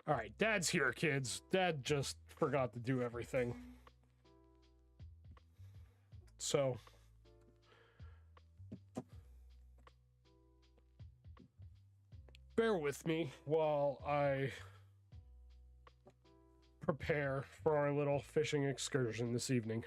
All right, Dad's here, kids. Dad just forgot to do everything. So, bear with me while I prepare for our little fishing excursion this evening.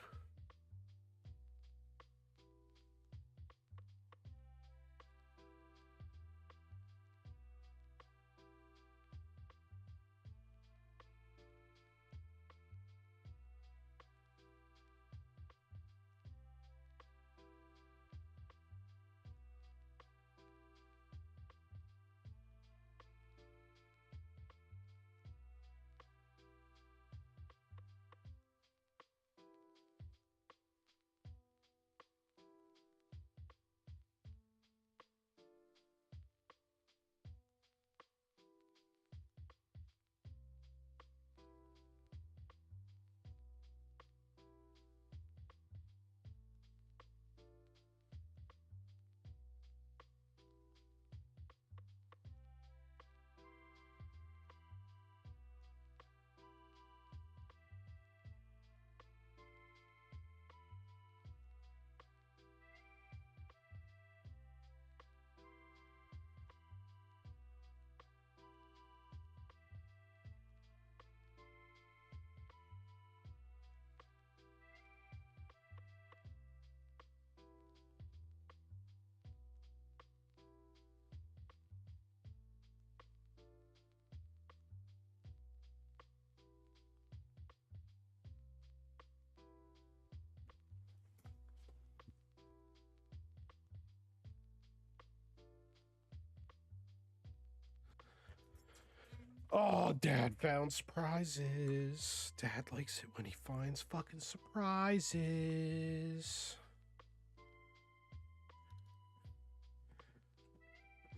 Oh, Dad found surprises. Dad likes it when he finds fucking surprises.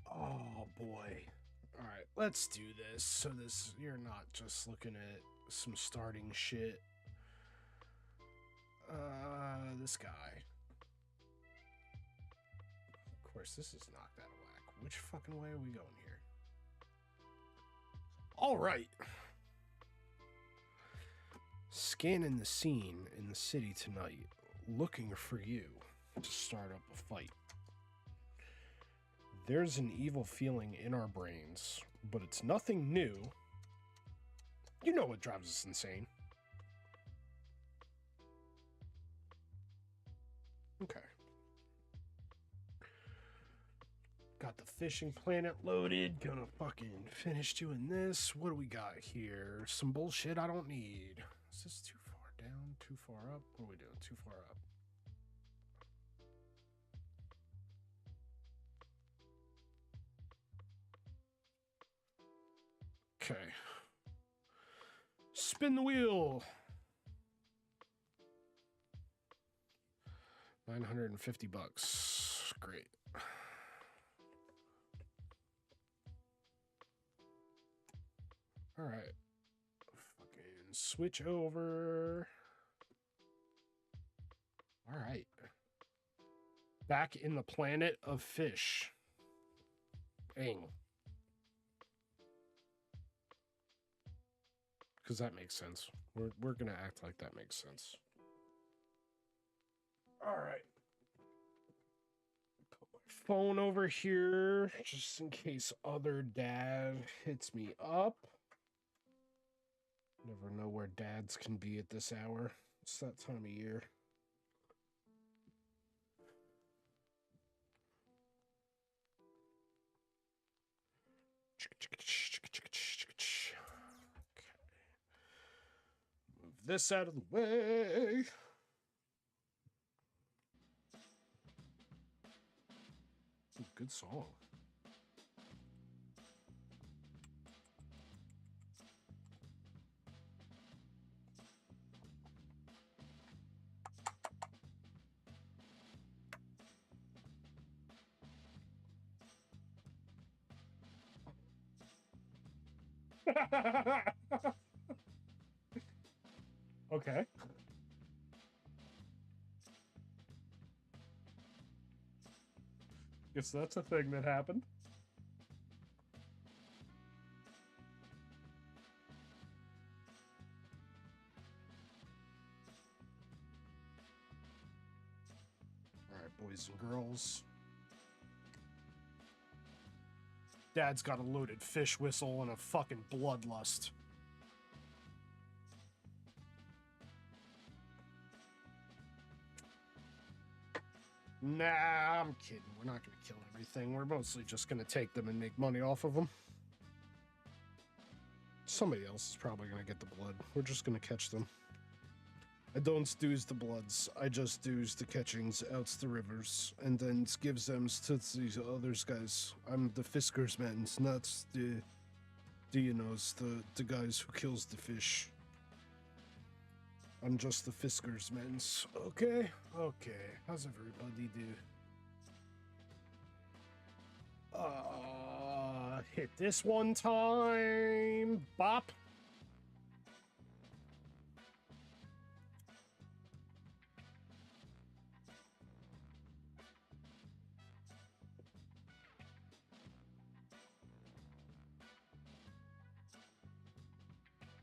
Oh, boy. All right, let's do this. So you're not just looking at some starting shit. This guy. Of course, this is knocked out of whack. Which fucking way are we going here? All right. Scanning the scene in the city tonight, looking for you to start up a fight. There's an evil feeling in our brains, but it's nothing new. You know what drives us insane. Okay. Got the fishing planet loaded. Gonna fucking finish doing this. What do we got here? Some bullshit I don't need. Is this too far down? Too far up? What are we doing? Too far up. Okay. Spin the wheel. 950 bucks. Great. All right. Fucking switch over. All right. Back in the planet of fish. Bang. Because that makes sense. We're going to act like that makes sense. All right. Put my phone over here just in case other dad hits me up. Never know where dads can be at this hour. It's that time of year. Okay. Move this out of the way. Ooh, good song. Okay. Guess that's a thing that happened. boys and girls. Dad's got a loaded fish whistle and a fucking bloodlust. Nah, I'm kidding. We're not going to kill everything. We're mostly just going to take them and make money off of them. Somebody else is probably going to get the blood. We're just going to catch them. I don't do's the bloods. I just do's the catchings outs the rivers, and then gives them to these others guys. I'm the Fisker's man, not the you knows, the guys who kills the fish. I'm just the Fisker's man. Okay, okay. How's everybody do? Hit this one time. Bop.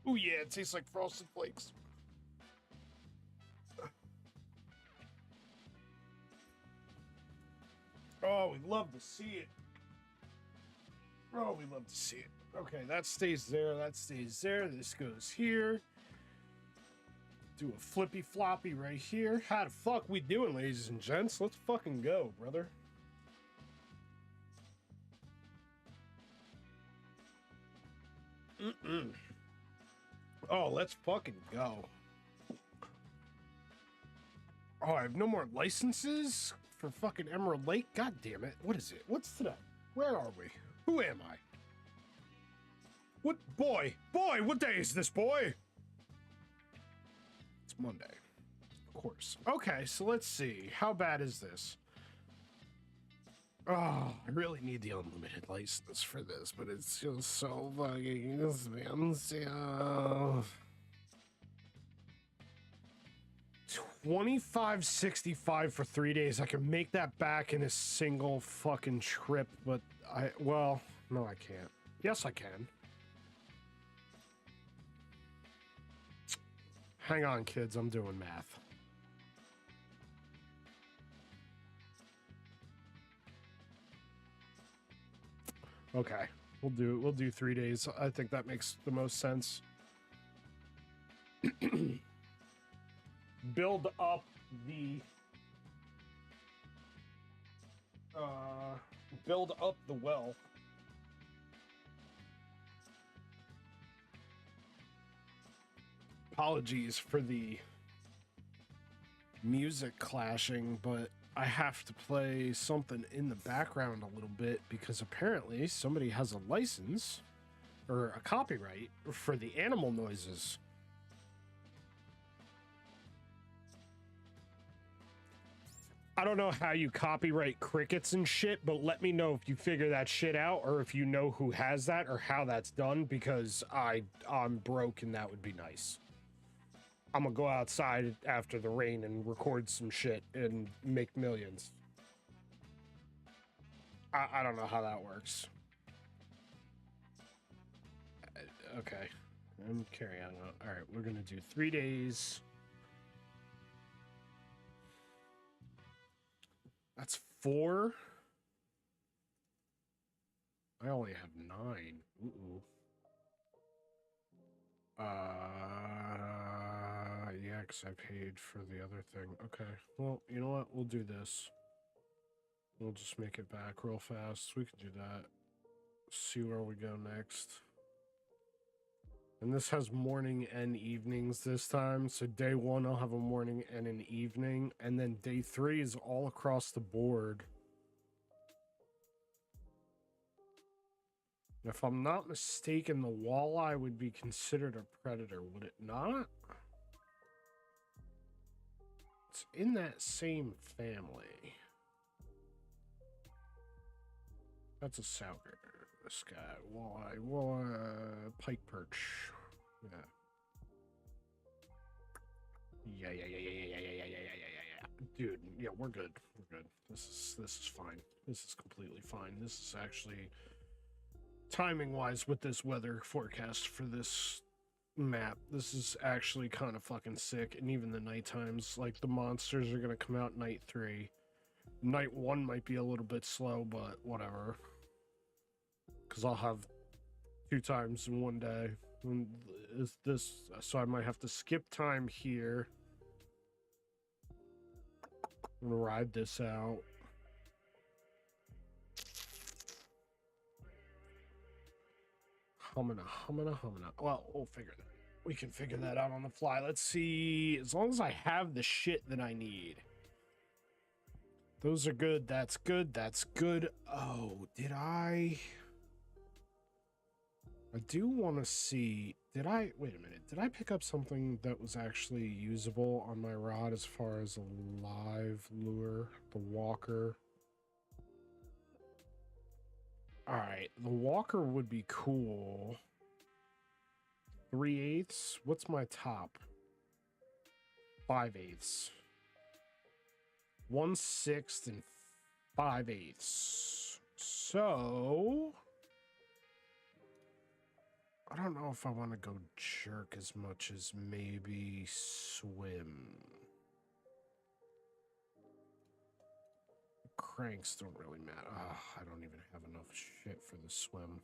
Oh yeah, it tastes like Frosted Flakes. Oh, we love to see it. Oh, we love to see it. Okay, that stays there. That stays there. This goes here. Do a flippy floppy right here. How the fuck we doing, ladies and gents? Let's fucking go, brother. Oh, let's fucking go. Oh, I have no more licenses for fucking Emerald Lake? God damn it. What is it? What's today? Where are we? Who am I? What? Boy, what day is this, boy? It's Monday. Of course. Okay, so let's see. How bad is this? Oh, I really need the unlimited license for this, but it's just so fucking expensive. 25.65 for 3 days. I can make that back in a single fucking trip, but well, no, I can't. Yes, I can. Hang on, kids. I'm doing math. Okay, we'll do 3 days. I think that makes the most sense. Build up the well. Apologies for the music clashing, but I have to play something in the background a little bit because apparently somebody has a license or a copyright for the animal noises. I don't know how you copyright crickets and shit, but let me know if you figure that shit out or if you know who has that or how that's done, because I'm broke and that would be nice. I'm gonna go outside after the rain and record some shit and make millions. I don't know how that works. Okay. I'm carrying on. All right, we're gonna do 3 days. That's 4. I only have 9. Ooh. Yeah, because I paid for the other thing. Okay. Well, you know what? We'll do this. We'll just make it back real fast. We can do that. See where we go next. And this has morning and evenings this time. So day 1, I'll have a morning and an evening. And then day 3 is all across the board. If I'm not mistaken, the walleye would be considered a predator, would it not? It's in that same family. That's a souger. This guy, walleye, pike perch. Yeah. Yeah. Dude, yeah, we're good. We're good. This is fine. This is completely fine. This is actually, timing wise, with this weather forecast for this map, this is actually kind of fucking sick. And even the night times, like the monsters are gonna come out night 3. Night 1 might be a little bit slow, but whatever. Because I'll have 2 times in one day. Is this, so I might have to skip time here. I'm gonna ride this out. Humming. Well, we'll figure that. We can figure that out on the fly. Let's see. As long as I have the shit that I need. Those are good. That's good. That's good. Oh, did I do want to see. Wait a minute. Did I pick up something that was actually usable on my rod as far as a live lure? The walker. All right. The walker would be cool. 3/8. What's my top? 5/8. 1/6 and 5/8. So I don't know if I want to go jerk as much as maybe swim. Cranks don't really matter. I don't even have enough shit for the swim.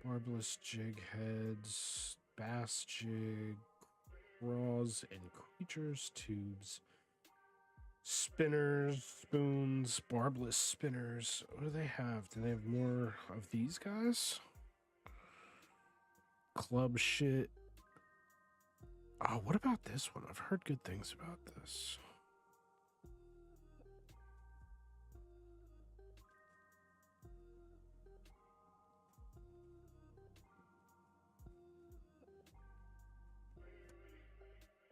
Barbless jig heads, bass jig, raws and creatures, tubes, spinners, spoons, barbless spinners. What do they have? Do they have more of these guys? Club shit. Oh, what about this one? I've heard good things about this.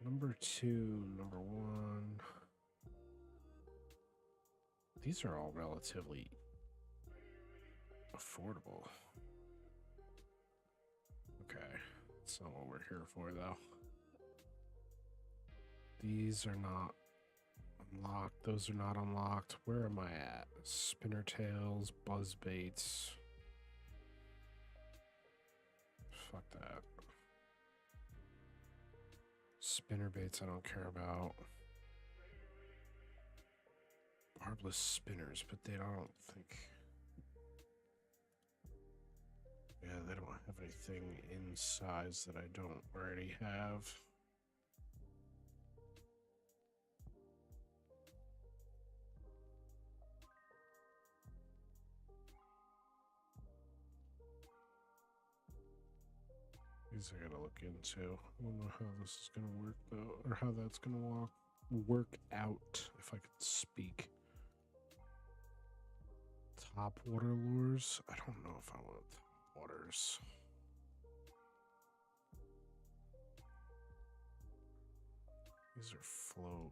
Number 2, number 1. These are all relatively affordable. Okay, that's not what we're here for, though. These are not unlocked. Those are not unlocked. Where am I at? Spinner tails, buzz baits. Fuck that. Spinner baits I don't care about. Barbless spinners, but they don't think... Yeah, they don't have anything in size that I don't already have. These I gotta look into. I don't know how this is gonna work though, or how that's gonna work out, if I could speak. Top water lures? I don't know if I want top waters. These are float.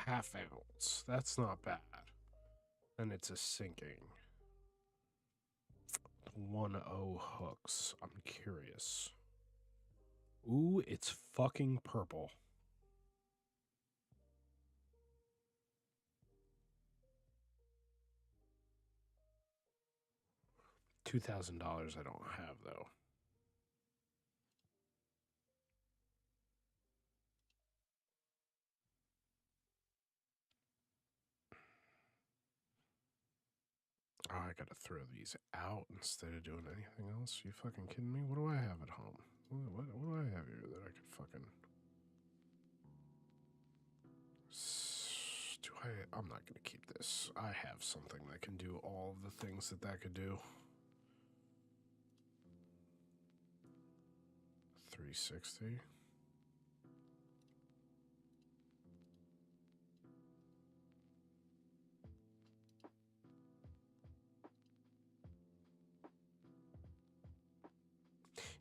Half ounce. That's not bad. And it's a sinking. 1.0 hooks. I'm curious. Ooh, it's fucking purple. $2,000 I don't have though. Oh, I gotta throw these out instead of doing anything else. You fucking kidding me? What do I have at home? What do I have here that I could fucking... I'm not gonna keep this. I have something that can do all of the things that could do. 360.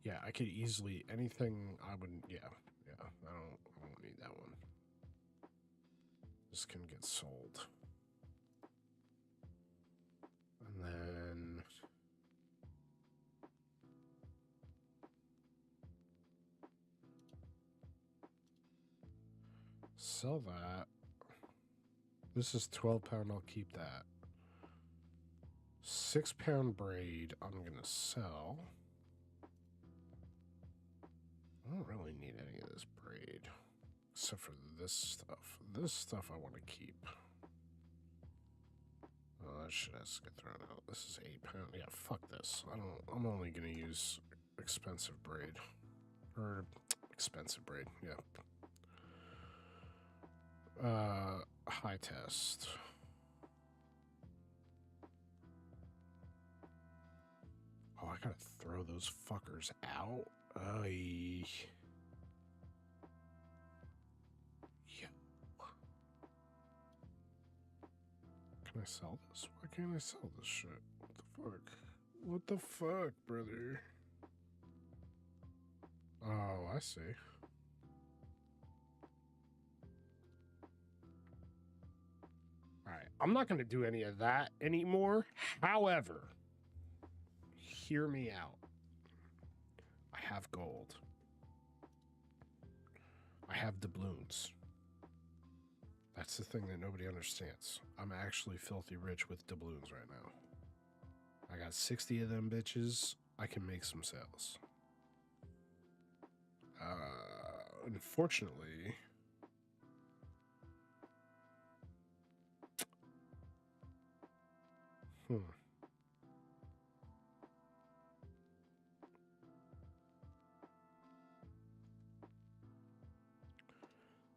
Yeah, I could easily anything I wouldn't. Yeah, I don't need that one. This can get sold, and then sell that. This is 12 pound. I'll keep that. 6-pound braid I'm gonna sell. I don't really need any of this braid. Except for this stuff. This stuff I want to keep. Oh, that shit has to get thrown out. This is 8 pounds. Yeah, fuck this. I'm only gonna use expensive braid. Or expensive braid, yeah. High test. Oh, I gotta throw those fuckers out. Yeah. Can I sell this? Why can't I sell this shit? What the fuck? What the fuck, brother? Oh, I see. Alright, I'm not going to do any of that anymore. However, hear me out. I have gold. I have doubloons. That's the thing that nobody understands. I'm actually filthy rich with doubloons right now. I got 60 of them bitches. I can make some sales. Unfortunately...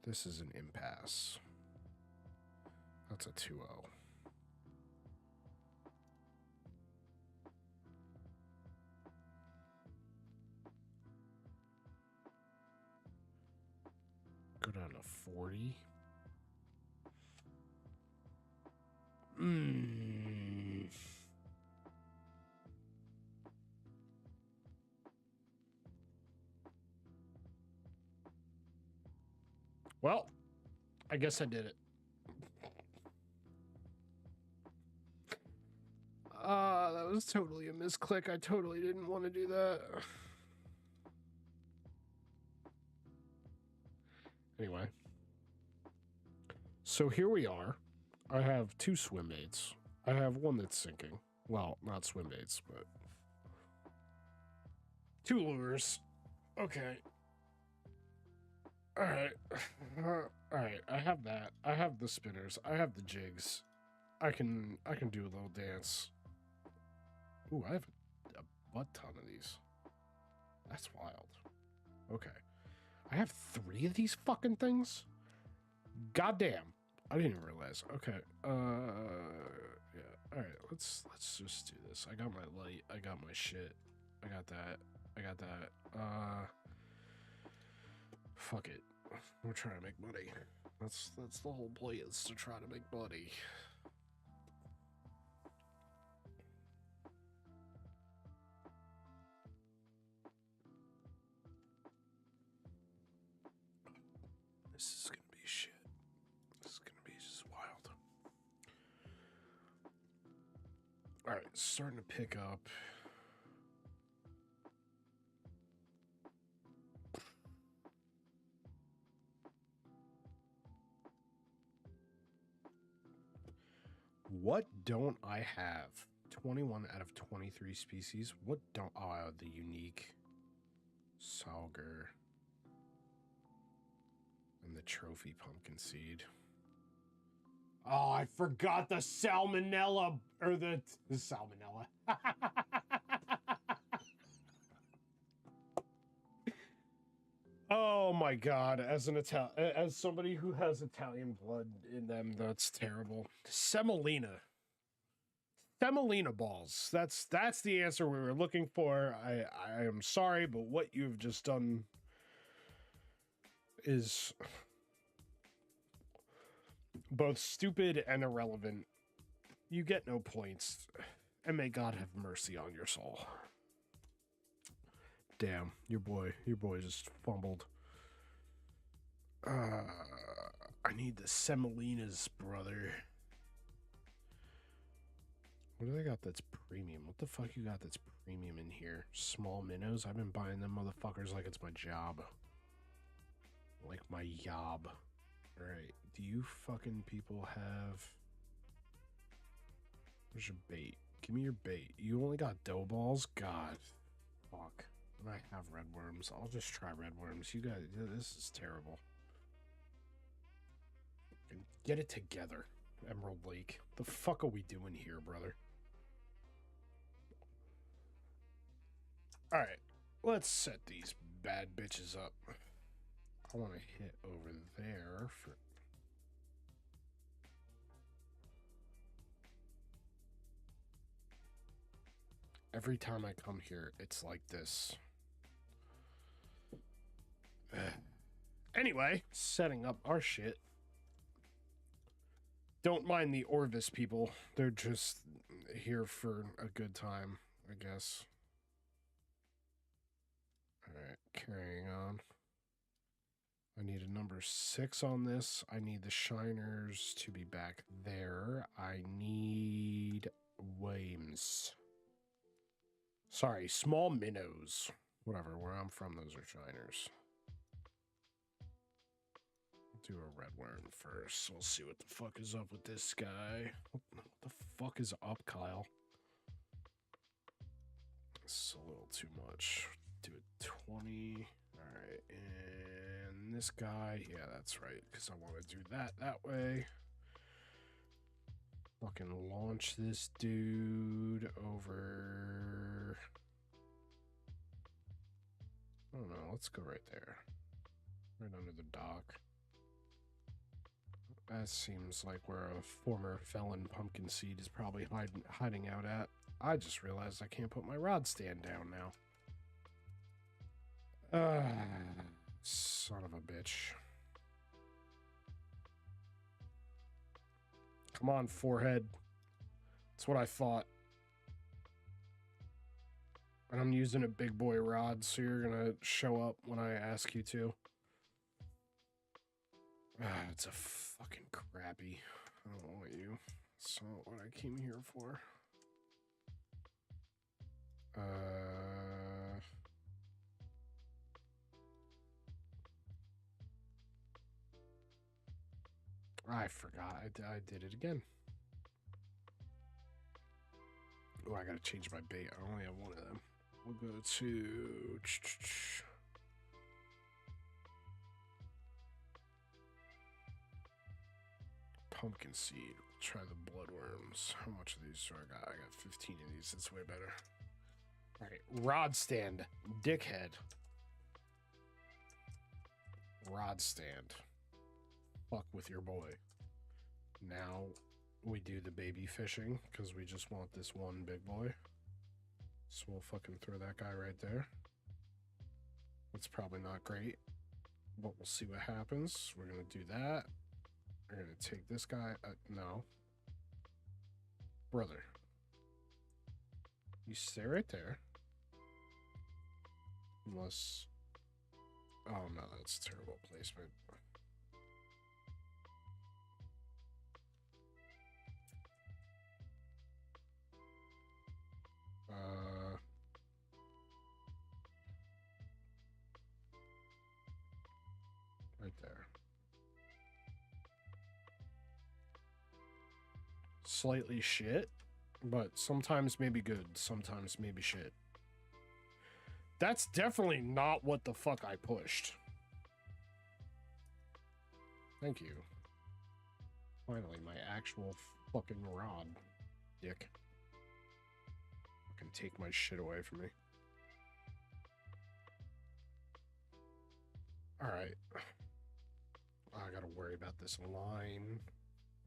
This is an impasse. That's a 2-0. Go down to 40. Well, I guess I did it. That was totally a misclick. I totally didn't want to do that. Anyway. So here we are. I have 2 swim baits. I have one that's sinking. Well, not swim baits, but 2 lures. Okay. Alright. Alright, I have that. I have the spinners. I have the jigs. I can do a little dance. Ooh, I have a butt ton of these. That's wild. Okay. I have 3 of these fucking things? Goddamn. I didn't even realize. Okay. Yeah. Alright, let's just do this. I got my light. I got my shit. I got that. I got that. Fuck it. We're trying to make money. That's the whole point, is to try to make money. This is gonna be shit. This is gonna be just wild. Alright, starting to pick up. What don't I have? 21 out of 23 species. What don't... Oh, the unique Sauger. And the trophy pumpkin seed. Oh, I forgot the salmonella. Or the salmonella. Oh my god, as somebody who has Italian blood in them, that's terrible. Semolina. Semolina balls. That's the answer we were looking for. I am sorry, but what you've just done is both stupid and irrelevant. You get no points, and may God have mercy on your soul. Damn, your boy just fumbled. I need the semolinas, brother. What do they got that's premium? What the fuck you got that's premium in here? Small minnows? I've been buying them motherfuckers like it's my job. Like my yob. Alright, do you fucking people have... Where's your bait? Give me your bait. You only got dough balls? God. Fuck. And I have red worms. I'll just try red worms. You guys, this is terrible. Get it together, Emerald Lake. The fuck are we doing here, brother? Alright. Let's set these bad bitches up. I want to hit over there for... Every time I come here, it's like this. Anyway, setting up our shit. Don't mind the Orvis people. They're just here for a good time, I guess. Alright, carrying on. I need a number 6 on this. I need the shiners to be back there. I need Wames. Sorry, small minnows. Whatever, where I'm from, those are shiners. Do a red worm first. We'll see what the fuck is up with this guy. What the fuck is up, Kyle? It's a little too much. Do a 20. Alright, and this guy, yeah, that's right, because I want to do that way. Fucking launch this dude over... I don't know, let's go right there. Right under the dock. That seems like where a former felon pumpkin seed is probably hiding out at. I just realized I can't put my rod stand down now. Son of a bitch. Come on, forehead. That's what I thought. And I'm using a big boy rod, so you're gonna show up when I ask you to. It's a fucking crappy. I don't want you. It's not what I came here for. I forgot. I did it again. Oh, I gotta change my bait. I only have one of them. We'll go to... pumpkin seed. Try the bloodworms. How much of these do I got? I got 15 of these. That's way better. Alright, rod stand. Dickhead. Rod stand. Fuck with your boy. Now we do the baby fishing because we just want this one big boy. So we'll fucking throw that guy right there. That's probably not great, but we'll see what happens. We're gonna do that. We're gonna take this guy. No. Brother. You stay right there. Unless... Oh no, that's terrible placement. Right there. Slightly shit, but sometimes maybe good, sometimes maybe shit. That's definitely not what the fuck I pushed. Thank you. Finally, my actual fucking rod, dick. Fucking take my shit away from me. Alright. I gotta worry about this line.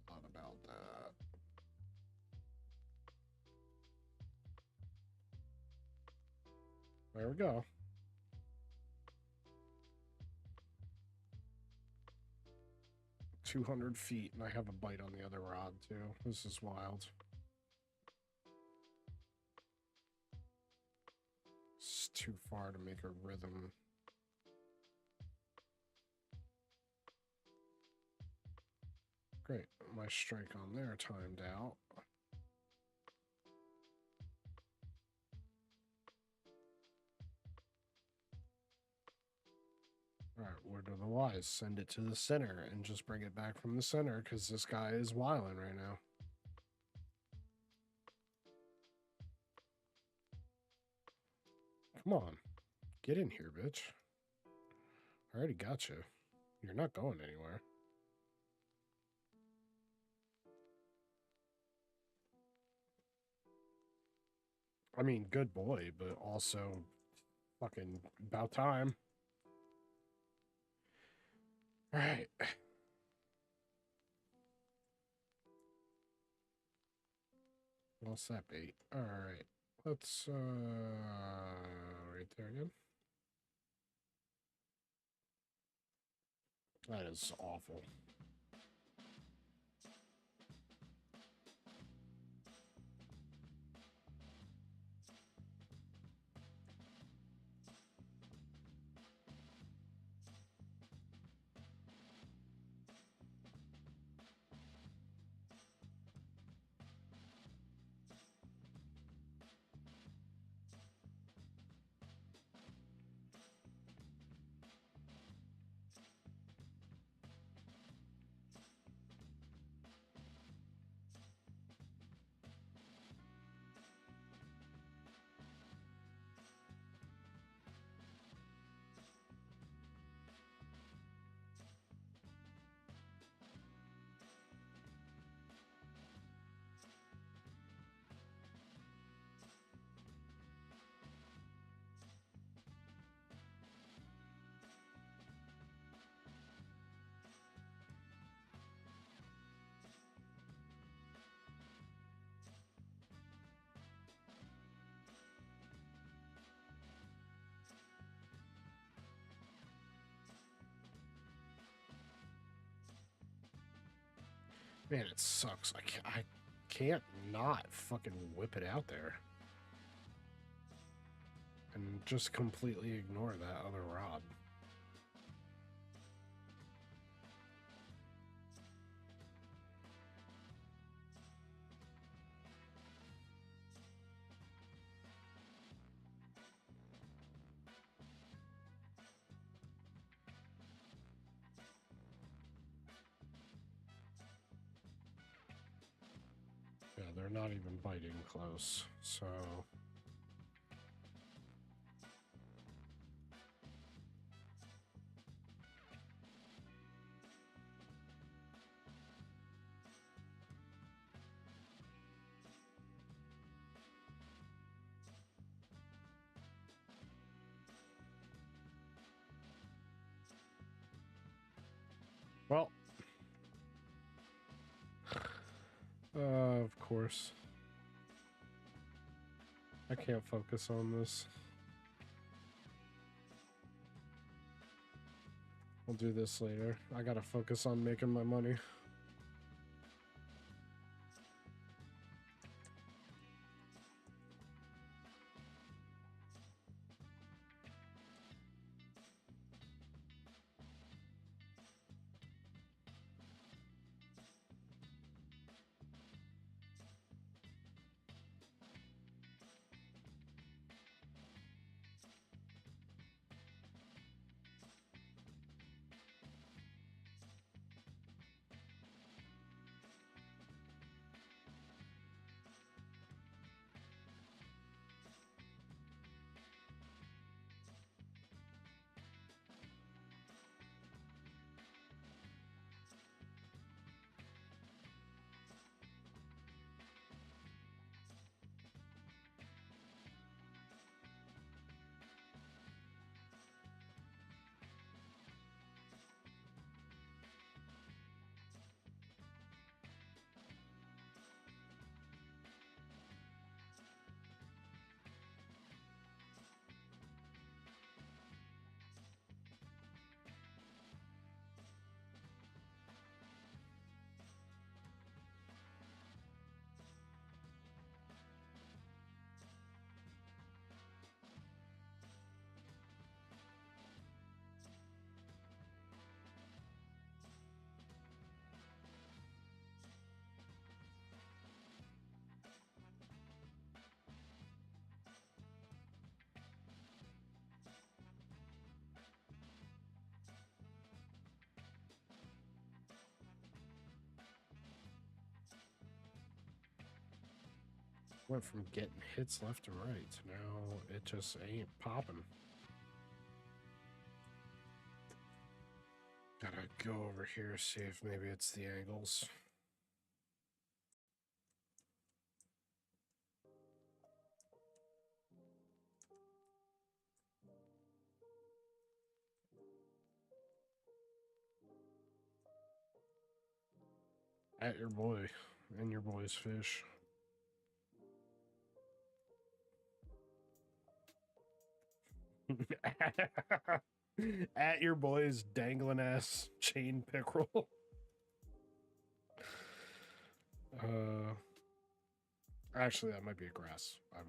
Thought about that. There we go. $200 feet, and I have a bite on the other rod, too. This is wild. It's too far to make a rhythm. Great. My strike on there timed out. Alright, word of the wise. Send it to the center and just bring it back from the center because this guy is wilding right now. Come on. Get in here, bitch. I already got you. You're not going anywhere. I mean, good boy, but also fucking about time. All right. What's that bait? All right. Let's, right there again. That is awful. Man, it sucks. I can't not fucking whip it out there. And just completely ignore that other rod. Yeah, they're not even biting close, so... Well... of course. I can't focus on this. I'll do this later. I gotta focus on making my money. Went from getting hits left and right to now it just ain't popping. Gotta go over here, see if maybe it's the angles. At your boy and your boy's fish. At your boy's dangling ass chain pickerel. Actually, that might be a grass. I'm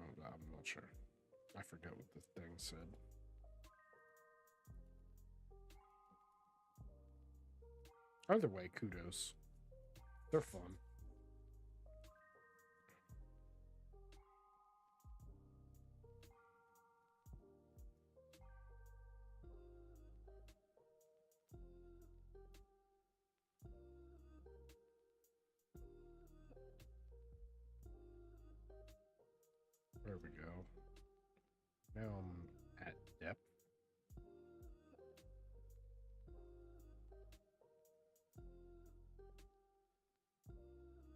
not sure. I forget what the thing said. Either way, kudos. They're fun. There we go. Now I'm at depth.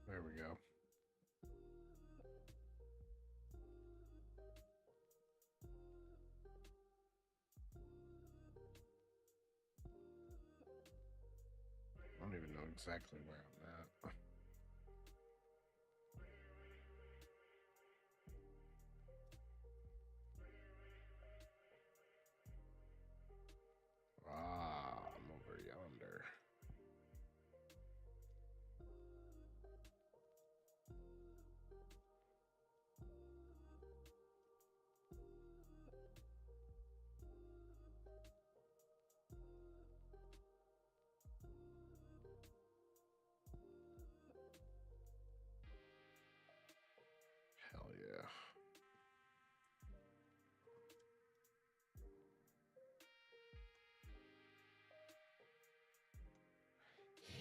There we go. I don't even know exactly where I'm at. Ah, I'm over yonder. Hell yeah.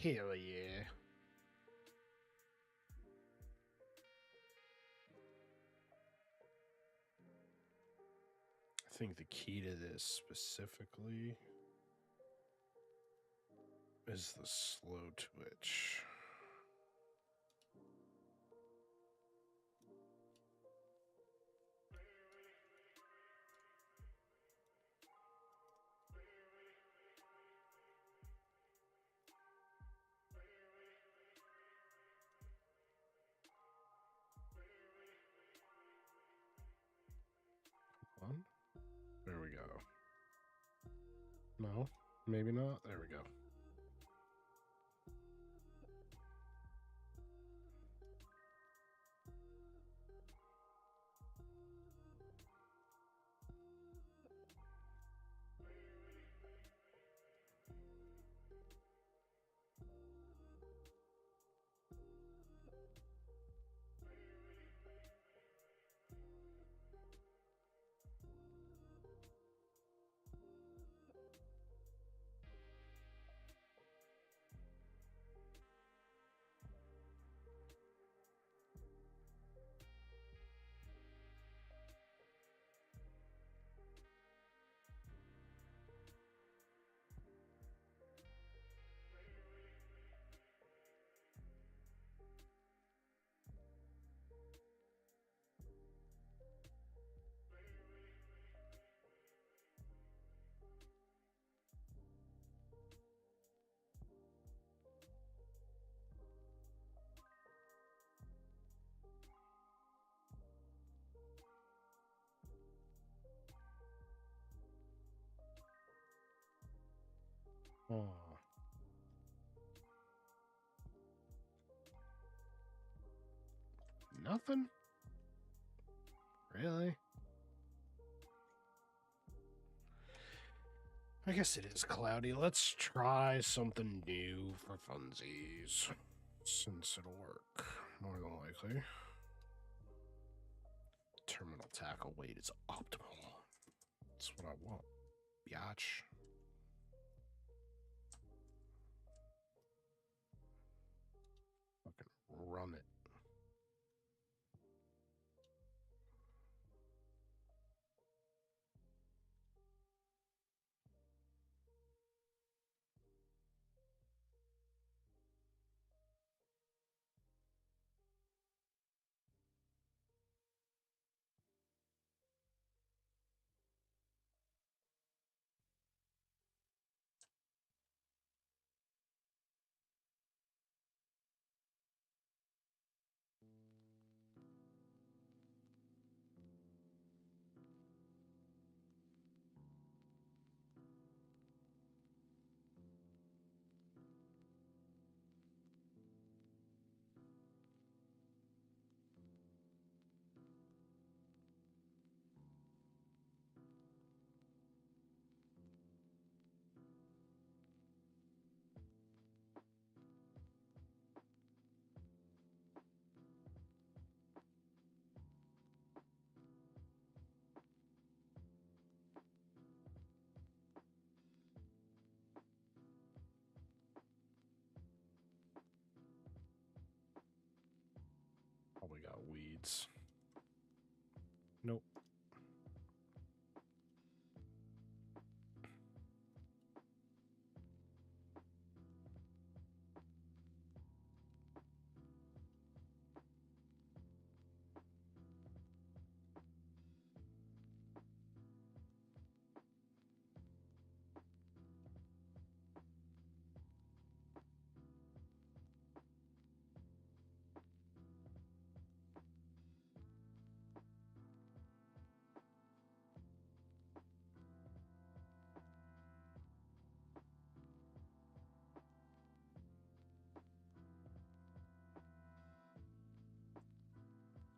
Hell yeah. I think the key to this specifically is the slow twitch. One. There we go. No, maybe not. There we go. Oh. Nothing? Really? I guess it is cloudy. Let's try something new for funsies. Since it'll work, more than likely. Terminal tackle weight is optimal. That's what I want. Biatch. Fucking run it.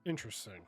Interesting.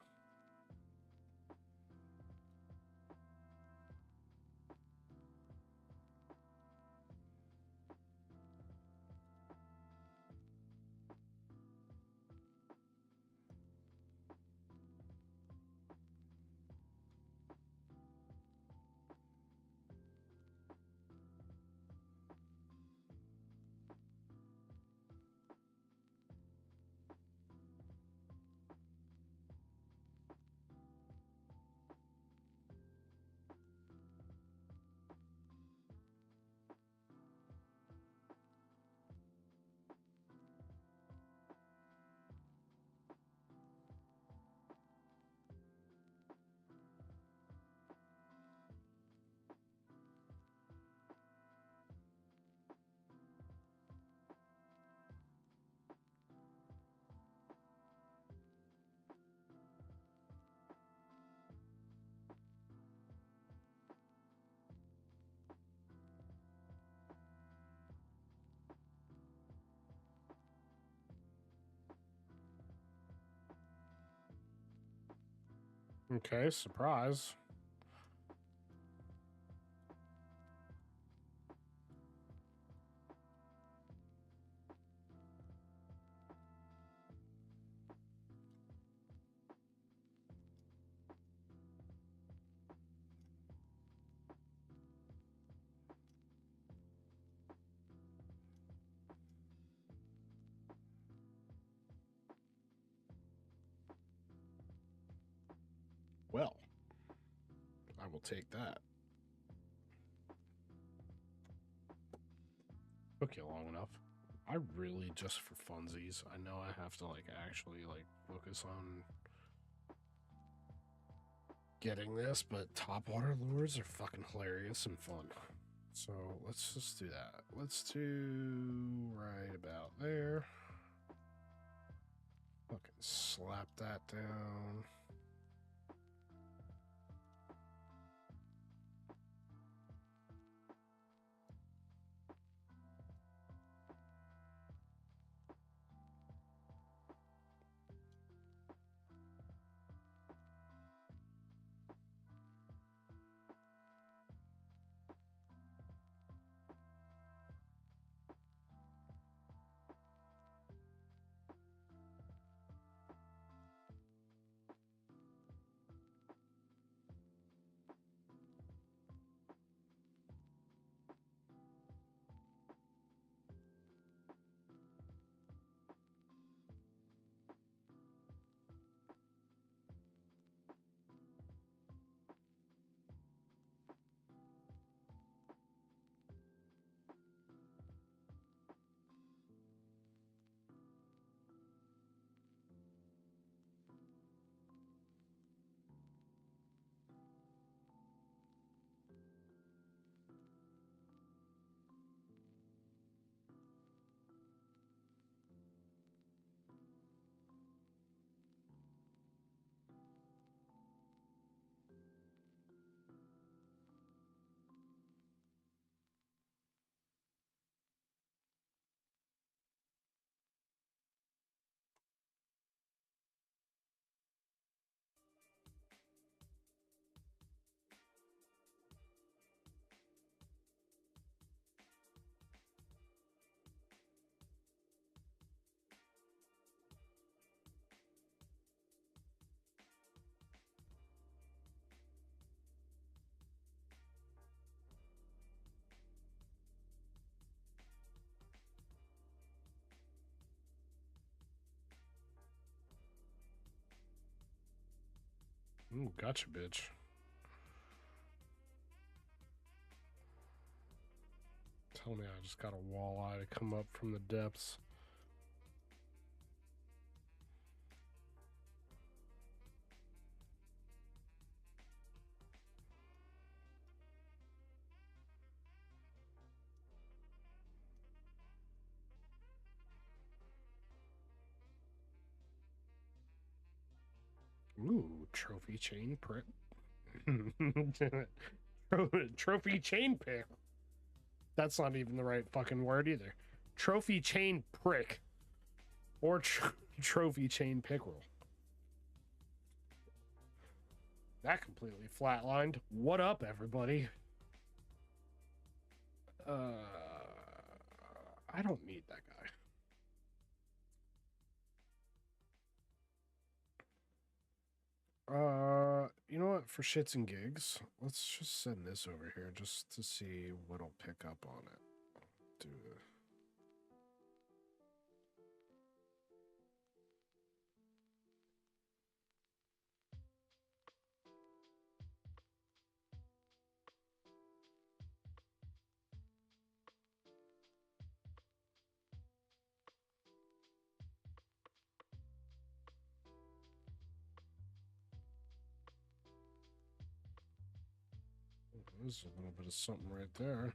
Okay, surprise. Well, I will take that. Took you long enough. I really, just for funsies, I know I have to, like, actually, like, focus on getting this, but topwater lures are fucking hilarious and fun. So let's just do that. Let's do right about there. Fucking slap that down. Ooh, gotcha, bitch. Tell me I just got a walleye to come up from the depths. Ooh, trophy chain prick. Trophy chain pick. That's not even the right fucking word either. Trophy chain prick. Or trophy chain pickerel. That completely flatlined. What up, everybody? I don't need that guy. You know what? For shits and gigs, let's just send this over here just to see what'll pick up on it. Do There's a little bit of something right there.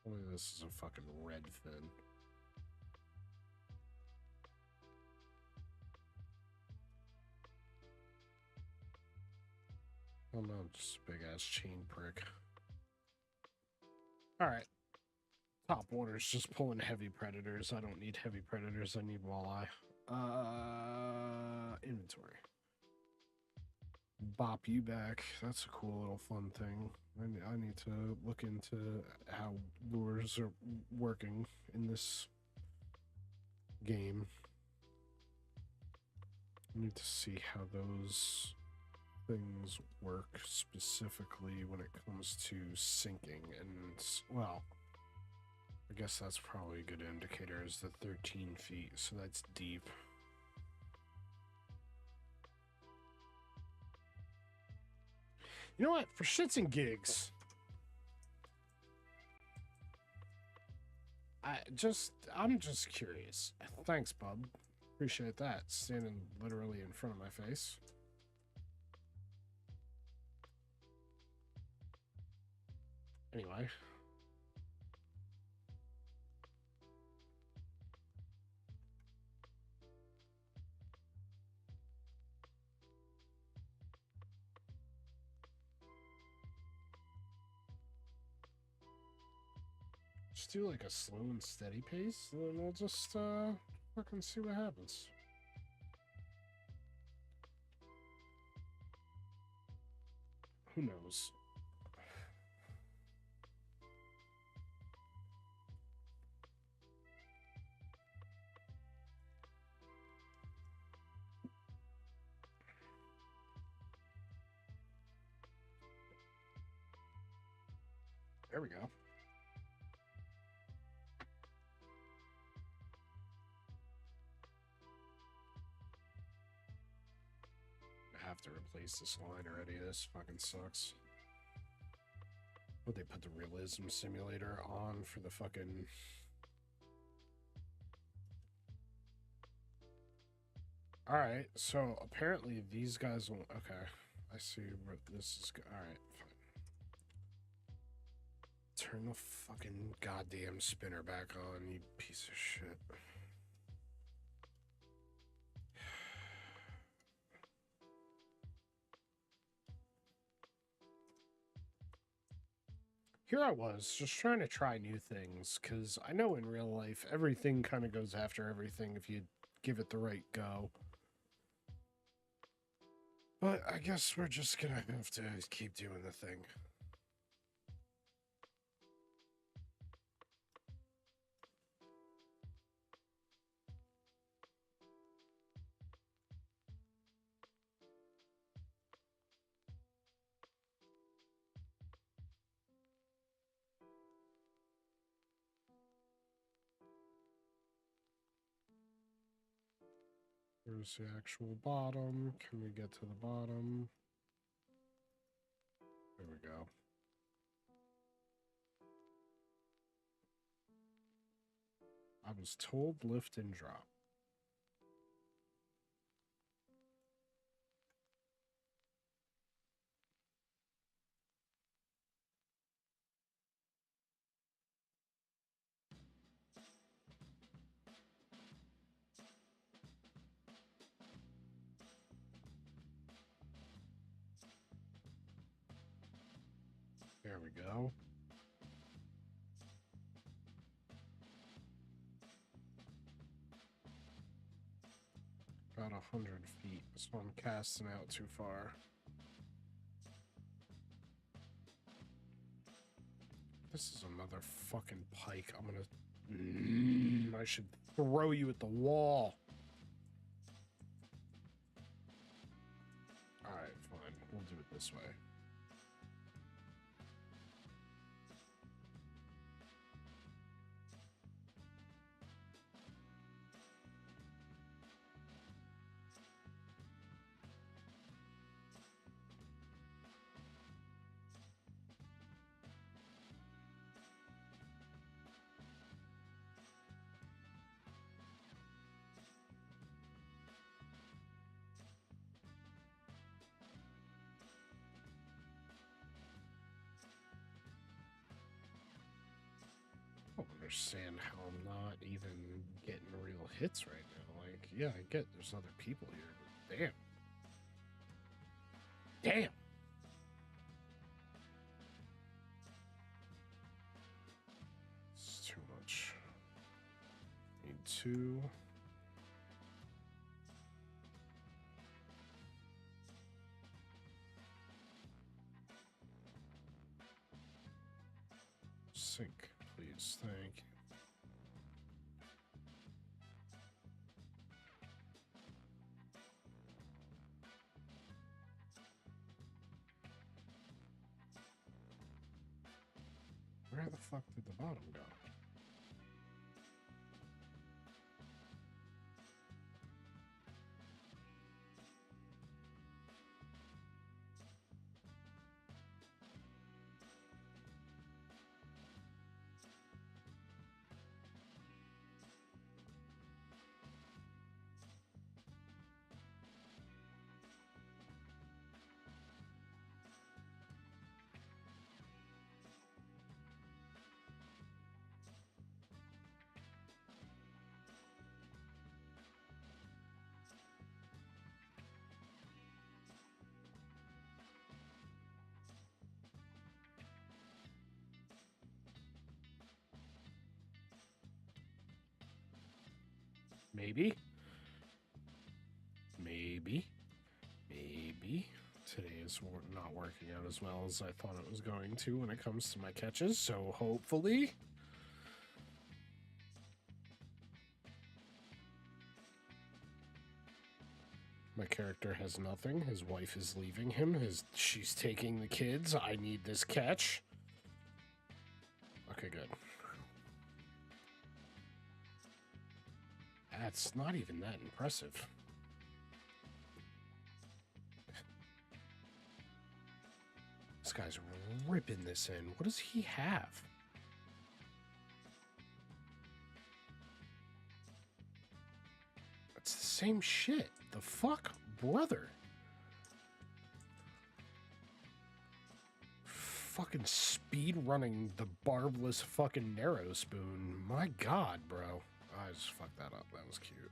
Only this is a fucking red fin. Oh no, just a big ass chain prick. Alright. Top order's just pulling heavy predators. I don't need heavy predators, I need walleye. Inventory. Bop you back. That's a cool little fun thing. I need to look into how lures are working in this game. I need to see how those things work specifically when it comes to sinking. And, well, I guess that's probably a good indicator is the 13 feet, so that's deep. You know what? For shits and gigs, I'm just curious. Thanks, bub. Appreciate that. Standing literally in front of my face. Anyway. Just do like a slow and steady pace, and then we'll just fucking see what happens. Who knows? There we go. I have to replace this line already. This fucking sucks. Would they put the realism simulator on for the fucking... Alright, so apparently these guys will... Okay, I see where this is... Alright, fine. Turn the fucking goddamn spinner back on, you piece of shit. Here I was, just trying to try new things, because I know in real life, everything kind of goes after everything if you give it the right go. But I guess we're just gonna have to keep doing the thing. Here's the actual bottom. Can we get to the bottom? There we go. I was told lift and drop. There we go. About 100 feet, so I'm casting out too far. This is another fucking pike. I'm gonna... I should throw you at the wall. Alright, fine. We'll do it this way. I don't understand how I'm not even getting real hits right now. Like, yeah, I get there's other people here, but damn. Damn! It's too much. Need 2. Sink, please. Thank you. Where the fuck did the bottom go? Maybe. Maybe. Maybe. Today is not working out as well as I thought it was going to when it comes to my catches, so hopefully. My character has nothing. His wife is leaving him. She's taking the kids. I need this catch. Okay, good. That's not even that impressive. This guy's ripping this in. What does he have? It's the same shit. The fuck, brother? Fucking speed running the barbless fucking narrow spoon. My god, bro. I just fucked that up. That was cute.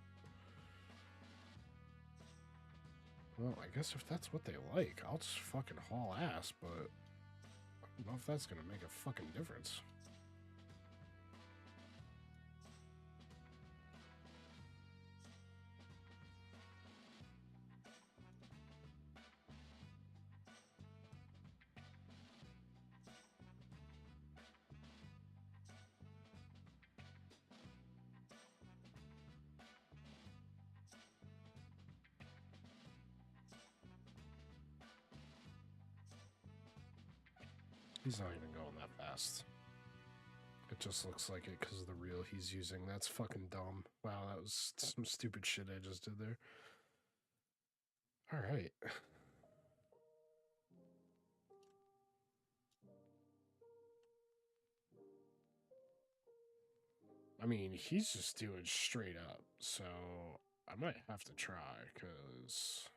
Well, I guess if that's what they like, I'll just fucking haul ass, but I don't know if that's gonna make a fucking difference. He's not even going that fast. It just looks like it because of the reel he's using. That's fucking dumb. Wow, that was some stupid shit I just did there. Alright. I mean, he's just doing straight up, so I might have to try, because...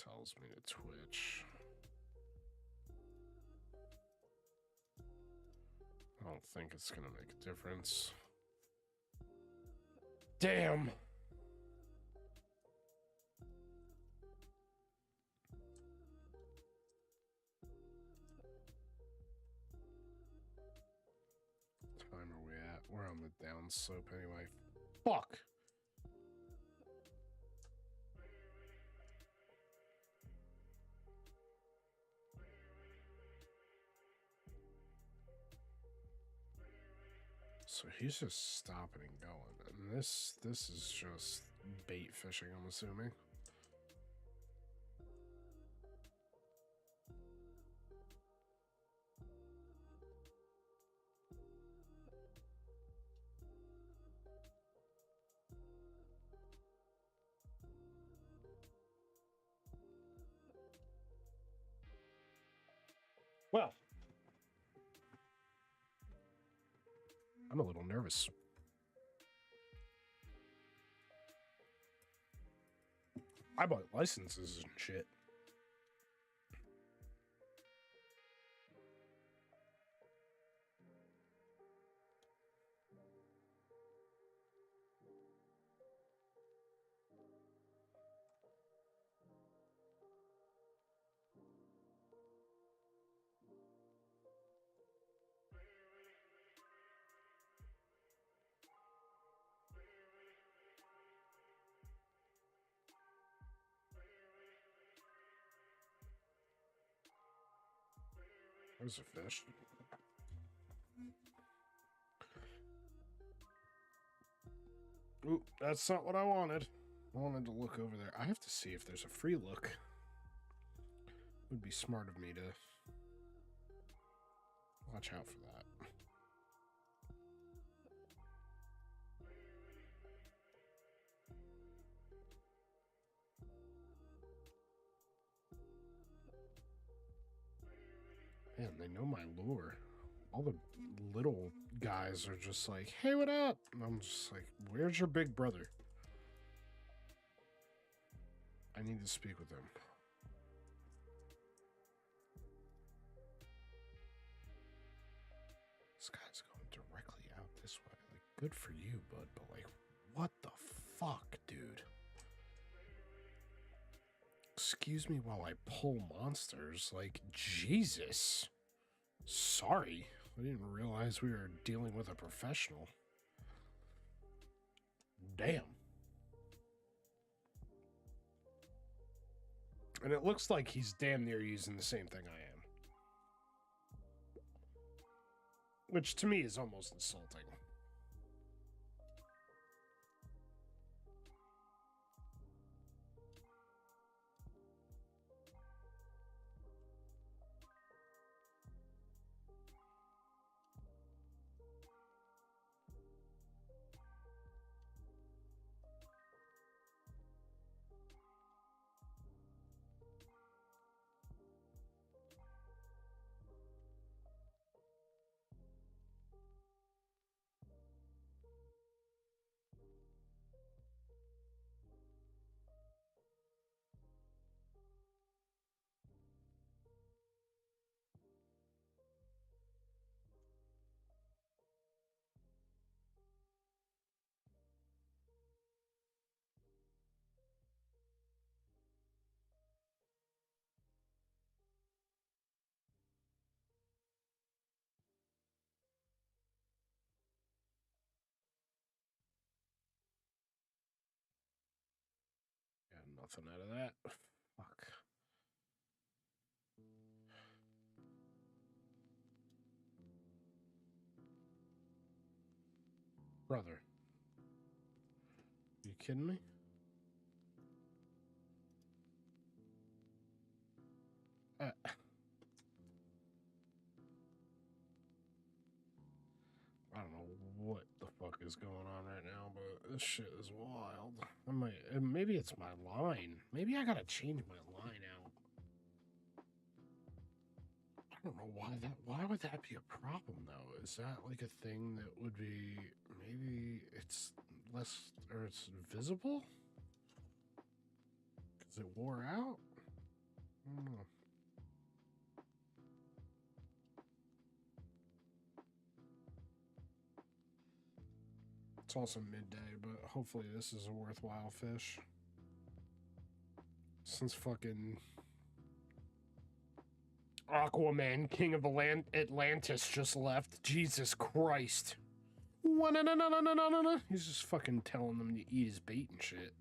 tells me to twitch. I don't think it's gonna make a difference. Damn! What time are we at? We're on the down slope anyway. Fuck! So he's just stopping and going. And this is just bait fishing, I'm assuming. Well, I'm a little nervous. I bought licenses and shit. There's a fish. Ooh, that's not what I wanted. I wanted to look over there. I have to see if there's a free look. It would be smart of me to watch out for that. Man, they know my lure. All the little guys are just like, hey, what up? And I'm just like, where's your big brother? I need to speak with him. This guy's going directly out this way. Like, good for you, bud. But, like, what the fuck, dude? Excuse me while I pull monsters. Like, Jesus. Sorry. I didn't realize we were dealing with a professional. Damn. And it looks like he's damn near using the same thing I am. Which to me is almost insulting. Got nothing out of that. Fuck. Brother. You kidding me? I don't know what the fuck is going on right now, but this shit is wild. I might, maybe it's my line. Maybe I gotta change my line out. I don't know why that. Why would that be a problem though? Is that like a thing that would be? Maybe it's less or it's visible because it wore out. I don't know. It's also midday, but hopefully this is a worthwhile fish. Since fucking Aquaman, King of Atlantis, just left. Jesus Christ. He's just fucking telling them to eat his bait and shit.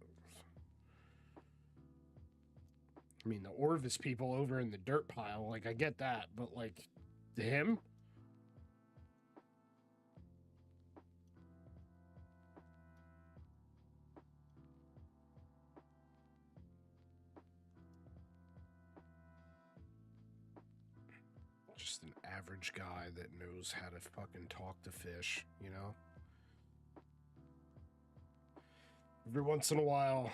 I mean, the Orvis people over in the dirt pile, like, I get that, but, like, to him? Just an average guy that knows how to fucking talk to fish, you know? Every once in a while,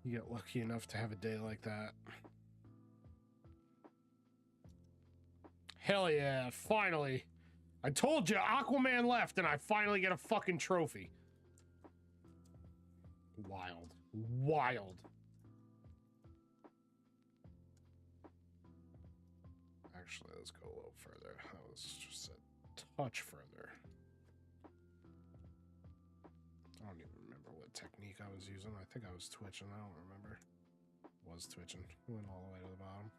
you get lucky enough to have a day like that. Hell yeah, finally. I told you, Aquaman left and I finally get a fucking trophy. Wild. Wild. Actually, let's go a little further. That was just a touch further. I don't even remember what technique I was using. I think I was twitching. I don't remember. Was twitching. Went all the way to the bottom.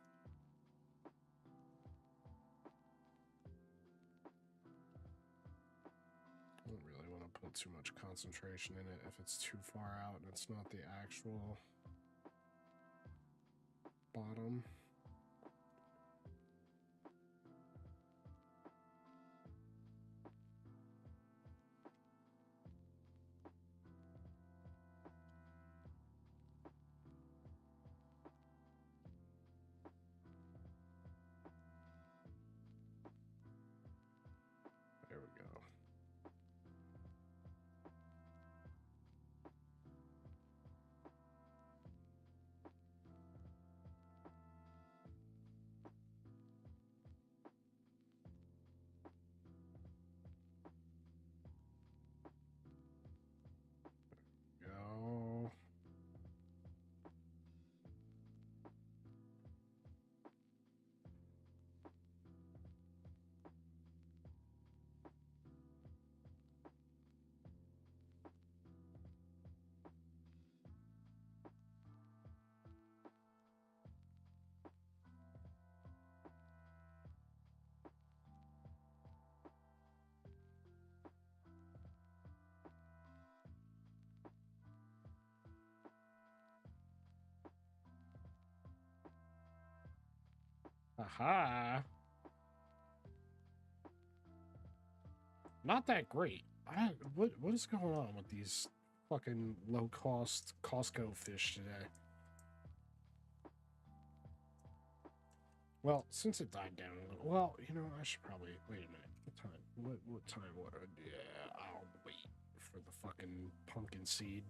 I don't really want to put too much concentration in it if it's too far out and it's not the actual bottom. There we go. Go. Aha. Not that great. What is going on with these fucking low-cost Costco fish today? Well, since it died down a little... Well, you know, I should probably... Wait a minute. What time? What time? Yeah, I'll wait for the fucking pumpkin seed.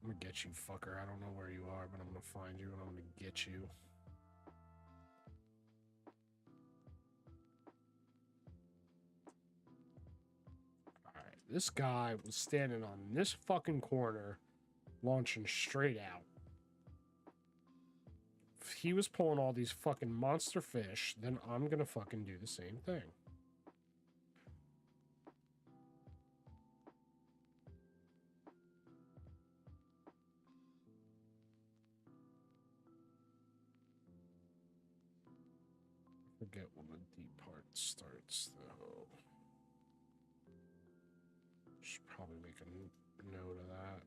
I'm gonna get you, fucker. I don't know where you are, but I'm gonna find you and I'm gonna get you. Alright, this guy was standing on this fucking corner, launching straight out. If he was pulling all these fucking monster fish, then I'm gonna fucking do the same thing. Forget when the deep part starts, though. Should probably make a note of that.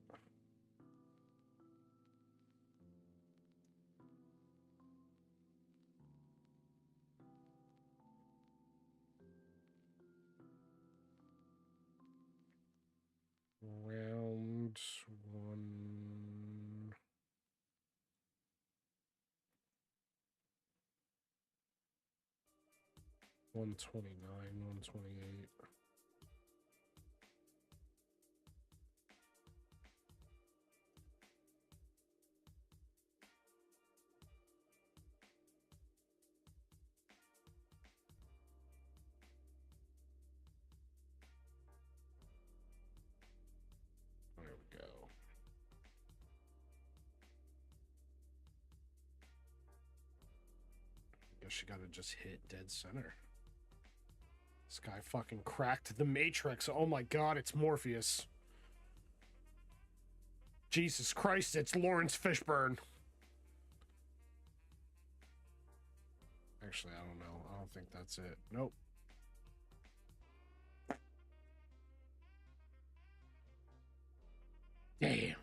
Round one. $129, $128. There we go. Guess you gotta just hit dead center. This guy fucking cracked the Matrix. Oh my god, it's Morpheus. Jesus Christ, it's Lawrence Fishburne. Actually, I don't know. I don't think that's it. Nope. Damn.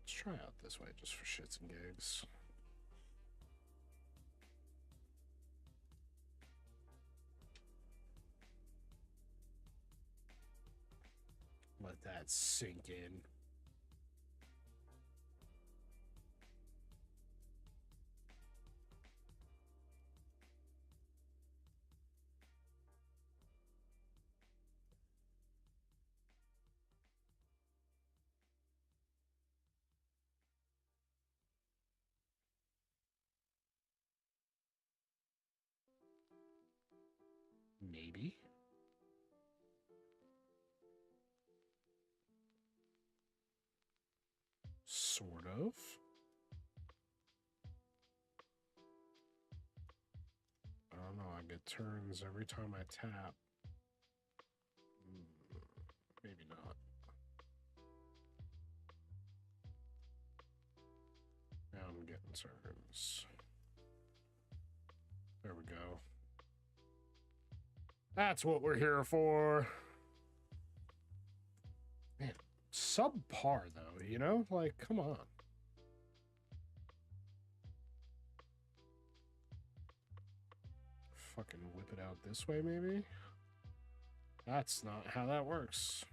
Let's try out this way just for shits and gigs. Let that sink in. Maybe. Sort of. I don't know. I get turns every time I tap. Maybe not. Now I'm getting turns. There we go. That's what we're here for. Man, subpar though, you know? Like, come on. Fucking whip it out this way, maybe? That's not how that works.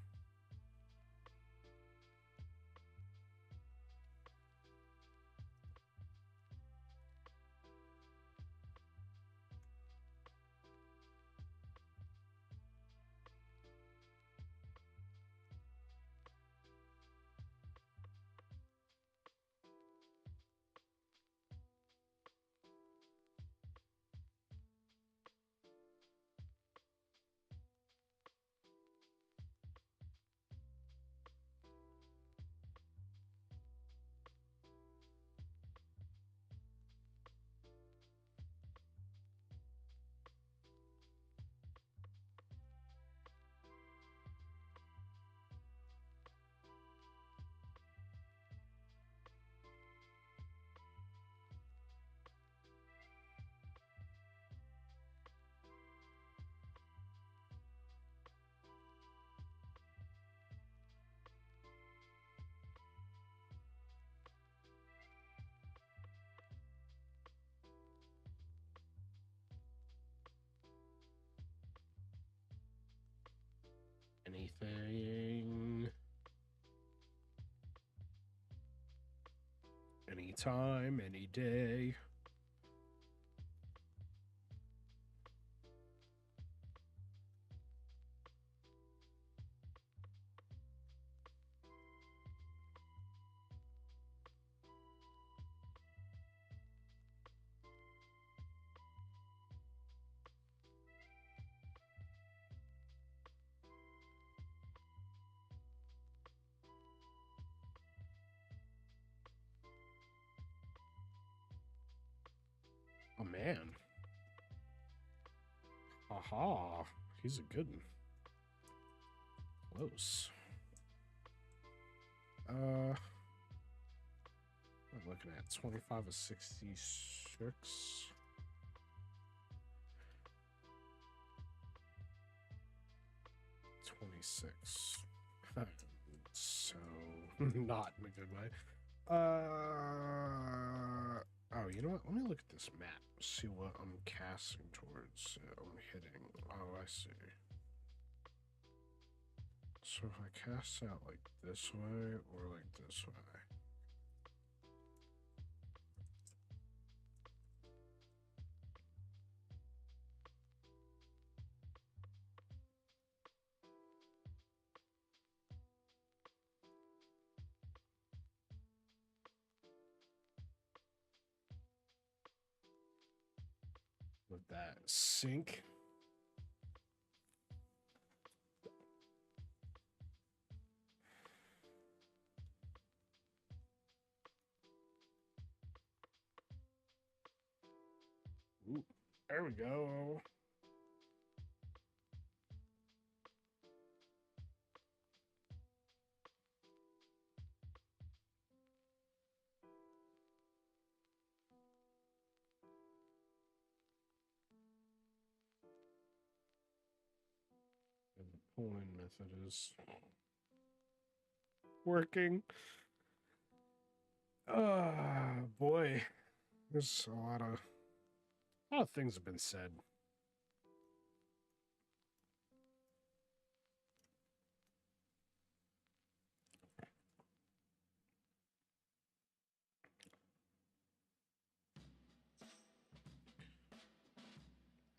Anything. Anytime, any day. Oh, man. Aha. He's a good one. Close. I'm looking at 25 of 66. 26. So, not in a good way. Oh, you know what? Let me look at this map. See what I'm casting towards. I'm hitting. Oh, I see. So if I cast out like this way or like this way. Let that sink. There we go. And the pull-in method is working. Boy, there's a lot of things have been said.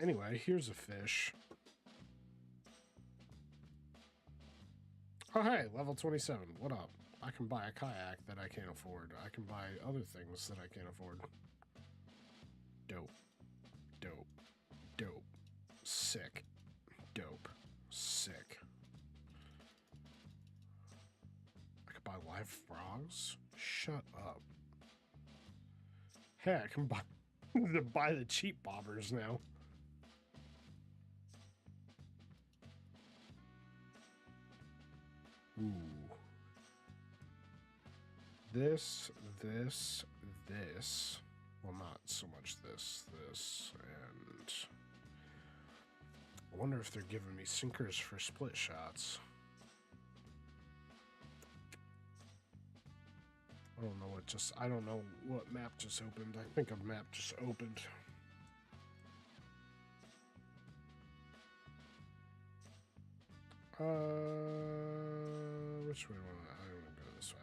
Anyway, here's a fish. Oh, hey, level 27. What up? I can buy a kayak that I can't afford. I can buy other things that I can't afford. Dope. Dope. Dope. Sick. Dope. Sick. I could buy live frogs? Shut up. Hey, I can buy the cheap bobbers now. Ooh. This. Well, not so much this, and... I wonder if they're giving me sinkers for split shots. I don't know what map just opened. I think a map just opened. Which way do I want to go this way?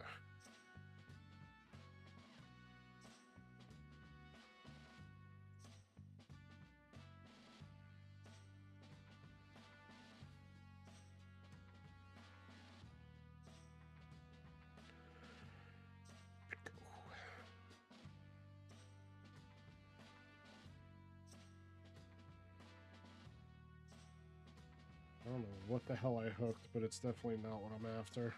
I don't know what the hell I hooked, but it's definitely not what I'm after.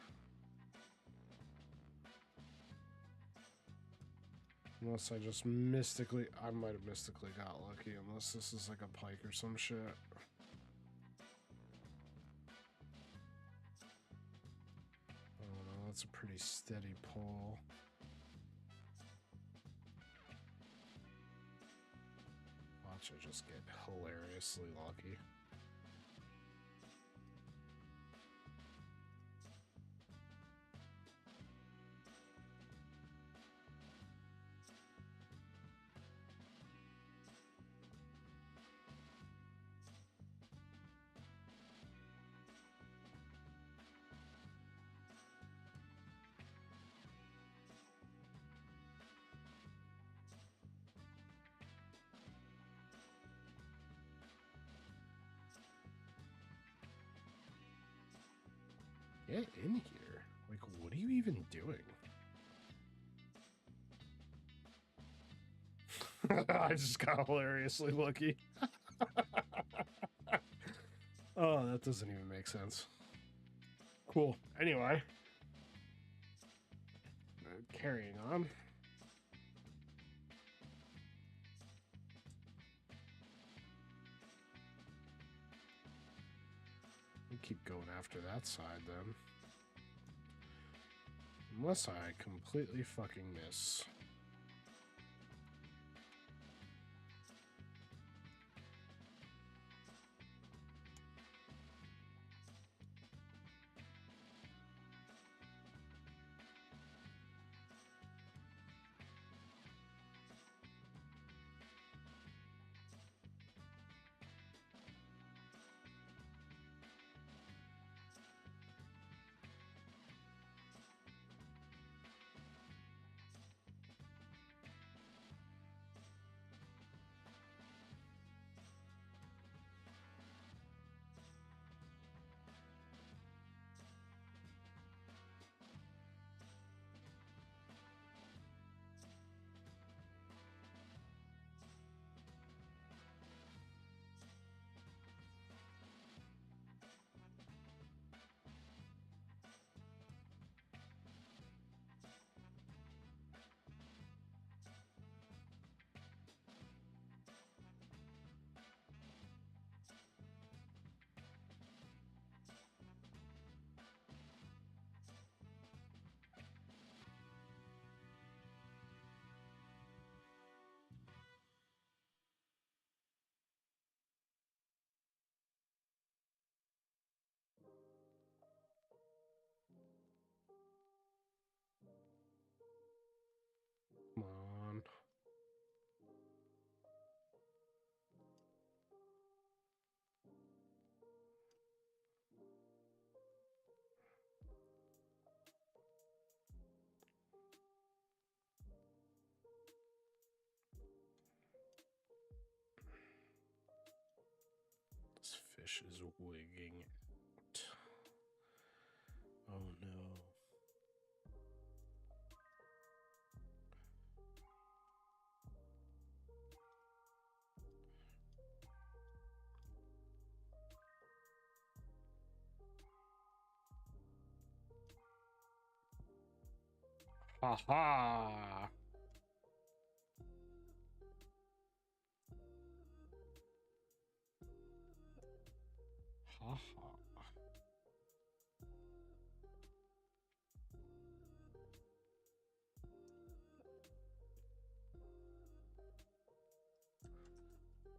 Unless I just mystically... I might have mystically got lucky, unless this is like a pike or some shit. I don't know, that's a pretty steady pull. Watch I just get hilariously lucky. Get in here. Like, what are you even doing? I just got hilariously lucky. Oh, that doesn't even make sense. Cool. Anyway. Carrying on. We'll keep going after that side then. Unless I completely fucking miss. fish is wigging out. Oh no. Ha ha! Ha ha.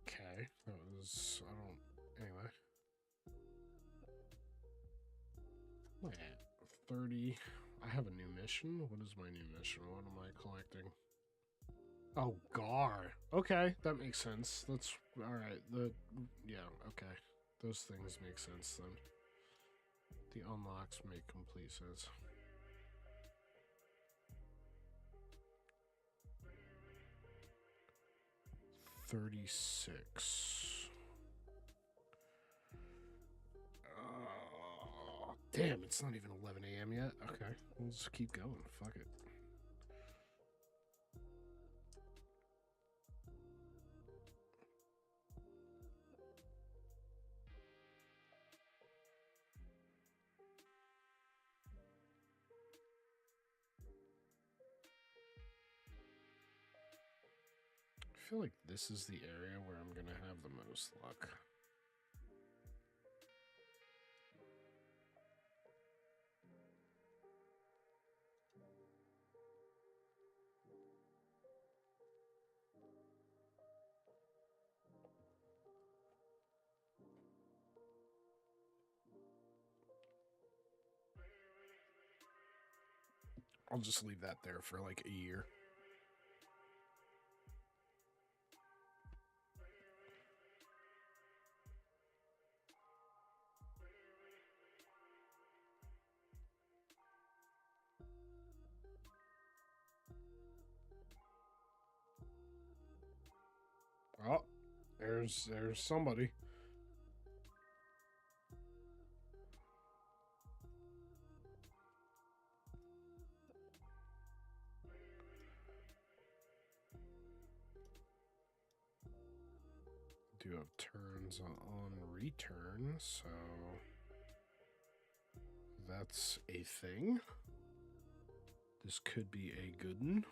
Okay, that was, anyway. What at? 30. I have a new mission. What is my new mission? What am I collecting? Oh, Gar. Okay, that makes sense. That's alright. Yeah, okay. Those things make sense then. The unlocks make complete sense. $36. Oh, damn, it's not even 11 a.m. yet. Okay, we'll just keep going. Fuck it. I feel like this is the area where I'm gonna have the most luck. I'll just leave that there for like a year. Oh, there's somebody. Do have turns on return, so that's a thing. This could be a good one.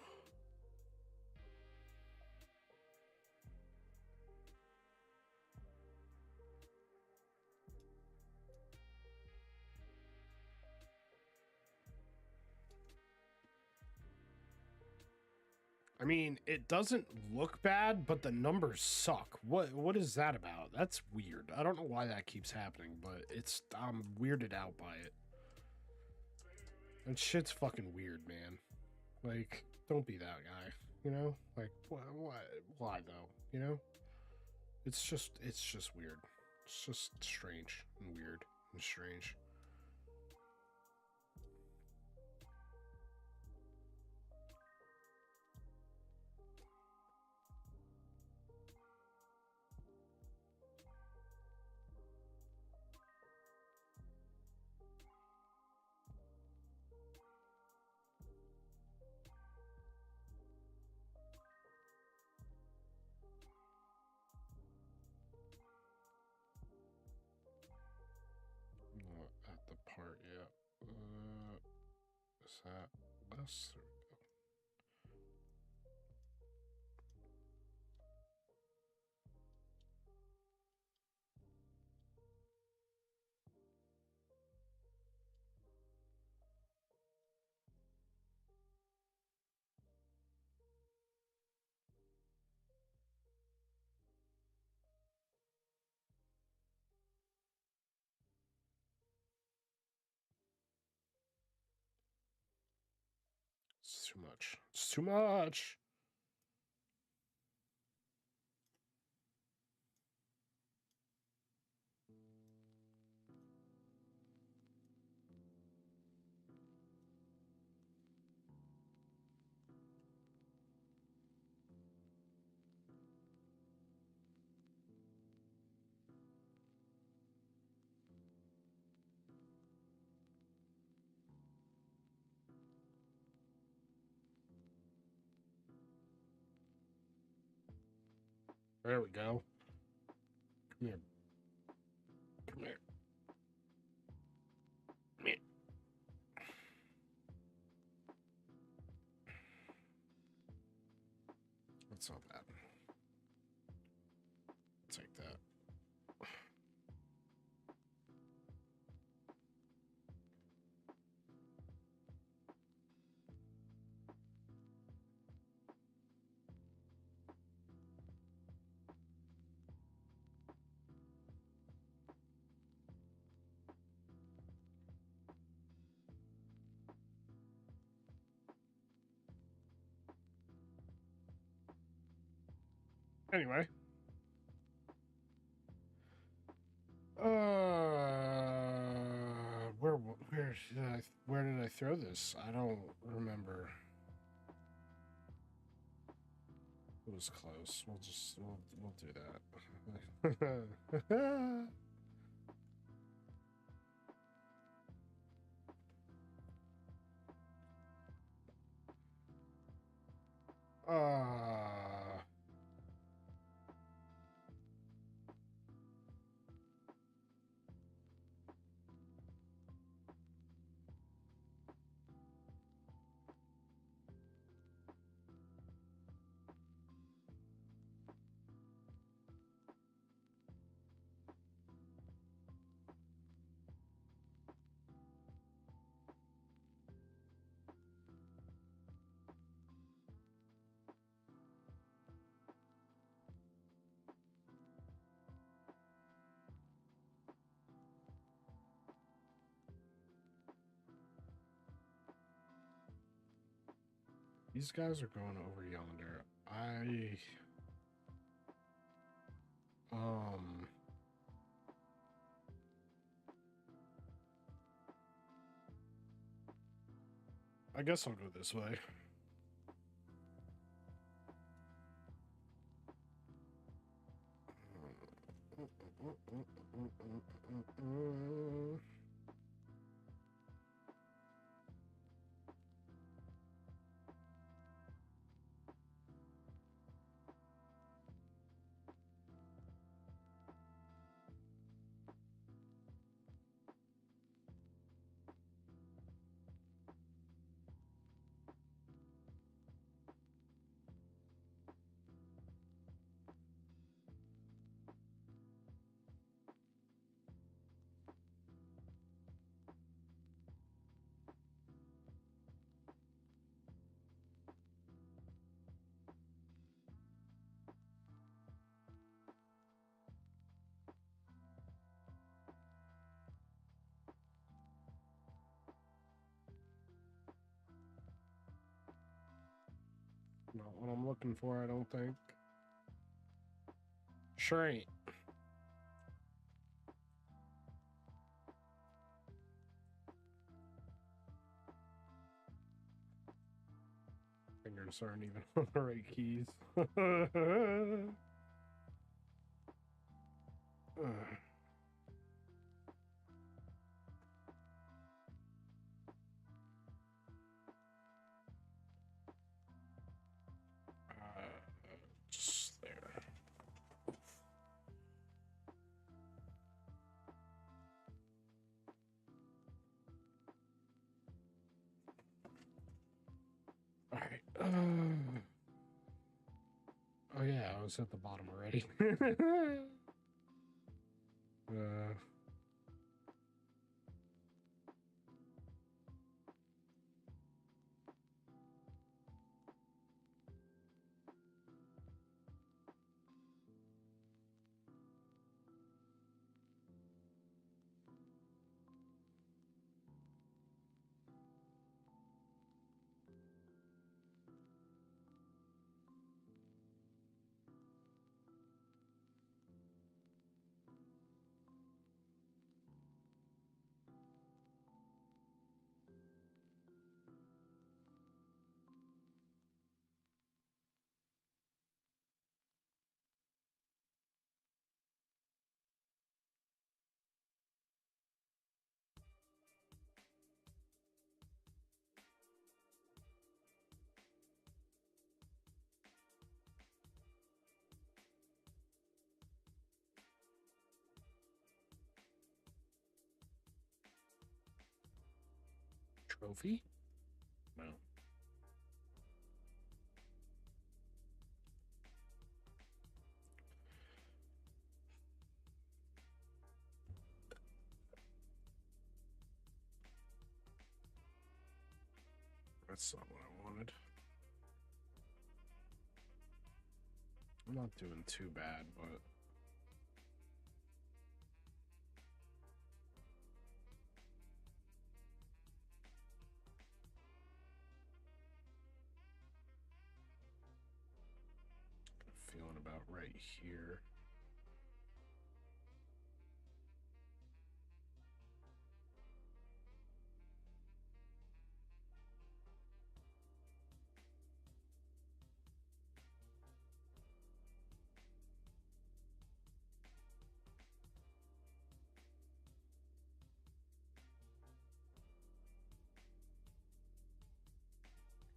I mean, it doesn't look bad, but the numbers suck. What is that about? That's weird. I don't know why that keeps happening, but I'm weirded out by it. That shit's fucking weird, man. Like, don't be that guy, you know? Like, why though, you know? It's just weird. It's just strange and weird and strange. Not at the part yet. Is that less? There we go. It's too much. It's too much. There we go. Come here. Come here. Come here. That's not bad. Take that. Anyway. Where did I throw this? I don't remember. It was close. We'll do that. These guys are going over yonder. I guess I'll go this way. Not what I'm looking for, I don't think. Sure ain't. Fingers aren't even on the right keys. Just there. All right. Oh yeah, I was at the bottom already. Trophy? No. That's not what I wanted. I'm not doing too bad, but... feeling about right here.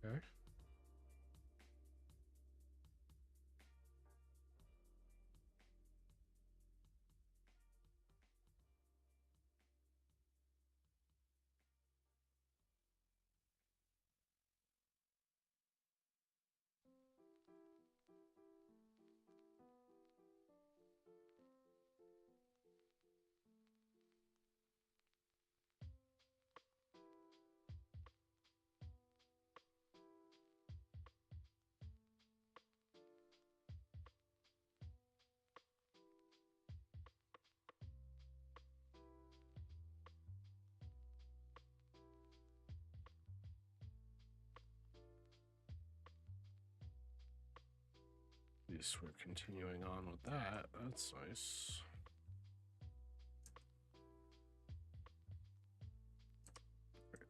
Okay. At least we're continuing on with that. That's nice.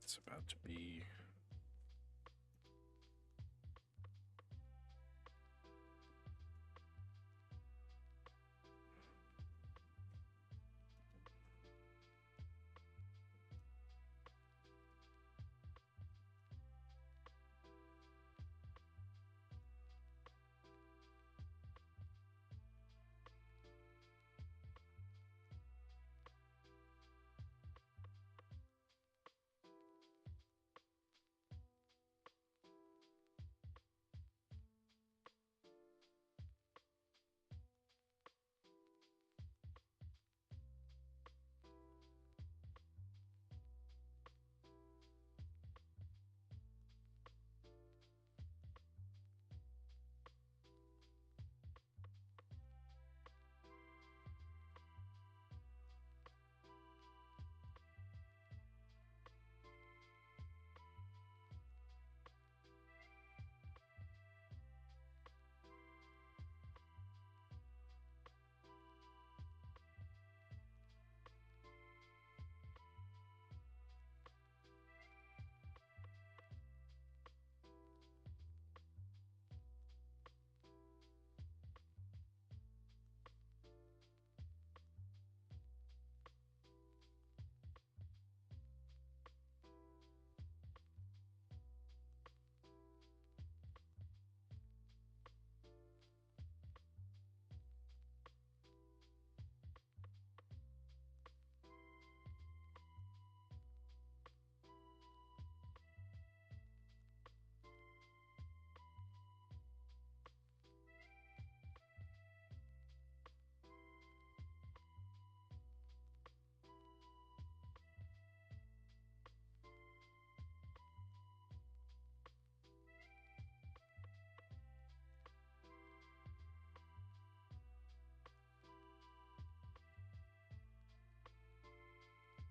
It's about to be...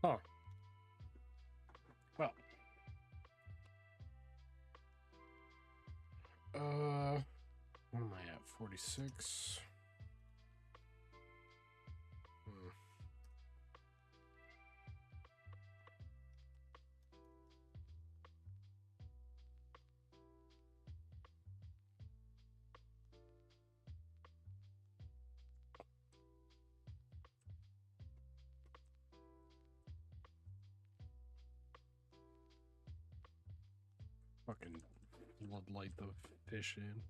Huh. Well. What am I at? 46? Fucking floodlight the fish in.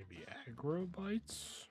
Maybe aggro bites?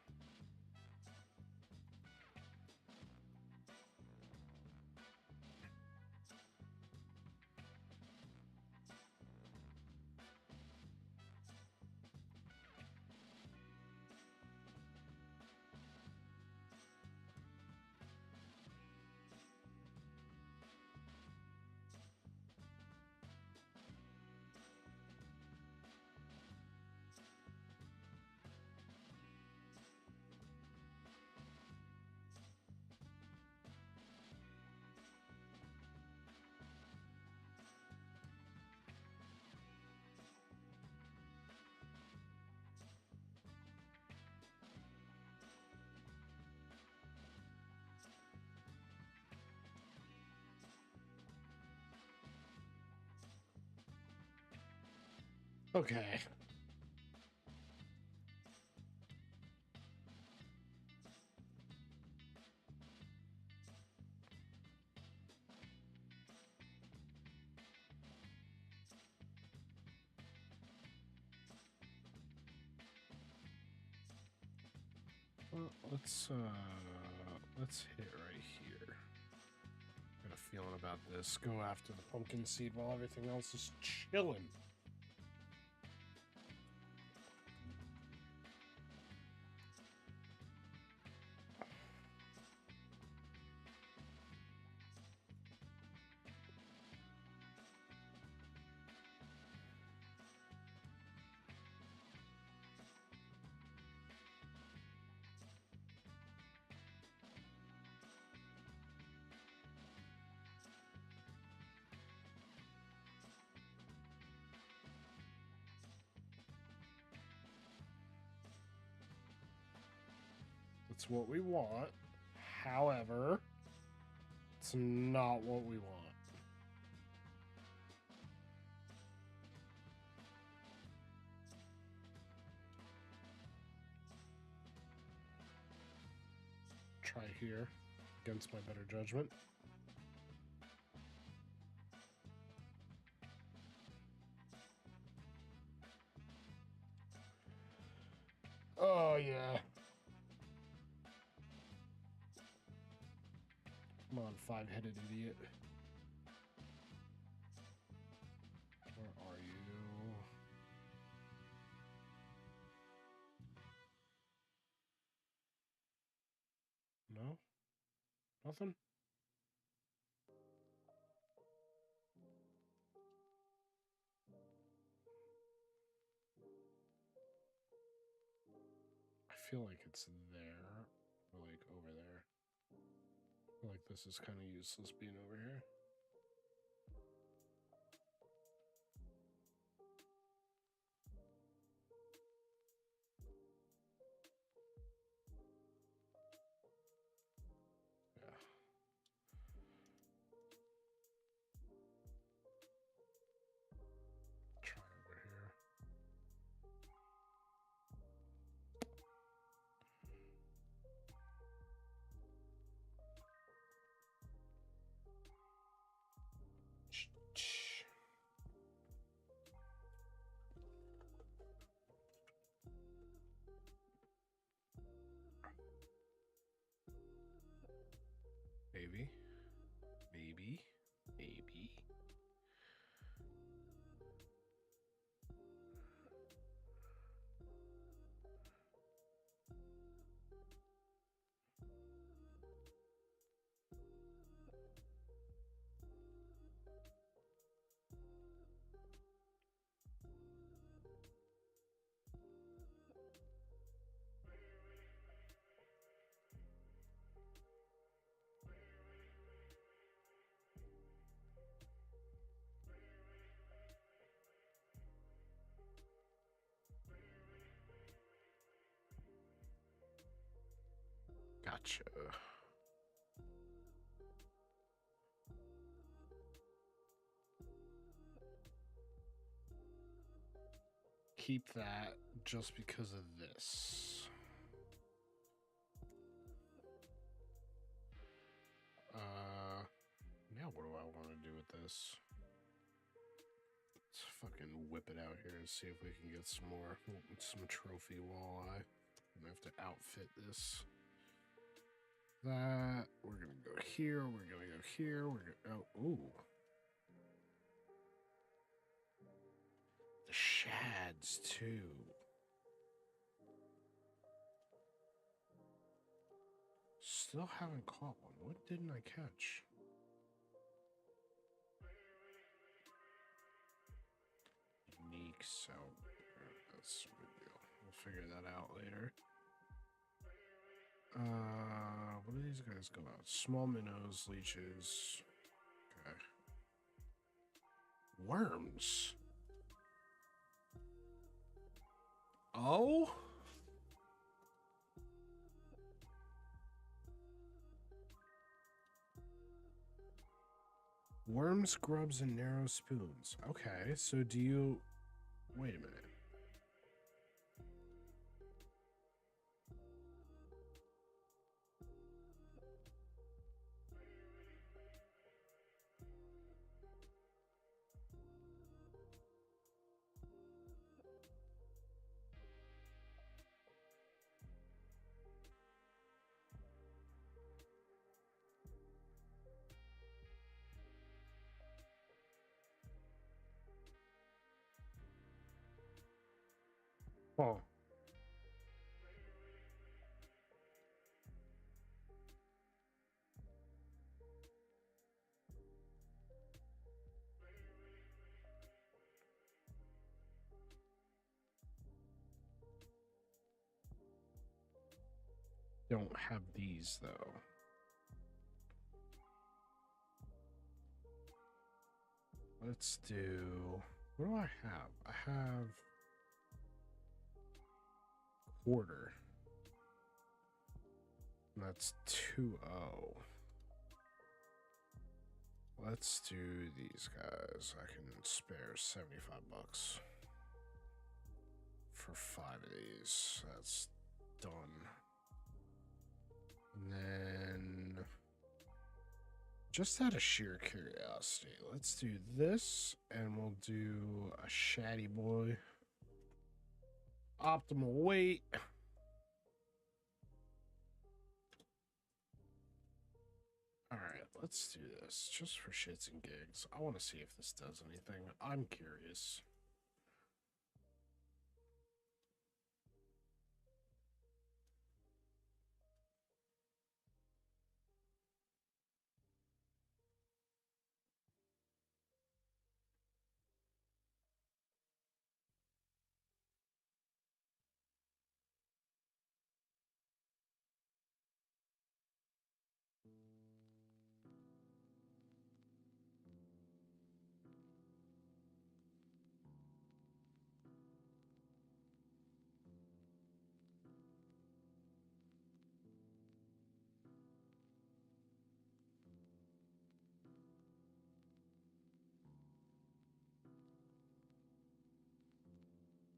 Okay. Well, let's hit right here. Got a feeling about this. Go after the pumpkin seed while everything else is chilling. It's what we want. However, it's not what we want. Try here, against my better judgment. Oh, yeah. Come on, five-headed idiot. Where are you? No? Nothing? I feel like it's there, or like over there. I feel like this is kind of useless being over here. Yeah. Try over here. Maybe. Maybe. Maybe. Gotcha. Keep that just because of this. Now what do I want to do with this? Let's fucking whip it out here and see if we can get some more, some trophy walleye. I'm gonna have to outfit this. That we're gonna go here. We're gonna go here. We're gonna ooh, the shads too. Still haven't caught one. What didn't I catch? Unique sound. That's a good deal. We'll figure that out later. What do these guys go out? Small minnows, leeches. Okay. Worms. Oh? Worms, grubs, and narrow spoons. Okay, so do you... Wait a minute. Oh. Don't have these though. Let's do... What do I have? I have... Quarter. That's 2-0. Let's do these guys. I can spare 75 bucks for 5 of these. That's done. And then, just out of sheer curiosity, let's do this, and we'll do a Shatty Boy. Optimal weight. Alright, let's do this, just for shits and gigs. I want to see if this does anything. I'm curious.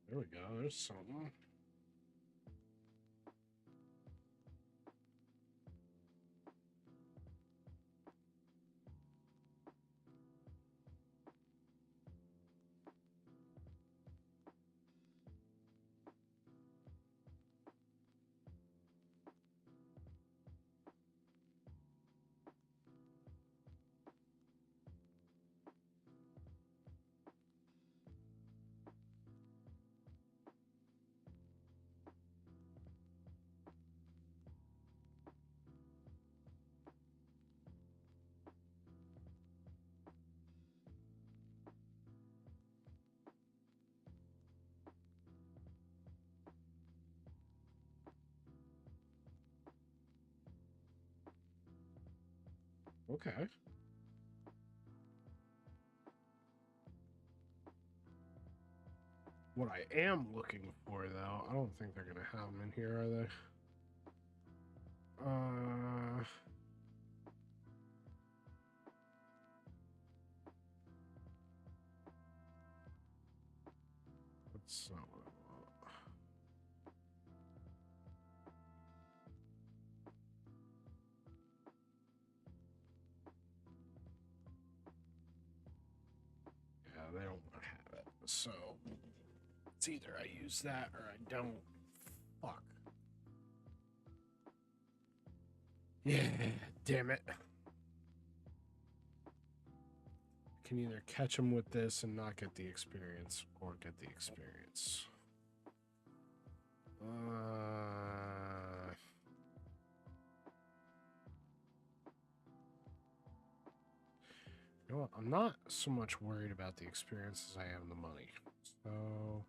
There we go, there's something. Okay. What I am looking for, though, I don't think they're going to have them in here, are they? That's not what I want. Yeah, they don't have it. so it's either I use that or I don't. Fuck. Yeah, damn it. Can either catch him with this and not get the experience, or get the experience. You know what? I'm not so much worried about the experience as I am the money. So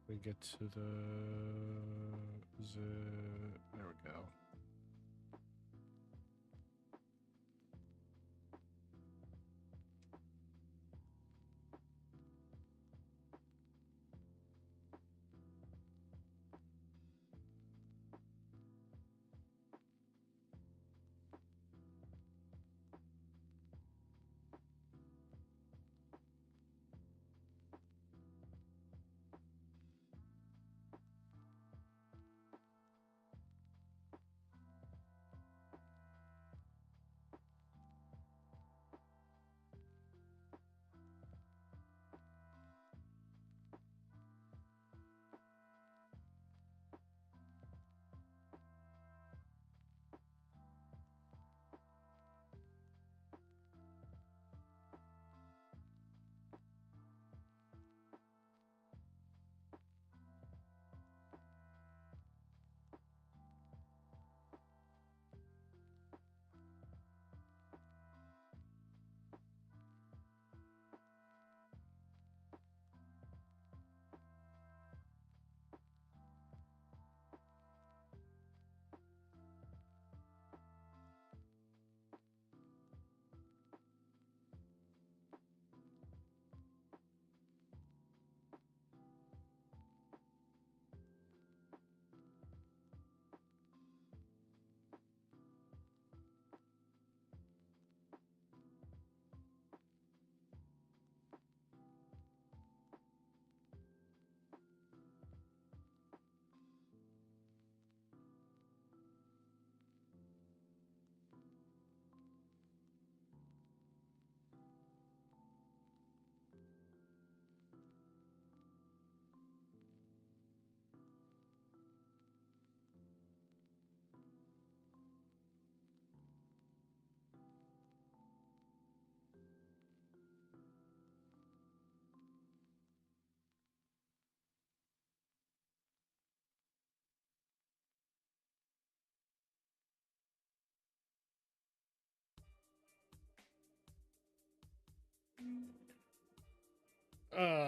we get to there we go.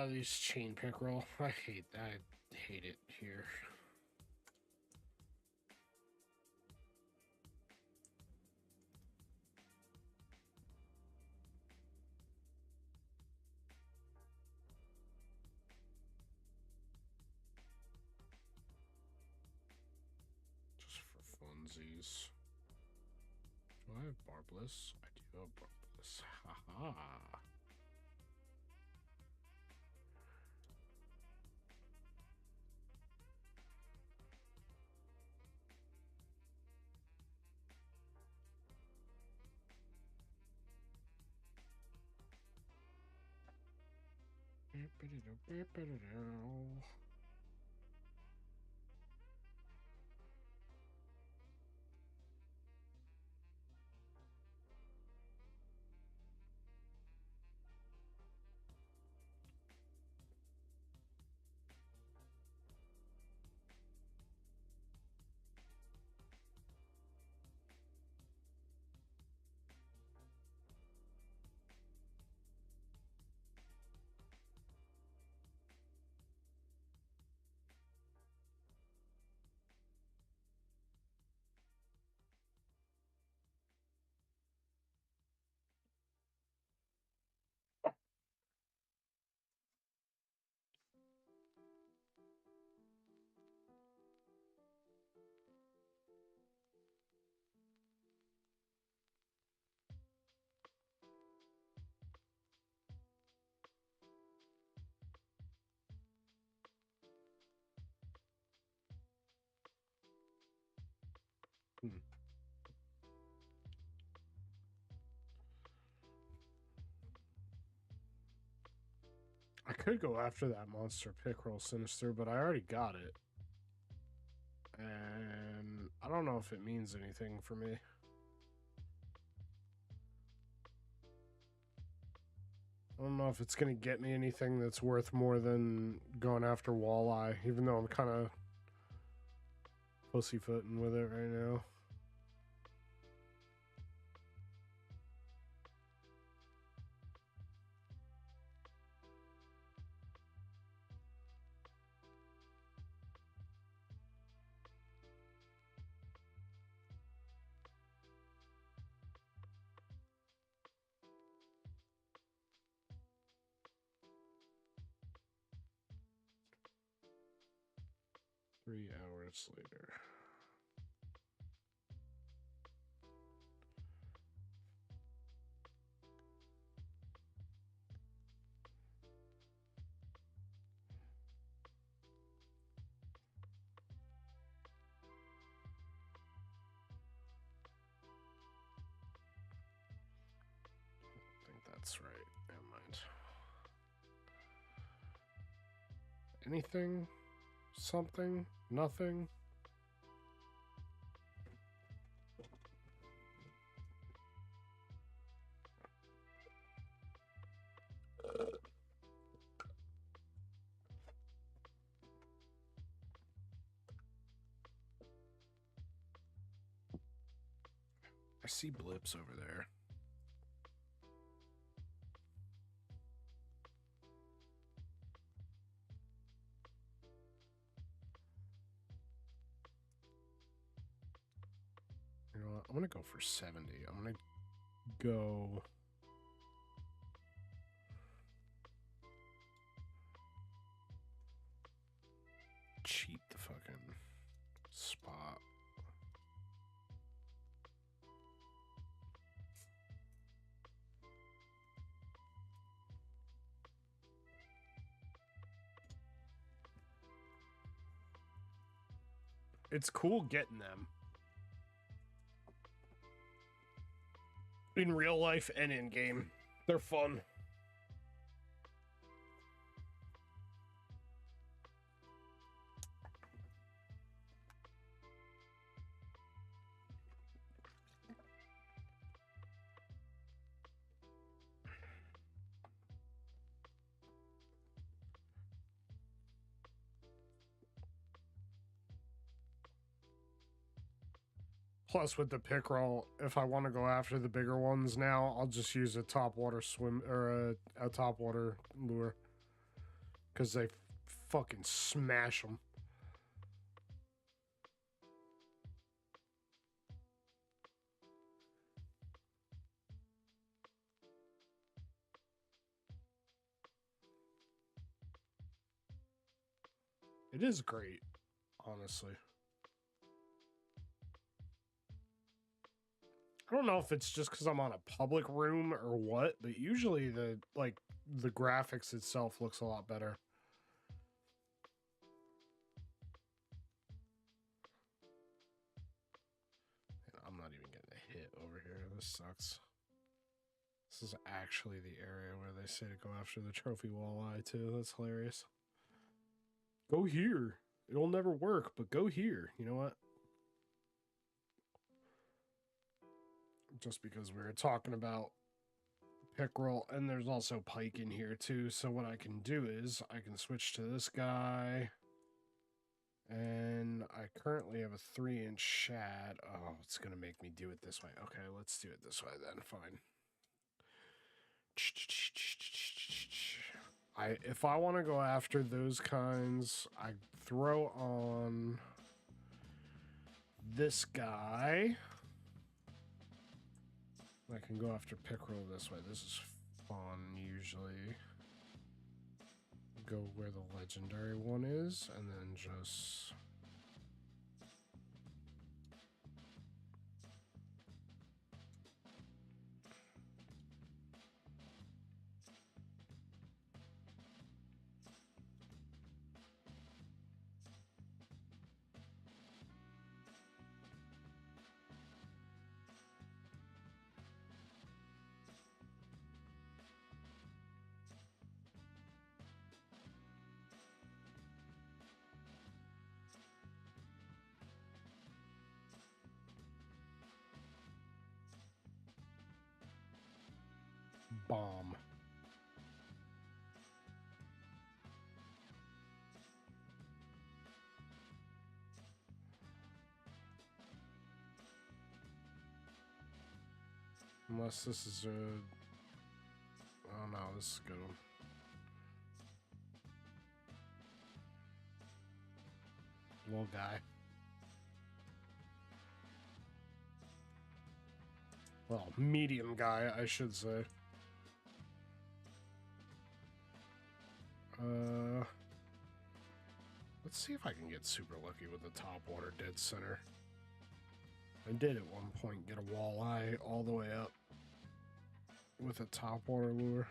These chain pickerel. I hate it here. Just for funsies. Do I have barbless? I do have barbless. Haha. I could go after that monster pickerel sinister, but I already got it. And I don't know if it means anything for me. I don't know if it's going to get me anything that's worth more than going after walleye, even though I'm kind of pussyfooting with it right now. Hours later. I think that's right. Never mind. Anything? Something? Nothing? I see blips over there. You know what? I'm going to go for 70. I'm going to go... cheat the fucking spot. It's cool getting them. In real life and in game. They're fun. Plus, with the pickerel, if I want to go after the bigger ones now, I'll just use a topwater swim or a topwater lure, because they fucking smash them. It is great, honestly. I don't know if it's just because I'm on a public room or what, but usually the graphics itself looks a lot better. And I'm not even getting a hit over here. This sucks. This is actually the area where they say to go after the trophy walleye too. That's hilarious. Go here. It'll never work, but go here. You know what? Just because we were talking about pickerel, and there's also pike in here too. So what I can do is I can switch to this guy, and I currently have a 3-inch shad. Oh, it's gonna make me do it this way. Okay, let's do it this way then. Fine. If I want to go after those kinds, I throw on this guy. I can go after pickerel this way. This is fun, usually. Go where the legendary one is, and then just... bomb. Unless this is a... Oh no, this is a good one. Little guy. Well, medium guy, I should say. Let's see if I can get super lucky with the top water dead center. I did at one point get a walleye all the way up with a top water lure.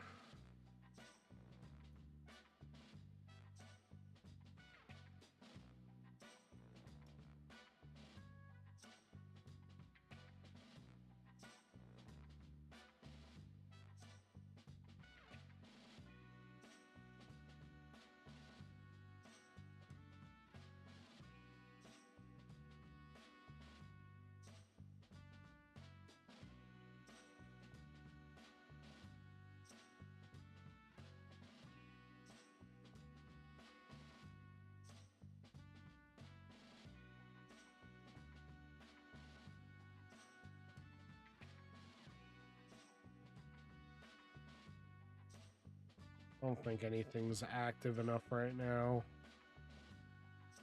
I don't think anything's active enough right now.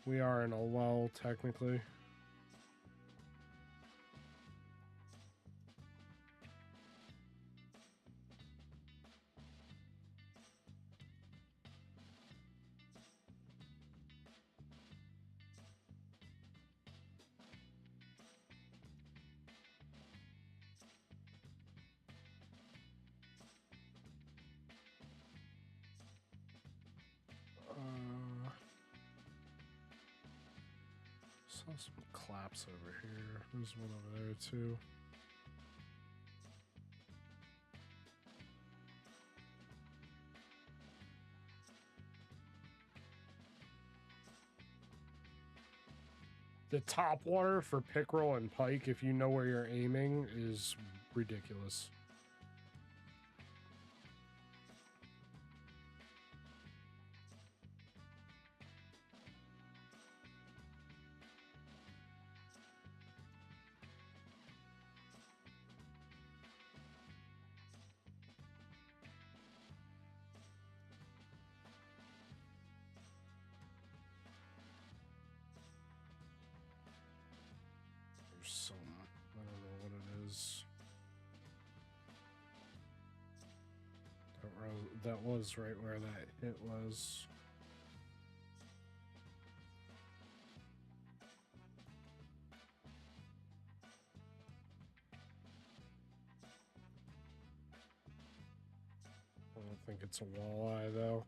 We are in a lull, technically. Saw some claps over here. There's one over there too. The top water for pickerel and pike, if you know where you're aiming, is ridiculous. Some, I don't know what it is. That was right where that hit was. I don't think it's a walleye though.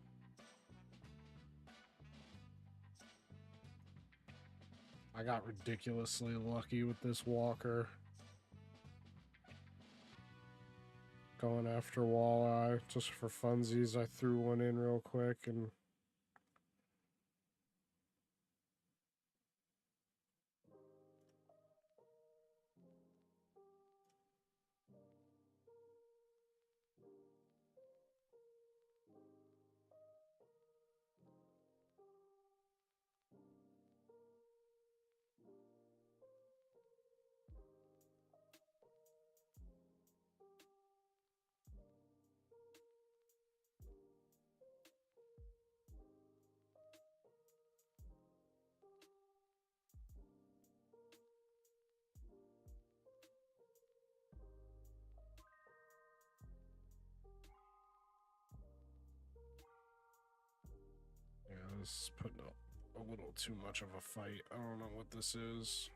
I got ridiculously lucky with this walker. Going after walleye just for funsies. I threw one in real quick and this is putting up a little too much of a fight. I don't know what this is.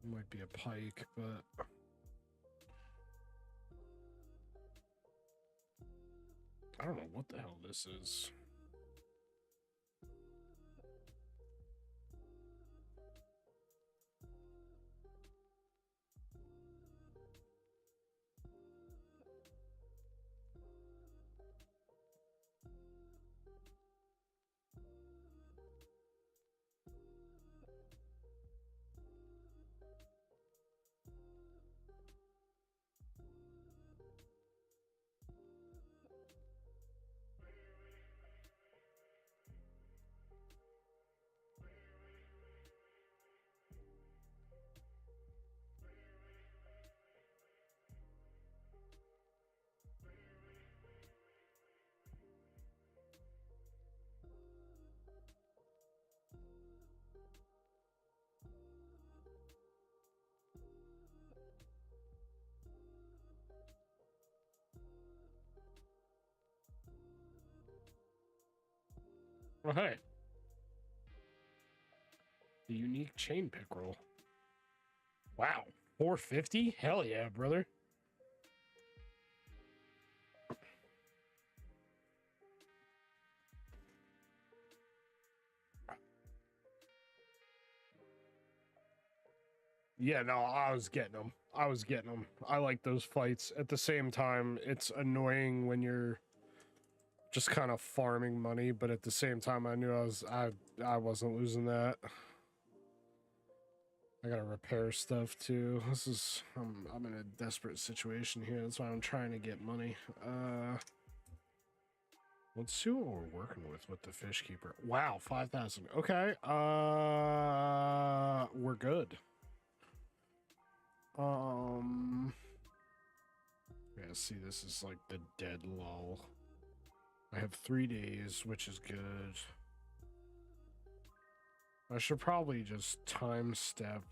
It might be a pike, but I don't know what the hell this is. Oh, hey. The unique chain pickerel. Wow. 450? Hell yeah, brother. Yeah, no, I was getting them. I like those fights. At the same time, it's annoying when you're just kind of farming money, but at the same time, I knew I wasn't losing that. I gotta repair stuff too. I'm in a desperate situation here. That's why I'm trying to get money. Let's see what we're working with the fish keeper. Wow, 5,000. Okay. We're good. Yeah, see, this is like the dead lull. I have 3 days, which is good. I should probably just time step.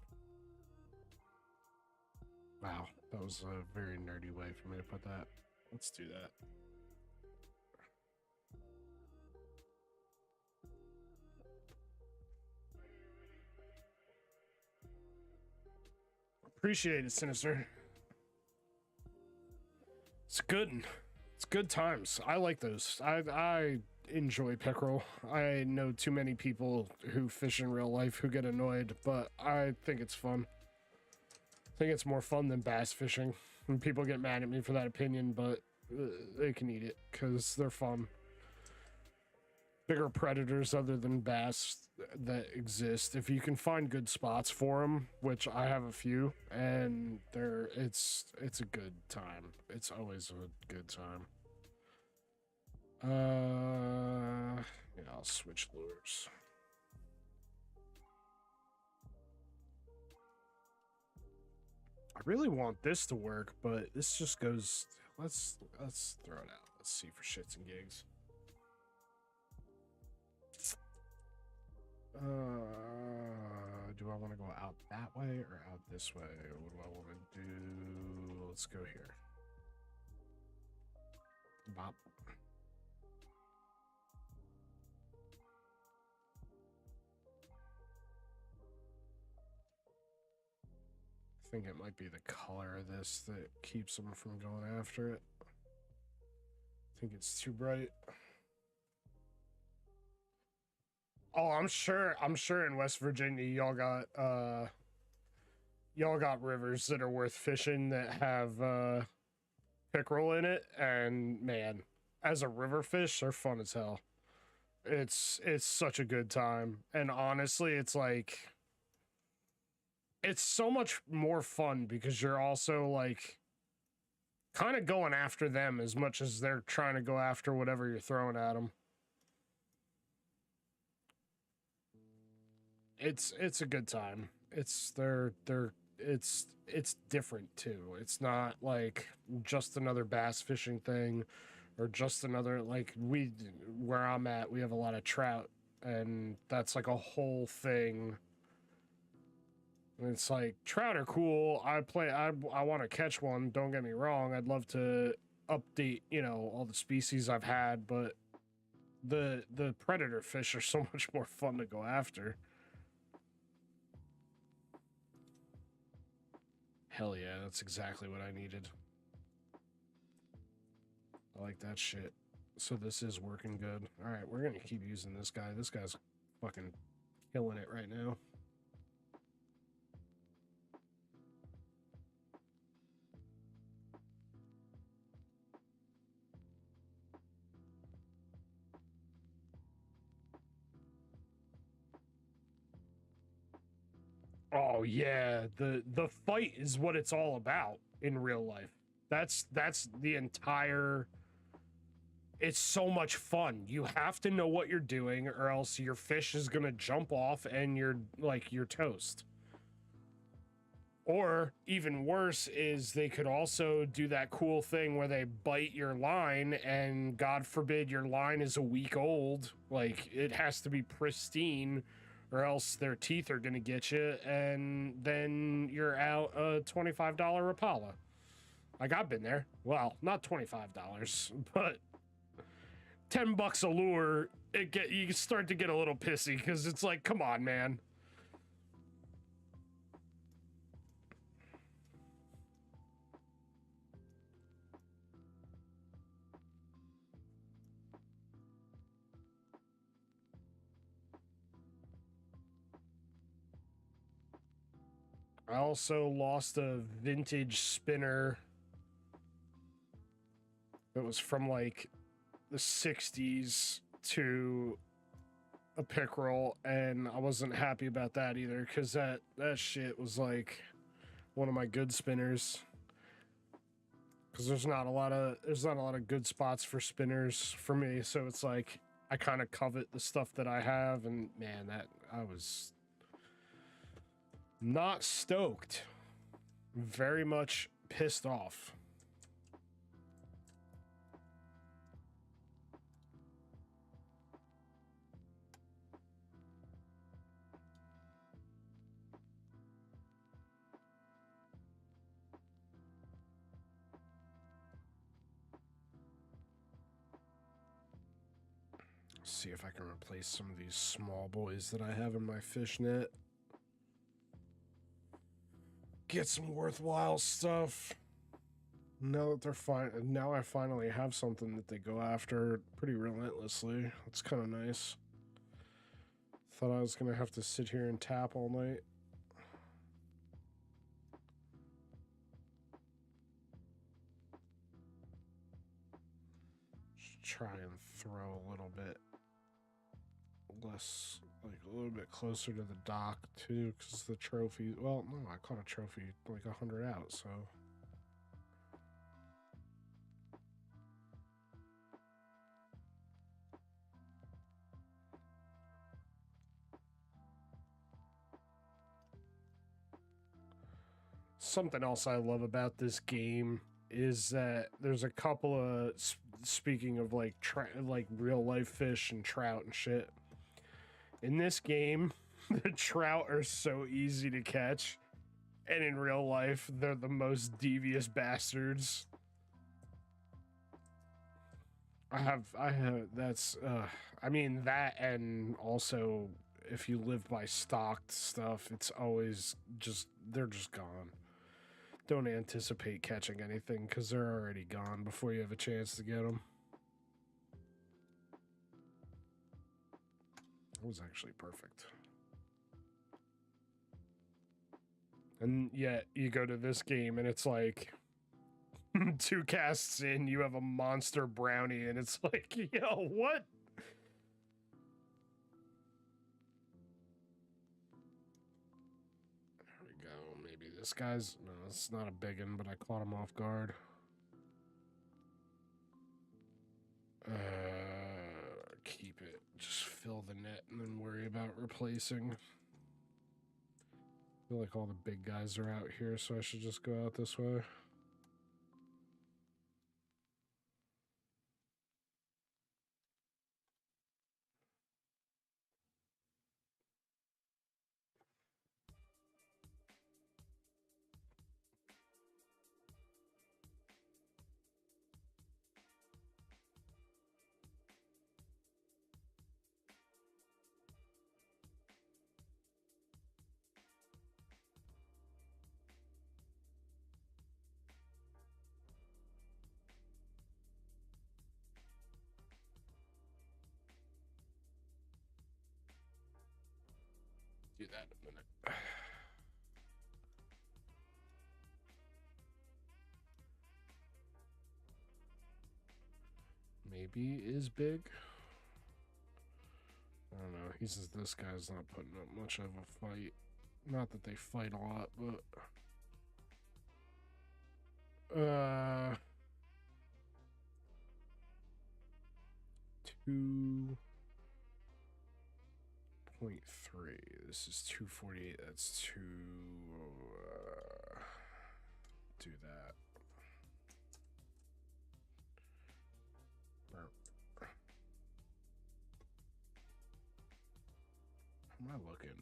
Wow, that was a very nerdy way for me to put that. Let's do that. Appreciate it, Sinister. It's good. It's good times. I like those. I enjoy pickerel. I know too many people who fish in real life who get annoyed, but I think it's fun. I think it's more fun than bass fishing. And people get mad at me for that opinion, but they can eat it because they're fun. Bigger predators other than bass that exist, if you can find good spots for them, which I have a few, and it's a good time. It's always a good time. Yeah, I'll switch lures. I really want this to work, but this just goes. Let's throw it out. Let's see for shits and gigs. Do I want to go out that way or out this way? What do I want to do? Let's go here. Bop. I think it might be the color of this that keeps them from going after it. I think it's too bright. Oh, I'm sure in West Virginia y'all got rivers that are worth fishing that have pickerel in it, and man, as a river fish, they're fun as hell. It's such a good time, and honestly, it's like it's so much more fun because you're also like kind of going after them as much as they're trying to go after whatever you're throwing at them. It's a good time. It's different too. It's not like just another bass fishing thing or just another like where I'm at, we have a lot of trout, and that's like a whole thing. And it's like trout are cool. I want to catch one, don't get me wrong. I'd love to update, all the species I've had, but the predator fish are so much more fun to go after. Hell yeah, that's exactly what I needed. I like that shit. So this is working good. All right, we're gonna keep using this guy. This guy's fucking killing it right now. Oh yeah, the fight is what it's all about in real life. That's the entire. It's so much fun. You have to know what you're doing, or else your fish is gonna jump off and you're toast. Or even worse is they could also do that cool thing where they bite your line, and God forbid your line is a week old. Like it has to be pristine, or else their teeth are gonna get you, and then you're out a $25 Rapala. Like I've been there. Well, not $25, but $10 a lure you start to get a little pissy because it's like, come on, man. I also lost a vintage spinner that was from like the 60s to a pick-roll, and I wasn't happy about that either because that shit was like one of my good spinners. Because there's not a lot of good spots for spinners for me, so it's like I kind of covet the stuff that I have, and man, that I was not stoked. Very much pissed off. See if I can replace some of these small boys that I have in my fishnet. Get some worthwhile stuff. Now that they're fine, now I finally have something that they go after pretty relentlessly. That's kind of nice. Thought I was gonna have to sit here and tap all night. Just try and throw a little bit less, like a little bit closer to the dock too, because the trophy, well, no, I caught a trophy like 100 out, so. Something else I love about this game is that there's a couple of, speaking of like like real life fish and trout and shit. In this game, the trout are so easy to catch, and in real life, they're the most devious bastards. I mean, that, and also if you live by stocked stuff, it's always just, they're just gone. Don't anticipate catching anything because they're already gone before you have a chance to get them. That was actually perfect. And yet you go to this game and it's like 2 casts in, you have a monster brownie, and it's like, yo, what? There we go. Maybe this guy's, no, it's not a big one, but I caught him off guard. Keep it. Just fill the net and then worry about replacing. I feel like all the big guys are out here, so I should just go out this way. Do that in a minute. Maybe is big. I don't know. He says this guy's not putting up much of a fight. Not that they fight a lot, but 2.3. This is 248. That's do that. How am I looking?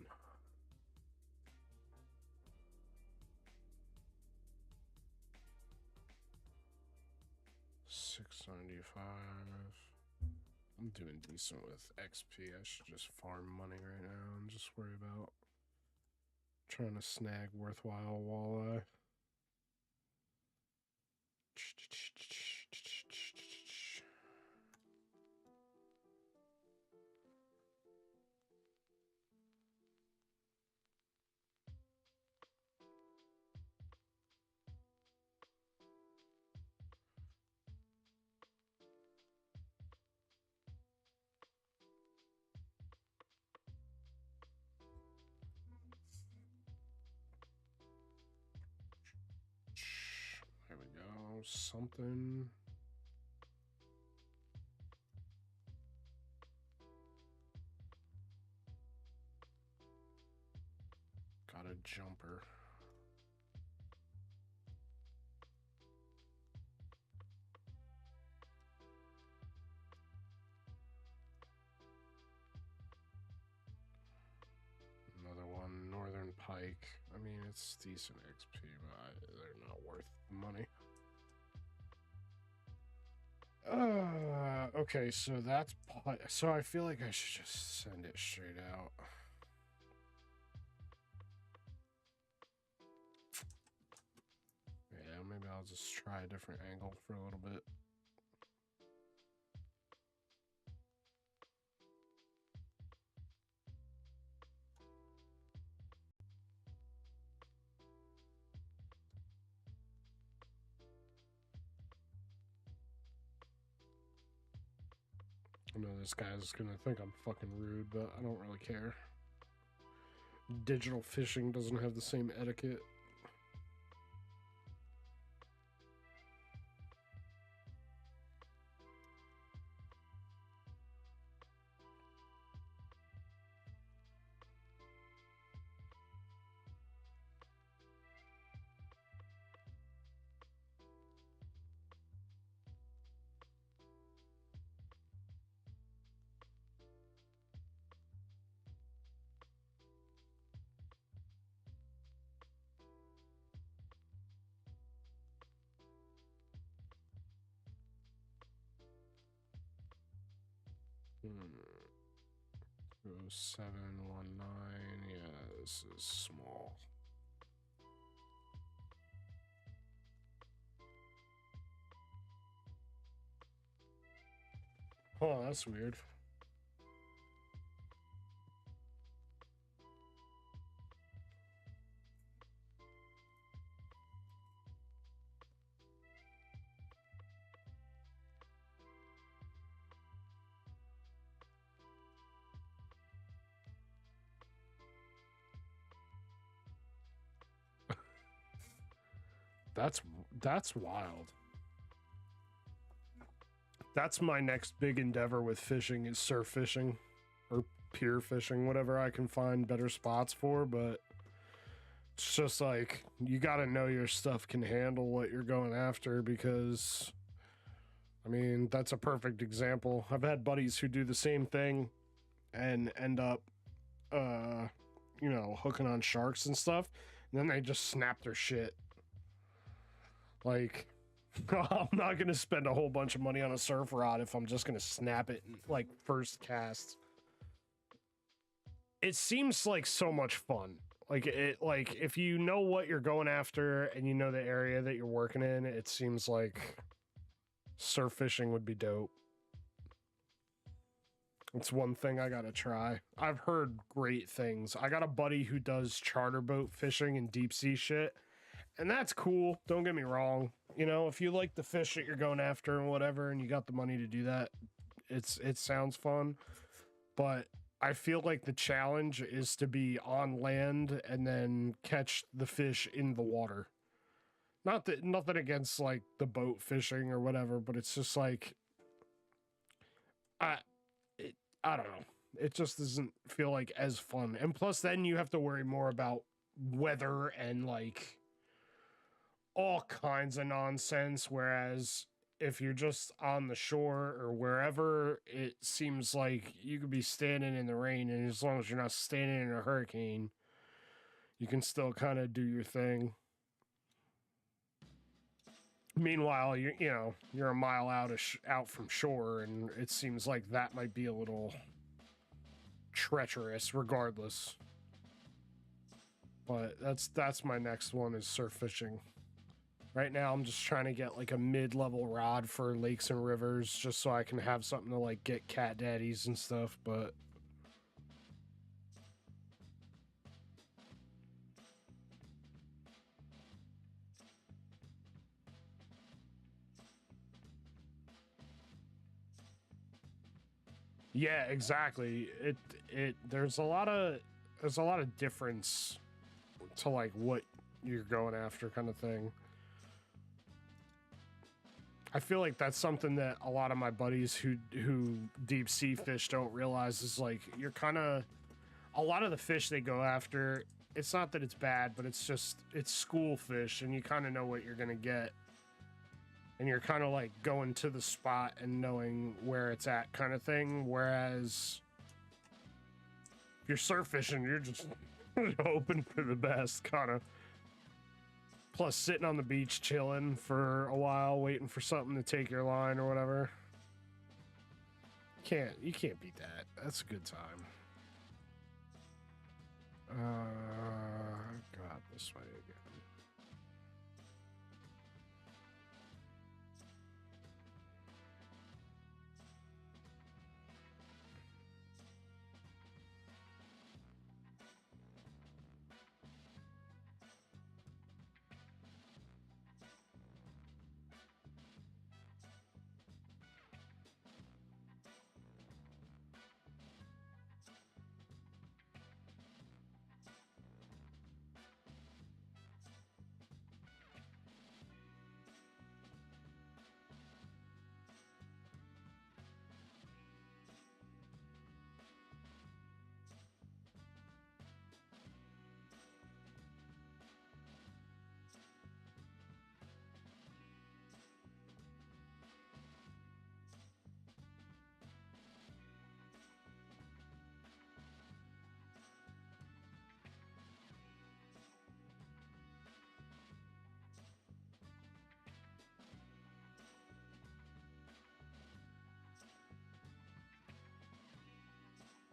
$695. I'm doing decent with XP. I should just farm money right now and just worry about trying to snag worthwhile walleye. There we go. Something. Got a jumper. Another one, Northern Pike. I mean, it's decent XP, but they're not worth the money. Okay, so that's... So I feel like I should just send it straight out. Yeah, maybe I'll just try a different angle for a little bit. I know this guy's gonna think I'm fucking rude, but I don't really care. Digital fishing doesn't have the same etiquette. Hmm. 0719. Yeah, this is small. Oh, that's weird. That's wild. That's my next big endeavor with fishing is surf fishing or pier fishing, whatever I can find better spots for, but it's just like you got to know your stuff can handle what you're going after because I mean, that's a perfect example. I've had buddies who do the same thing and end up you know, hooking on sharks and stuff, and then they just snap their shit. Like, I'm not going to spend a whole bunch of money on a surf rod if I'm just going to snap it like first cast. It seems like so much fun. Like if you know what you're going after and you know the area that you're working in, it seems like surf fishing would be dope. It's one thing I got to try. I've heard great things. I got a buddy who does charter boat fishing and deep sea shit. And that's cool. Don't get me wrong. You know, if you like the fish that you're going after and whatever, and you got the money to do that, it sounds fun. But I feel like the challenge is to be on land and then catch the fish in the water. Not that nothing against like the boat fishing or whatever, but it's just like I don't know. It just doesn't feel like as fun. And plus then you have to worry more about weather and like all kinds of nonsense, whereas if you're just on the shore or wherever, it seems like you could be standing in the rain, and as long as you're not standing in a hurricane, you can still kind of do your thing. Meanwhile, you're a mile out from shore, and it seems like that might be a little treacherous, regardless. But that's my next one, is surf fishing. Right now, I'm just trying to get like a mid-level rod for lakes and rivers, just so I can have something to like get cat daddies and stuff. But yeah, exactly. There's a lot of difference to like what you're going after, kind of thing. I feel like that's something that a lot of my buddies who deep sea fish don't realize, is like you're kind of, a lot of the fish they go after, it's not that it's bad, but it's school fish, and you kind of know what you're gonna get, and you're kind of like going to the spot and knowing where it's at, kind of thing. Whereas if you're surf fishing, you're just hoping for the best, kind of. Plus, sitting on the beach chilling for a while, waiting for something to take your line or whatever. You can't beat that. That's a good time. God, this way again.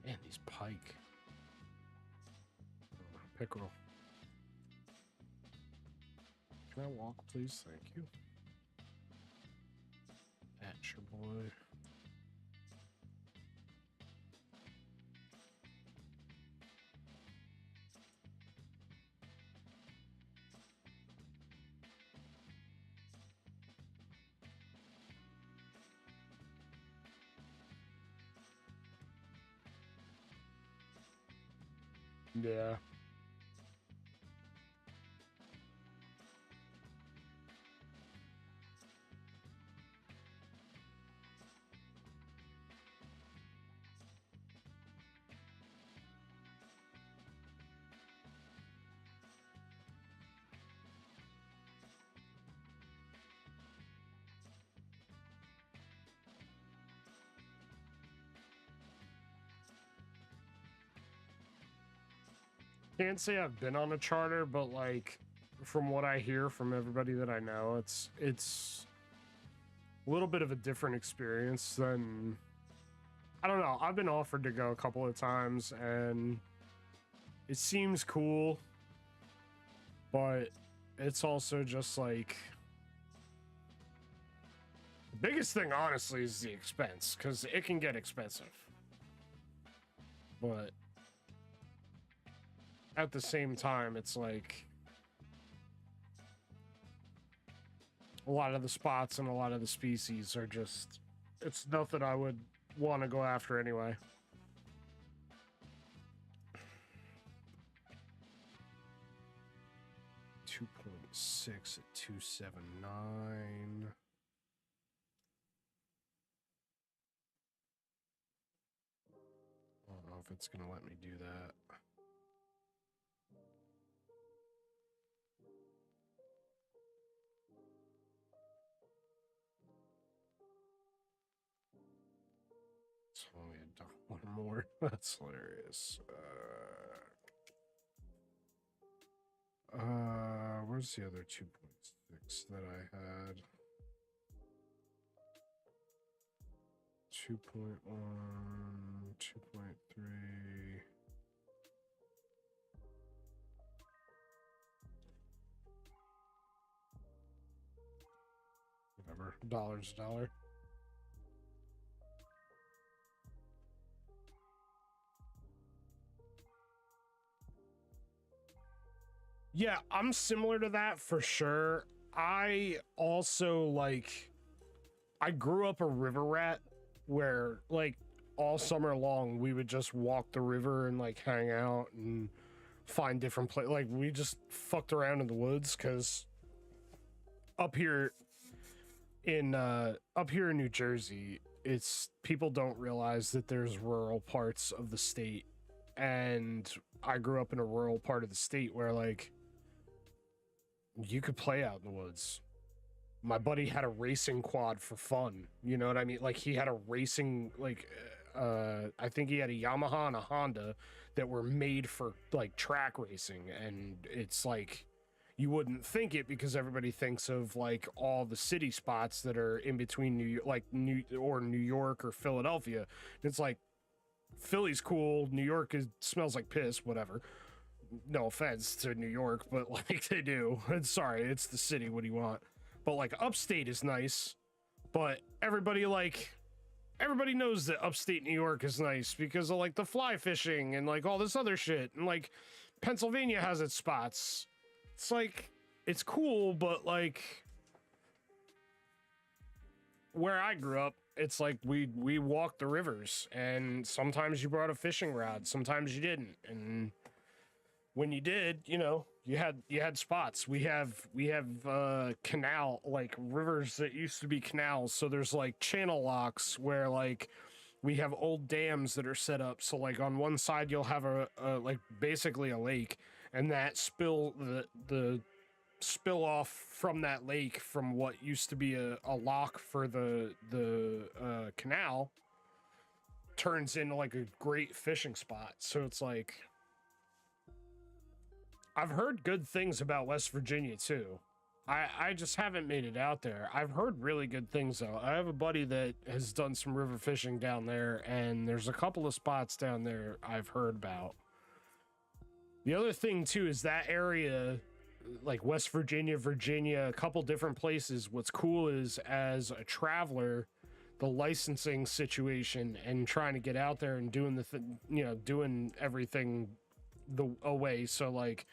Man, these pike. Pickerel. Can I walk, please? Thank you. That's your boy. Yeah. Can't say I've been on a charter, but like from what I hear from everybody that I know, it's a little bit of a different experience than, I don't know. I've been offered to go a couple of times, and it seems cool, but it's also just like, the biggest thing honestly is the expense, because it can get expensive. But at the same time, it's like a lot of the spots and a lot of the species are just, it's nothing I would want to go after anyway. .6 at 279. I don't know if it's gonna let me do that. It's only $1 more. That's hilarious. Where's the other 2.6 that I had? 2.1, 2.3. Whatever, $1's a dollar. Yeah, I'm similar to that for sure. I also I grew up a river rat where like all summer long we would just walk the river and like hang out and find different places. Like we just fucked around in the woods because up here in New Jersey, it's people don't realize that there's rural parts of the state, and I grew up in a rural part of the state where like you could play out in the woods. My buddy had a racing quad for fun. You know what I mean? Like he had a racing, I think he had a Yamaha and a Honda that were made for like track racing. And it's like, you wouldn't think it because everybody thinks of like all the city spots that are in between New York or Philadelphia. It's like Philly's cool. New York smells like piss, whatever. No offense to New York, but like they do. Sorry, it's the city. What do you want? But like upstate is nice, but everybody knows that upstate New York is nice because of like the fly fishing and like all this other shit. And like Pennsylvania has its spots. It's like, it's cool, but like where I grew up, it's like we walked the rivers, and sometimes you brought a fishing rod, sometimes you didn't. And when you did, you know, you had spots. We have canal, like rivers that used to be canals. So there's like channel locks where like we have old dams that are set up. So like on one side you'll have a like basically a lake, and that the spill off from that lake from what used to be a lock for the canal turns into like a great fishing spot. So it's like, I've heard good things about West Virginia too. I just haven't made it out there. I've heard really good things though. I have a buddy that has done some river fishing down there, and there's a couple of spots down there I've heard about. The other thing too is that area, like West Virginia, a couple different places. What's cool is, as a traveler, the licensing situation and trying to get out there and doing doing everything away. So like,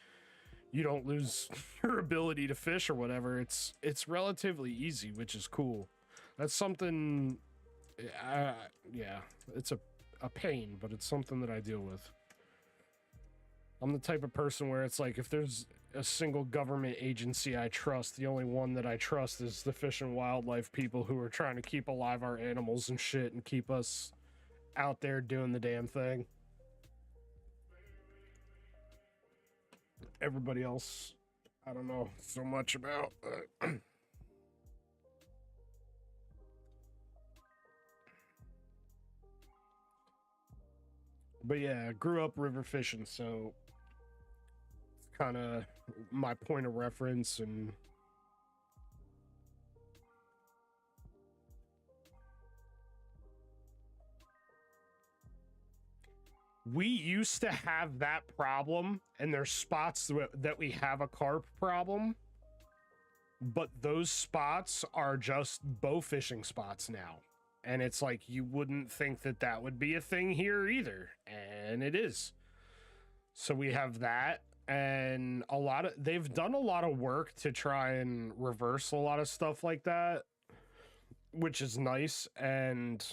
you don't lose your ability to fish or whatever. It's relatively easy, which is cool. That's something, yeah, it's a pain, but it's something that I deal with. I'm the type of person where it's like, if there's a single government agency I trust, the only one that I trust is the Fish and Wildlife people who are trying to keep alive our animals and shit and keep us out there doing the damn thing. Everybody else, I don't know so much about. But yeah, I grew up river fishing, so it's kind of my point of reference. And we used to have that problem, and there's spots that we have a carp problem, but those spots are just bow fishing spots now. And it's like, you wouldn't think that that would be a thing here either, and it is. So we have that, and they've done a lot of work to try and reverse a lot of stuff like that, which is nice. And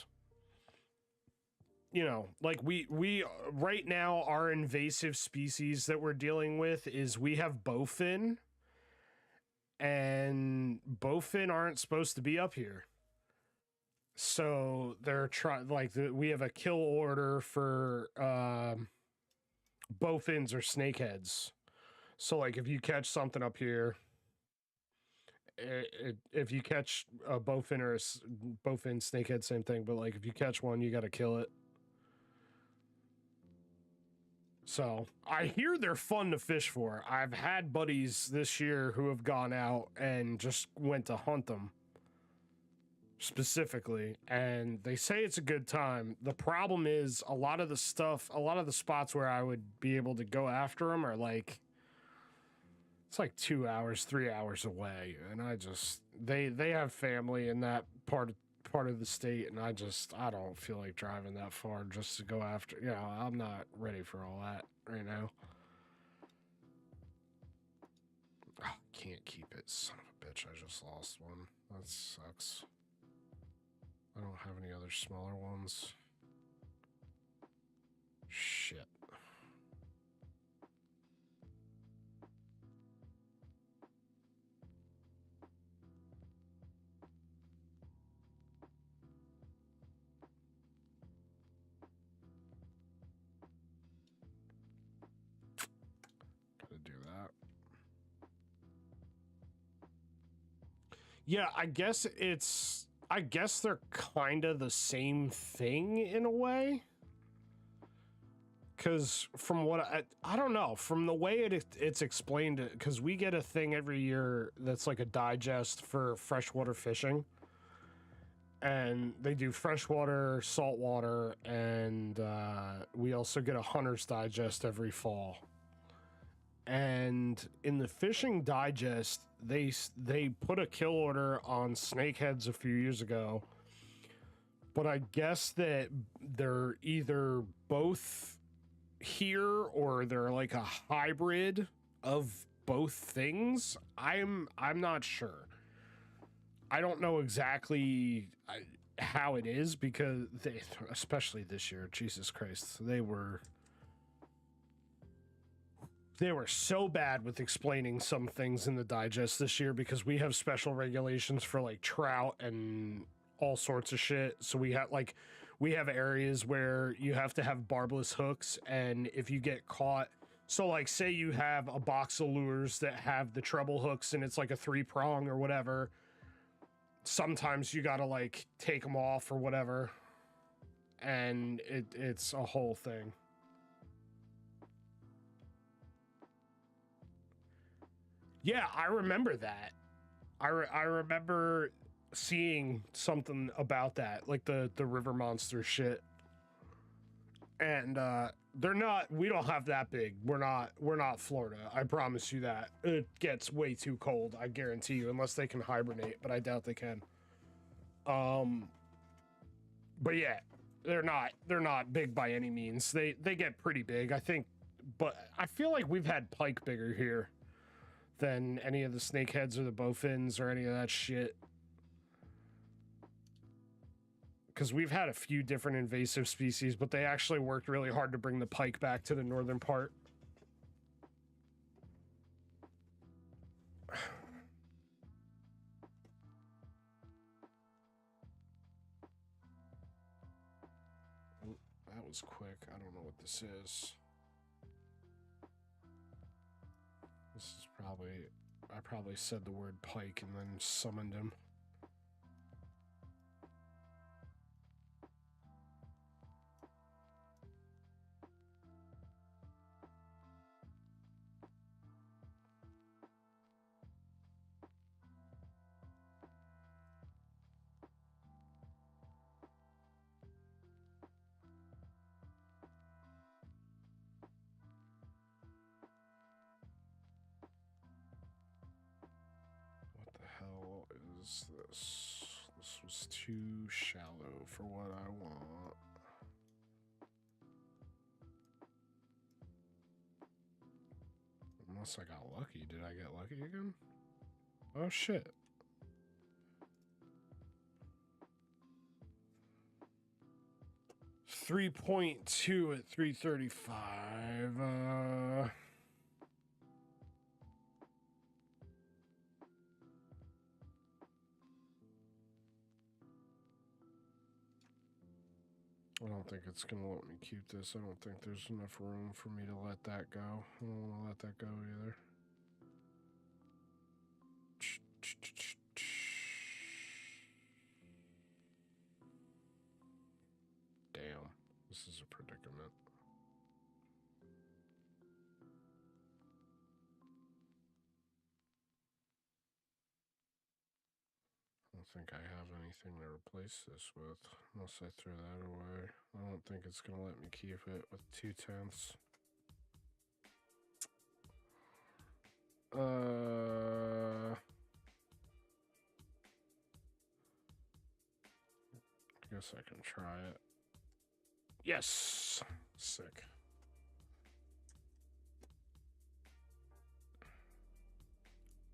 you know, like we right now, our invasive species that we're dealing with is, we have bowfin, and bowfin aren't supposed to be up here. So they're trying, like, we have a kill order for bowfins or snakeheads. So like, if you catch something up here, if you catch a bowfin or a bowfin, snakehead, same thing, but like if you catch one, you got to kill it. So I hear they're fun to fish for. I've had buddies this year who have gone out and just went to hunt them. specifically, and they say it's a good time. The problem is a lot of the spots where I would be able to go after them are like, it's like 2 hours, 3 hours away, and I just they have family in that part of the state, and I don't feel like driving that far just to go after. I'm not ready for all that right now. Oh, can't keep it, son of a bitch! I just lost one. That sucks. I don't have any other smaller ones. Shit. Gotta do that. Yeah, I guess they're kind of the same thing in a way. Because from what I don't know, from the way it's explained, because we get a thing every year that's like a digest for freshwater fishing. And they do freshwater, saltwater, and we also get a hunter's digest every fall. And in the fishing digest, they put a kill order on snakeheads a few years ago. But I guess that they're either both here or they're like a hybrid of both things. I'm not sure. I don't know exactly how it is, because they, especially this year, Jesus Christ, they were so bad with explaining some things in the digest this year, because we have special regulations for like trout and all sorts of shit. So we have areas where you have to have barbless hooks, and if you get caught, so like say you have a box of lures that have the treble hooks and it's like a 3-prong or whatever, sometimes you gotta like take them off or whatever, and it's a whole thing. Yeah, I remember that. I remember seeing something about that, like the river monster shit. And we don't have that big. We're not Florida. I promise you that. It gets way too cold, I guarantee you, unless they can hibernate, but I doubt they can. But yeah, they're not big by any means. They get pretty big, I think, but I feel like we've had pike bigger here than any of the snakeheads or the bowfins or any of that shit. Because we've had a few different invasive species, but they actually worked really hard to bring the pike back to the northern part. Oh, that was quick. I don't know what this is. This is I probably said the word pike and then summoned him. Is this? This was too shallow for what I want. Unless I got lucky. Did I get lucky again? Oh shit. .2 at 335. I don't think it's going to let me keep this. I don't think there's enough room for me to let that go. I don't want to let that go either. Damn, this is a predicament. think I have anything to replace this with, unless I throw that away. I don't think it's gonna let me keep it with 2/10. I guess I can try it. Yes! Sick.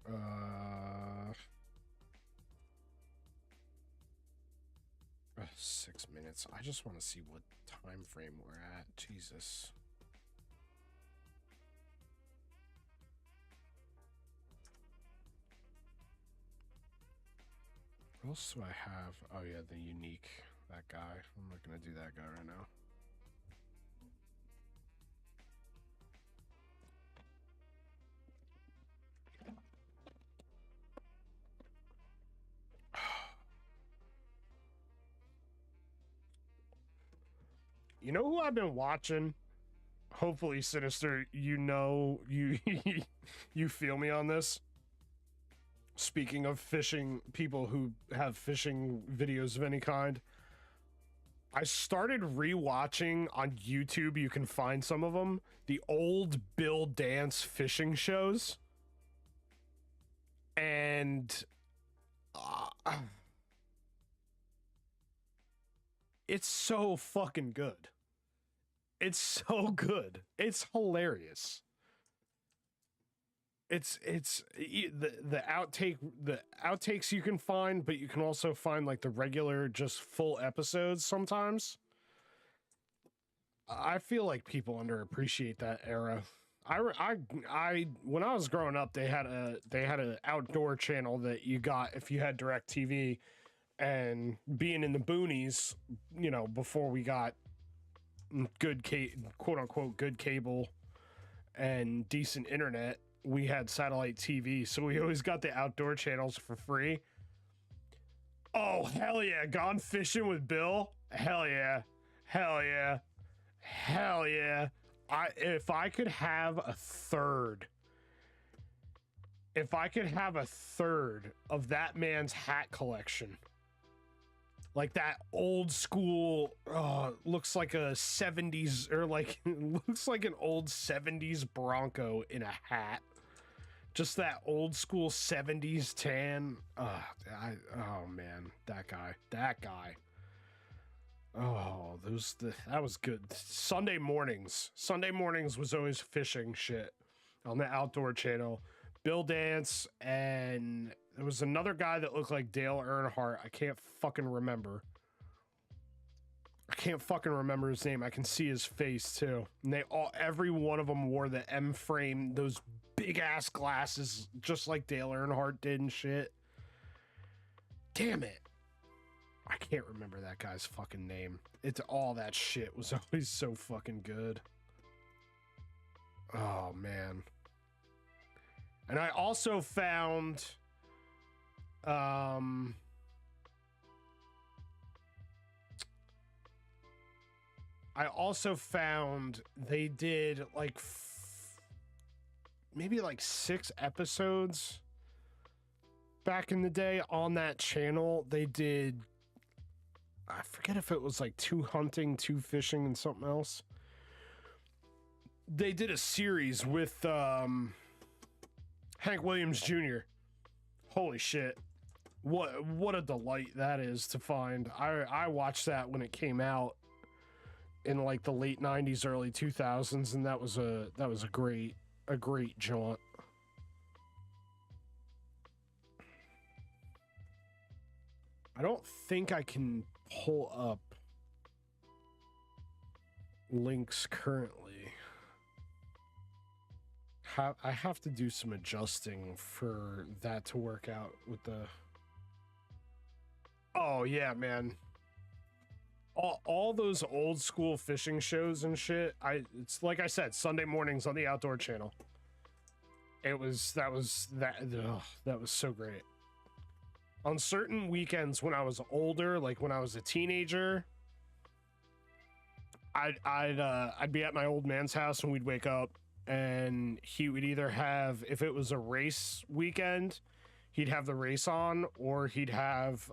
Uh, 6 minutes. I just want to see what time frame we're at. Jesus. What else do I have? Oh yeah, the unique. That guy. I'm not gonna do that guy right now. You know who I've been watching? Hopefully, Sinister, you know, you you feel me on this. Speaking of fishing, people who have fishing videos of any kind, I started rewatching on YouTube. You can find some of them. The old Bill Dance fishing shows, and it's so fucking good. It's so good. It's hilarious. It's the outtakes you can find, but you can also find like the regular just full episodes sometimes. I feel like people underappreciate that era. I when I was growing up, they had an outdoor channel that you got if you had DirecTV, and being in the boonies, you know, before we got good quote unquote good cable and decent internet, we had satellite TV, so we always got the outdoor channels for free. Oh hell yeah, Gone Fishing with Bill. Hell yeah. Hell yeah. Hell yeah. If I could have a third of that man's hat collection, like that old school, looks like a 70s, or like looks like an old 70s Bronco in a hat. Just that old school 70s tan. Oh man, that guy. Oh, that was good. Sunday mornings was always fishing shit on the outdoor channel. Bill Dance, and there was another guy that looked like Dale Earnhardt. I can't fucking remember his name. I can see his face too. And every one of them wore the M-frame, those big ass glasses, just like Dale Earnhardt did and shit. Damn it. I can't remember that guy's fucking name. It's all that shit was always so fucking good. Oh man. And I also found they did like maybe like 6 episodes back in the day on that channel. They did, I forget if it was like 2 hunting, 2 fishing, and something else. They did a series with Hank Williams Jr. Holy shit. What a delight that is to find. I watched that when it came out in like the late 90s, early 2000s, and that was a great jaunt. I don't think I can pull up links currently. I have to do some adjusting for that to work out with the... Oh yeah, man. All those old school fishing shows and shit. It's like I said, Sunday mornings on the Outdoor Channel. That was so great. On certain weekends when I was older, like when I was a teenager, I'd be at my old man's house and we'd wake up, and he would either have, if it was a race weekend, he'd have the race on, or he'd have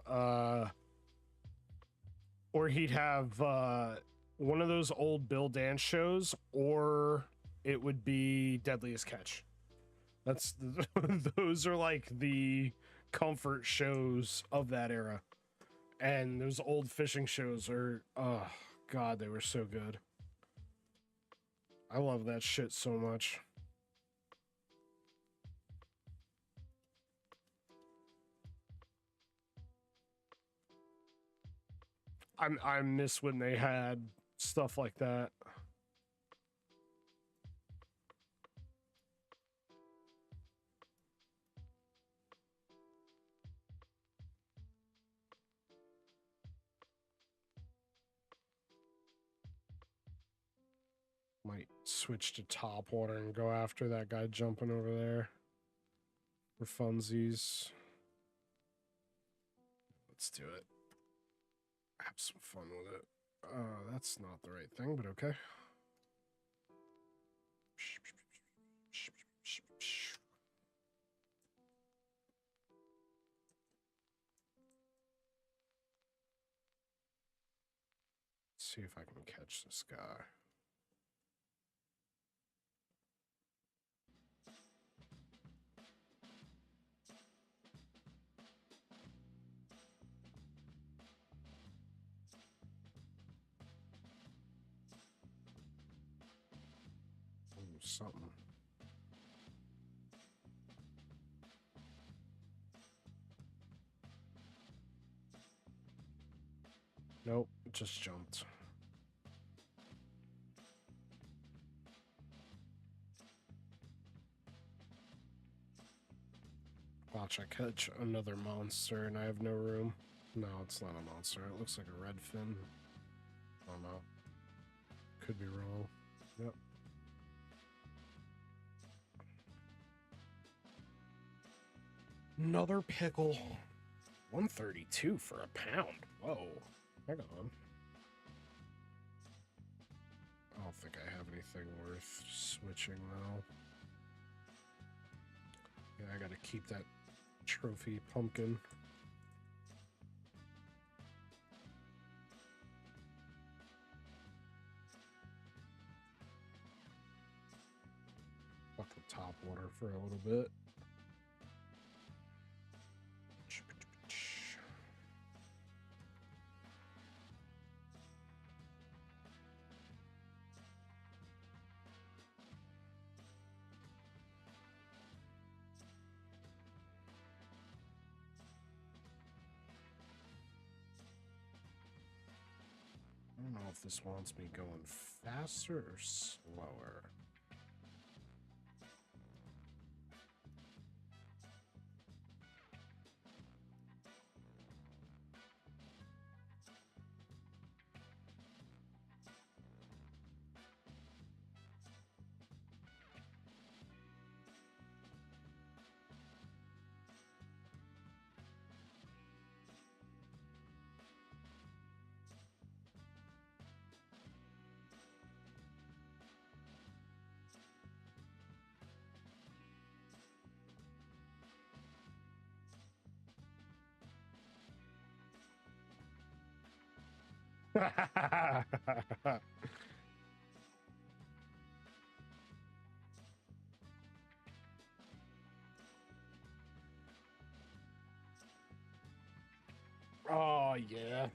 one of those old Bill Dance shows, or it would be Deadliest Catch. That's those are like the comfort shows of that era. And those old fishing shows are, oh god, they were so good. I love that shit so much. I miss when they had stuff like that. Might switch to top water and go after that guy jumping over there for funsies. Let's do it. Have some fun with it. That's not the right thing, but okay. Let's see if I can catch this guy. Something. Nope, it just jumped. Watch, I catch another monster and I have no room. No, it's not a monster. It looks like a redfin. Oh no. Could be wrong. Yep. Another pickle. 132 for a pound. Whoa. Hang on. I don't think I have anything worth switching though. Yeah, I gotta keep that trophy pumpkin. Fuck the top water for a little bit. I don't know if this wants me going faster or slower. Oh, yeah.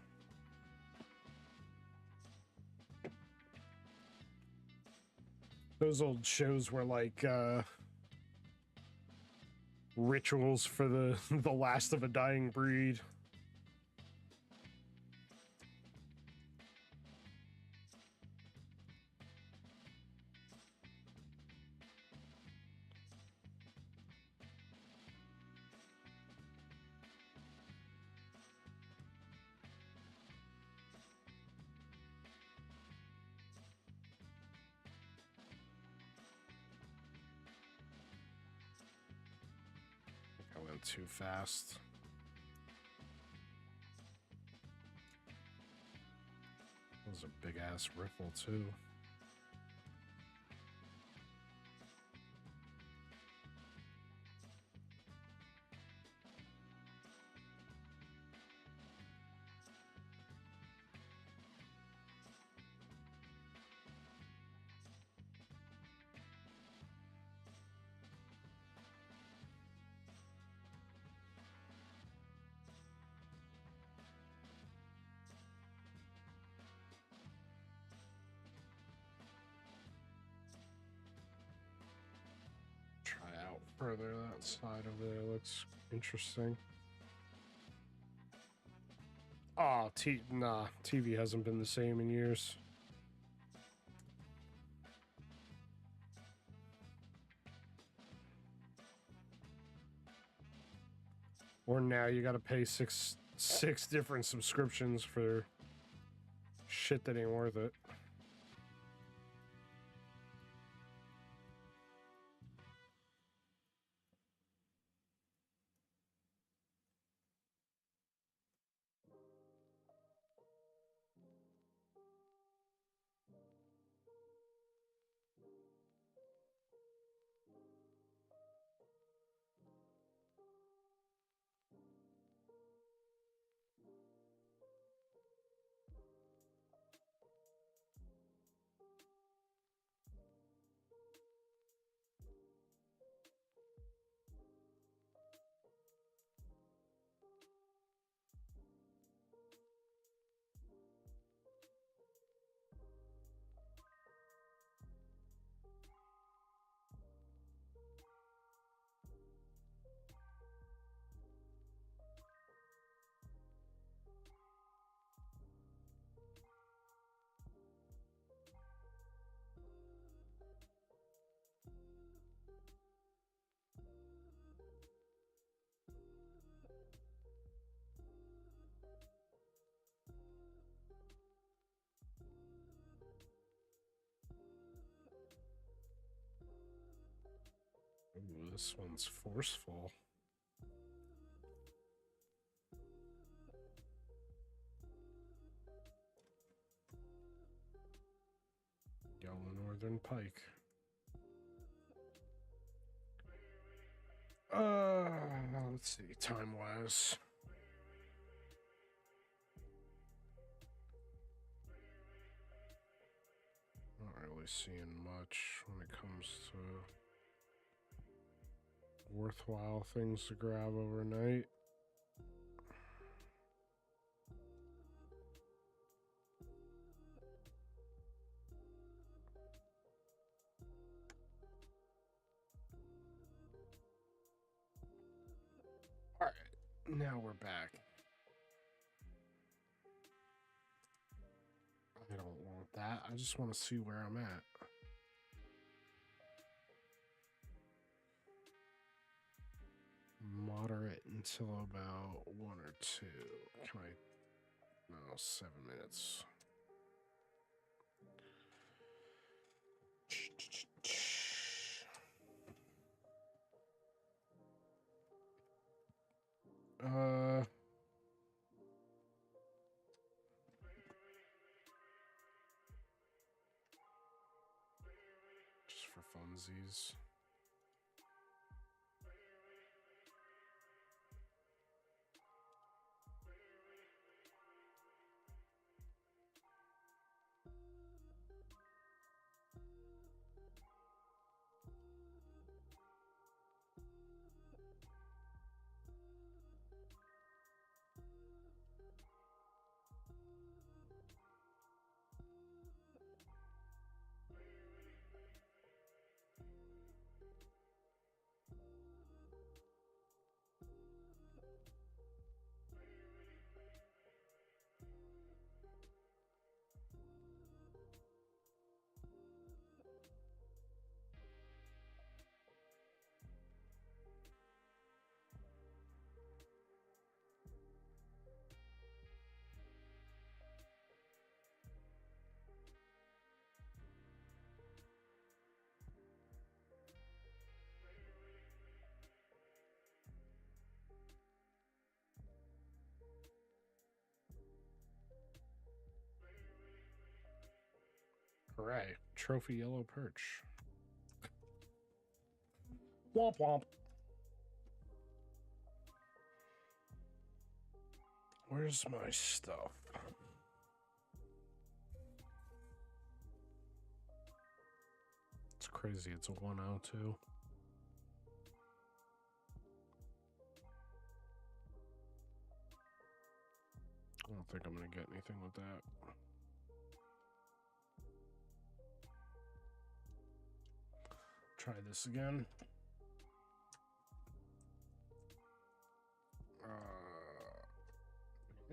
Those old shows were like rituals for the last of a dying breed. I went too fast. That was a big ass ripple too. further. That side over there looks interesting. Oh, nah, TV hasn't been the same in years. Or now you gotta pay six different subscriptions for shit that ain't worth it. Ooh, this one's forceful. Yellow Northern Pike. Let's see, time-wise. Not really seeing much when it comes to worthwhile things to grab overnight. All right, now we're back. I don't want that. I just want to see where I'm at. Moderate until about 1 or 2. Can I? No, 7 minutes. Just for funsies. Hooray. Trophy yellow perch. Womp womp. Where's my stuff? It's crazy. It's a 102. I don't think I'm going to get anything with that. Try this again.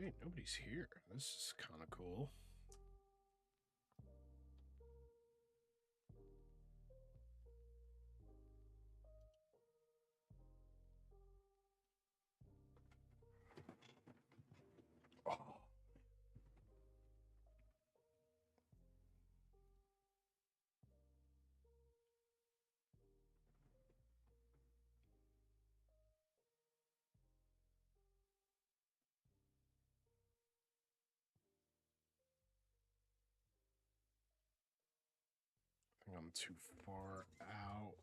Hey, nobody's here. This is kind of cool. Oh. I think I'm too far out.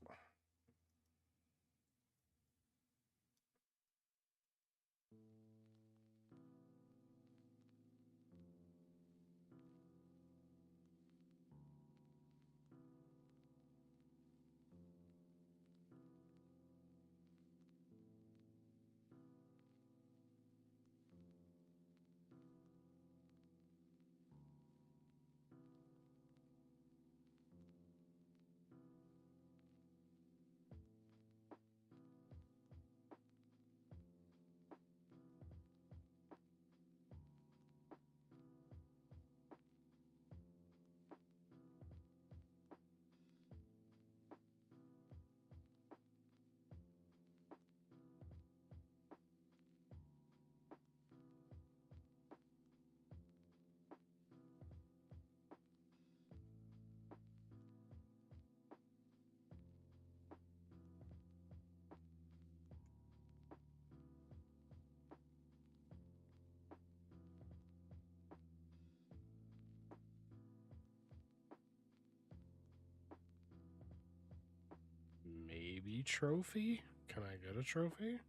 Maybe trophy? Can I get a trophy?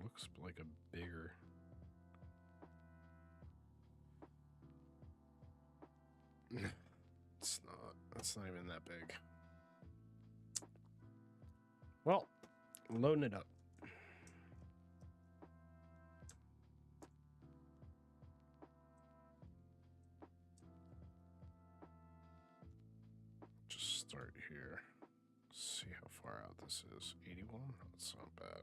Looks like a bigger. It's not. It's not even that big. Well, loading it up. Just start here. See how far out this is. 81? That's not bad.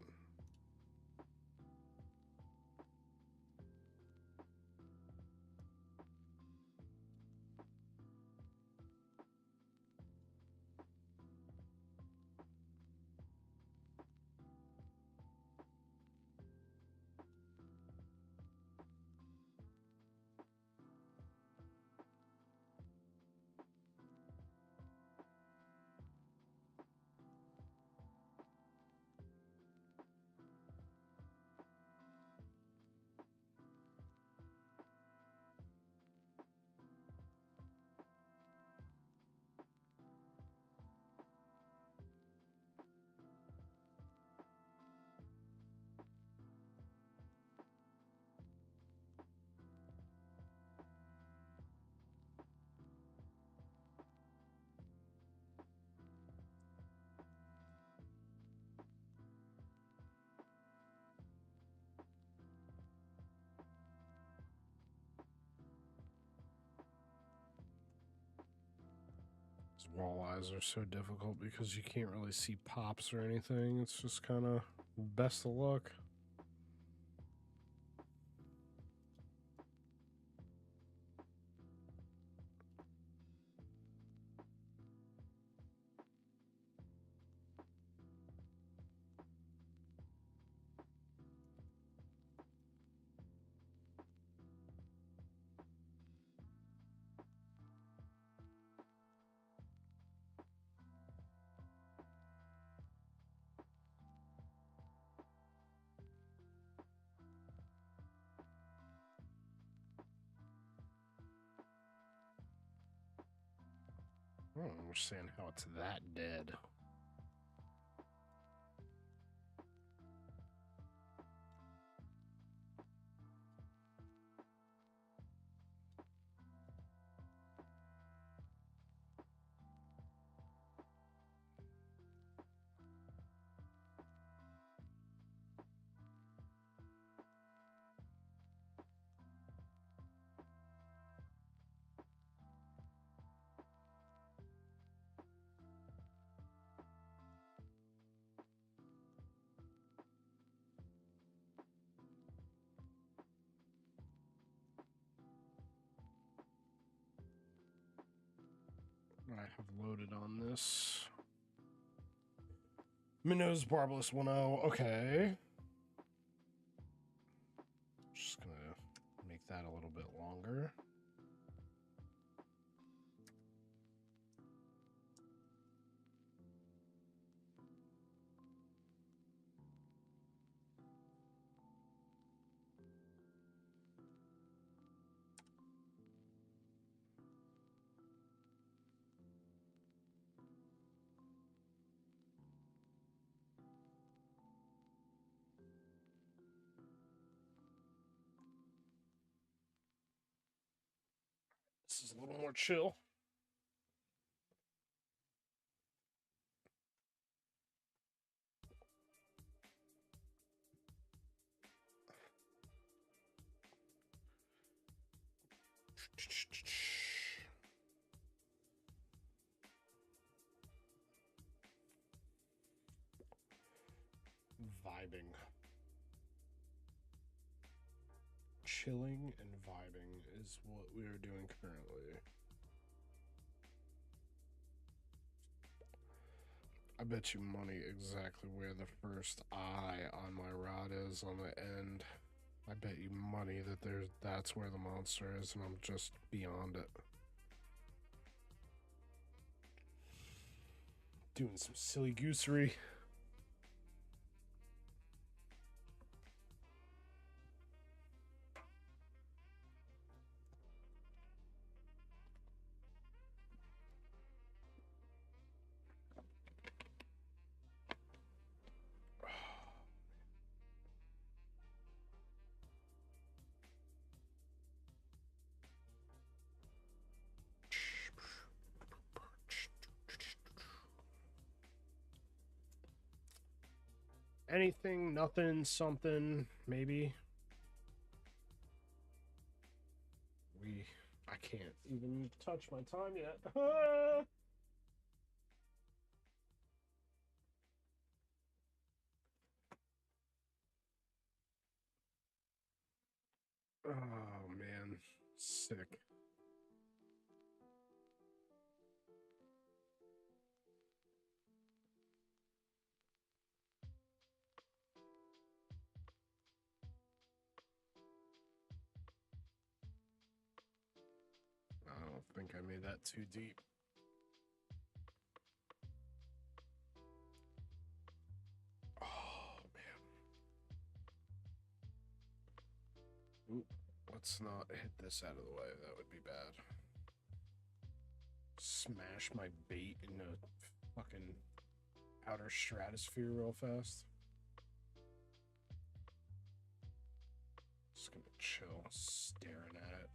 Walleyes are so difficult because you can't really see pops or anything. It's just kind of best of luck. I don't understand how it's that dead. have loaded on this. Minnows Barbless 1-0. Okay. Just gonna make that a little bit longer. This is a little more chill. Vibing. Chilling and vibing is what we are doing currently. I bet you money exactly where the first eye on my rod is on the end. I bet you money that that's where the monster is, and I'm just beyond it. Doing some silly goosery. Anything, nothing, something, maybe. I can't even touch my time yet. Oh, man. Sick. I don't think I made that too deep. Oh, man. Oop. Let's not hit this out of the way. That would be bad. Smash my bait in a fucking outer stratosphere real fast. Just gonna chill, staring at it.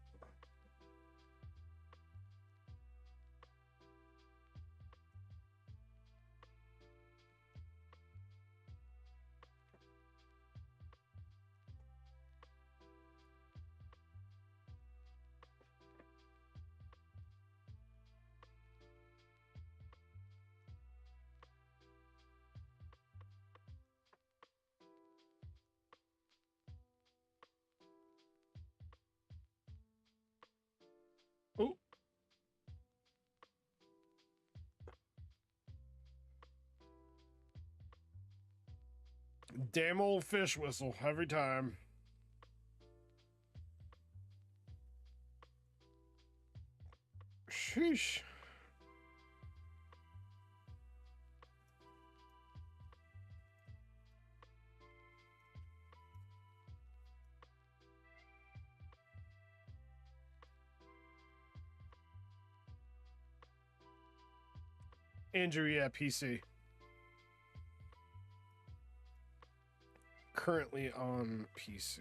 Oh. Damn old fish whistle every time. Sheesh. Andrew, yeah, PC. Currently on PC.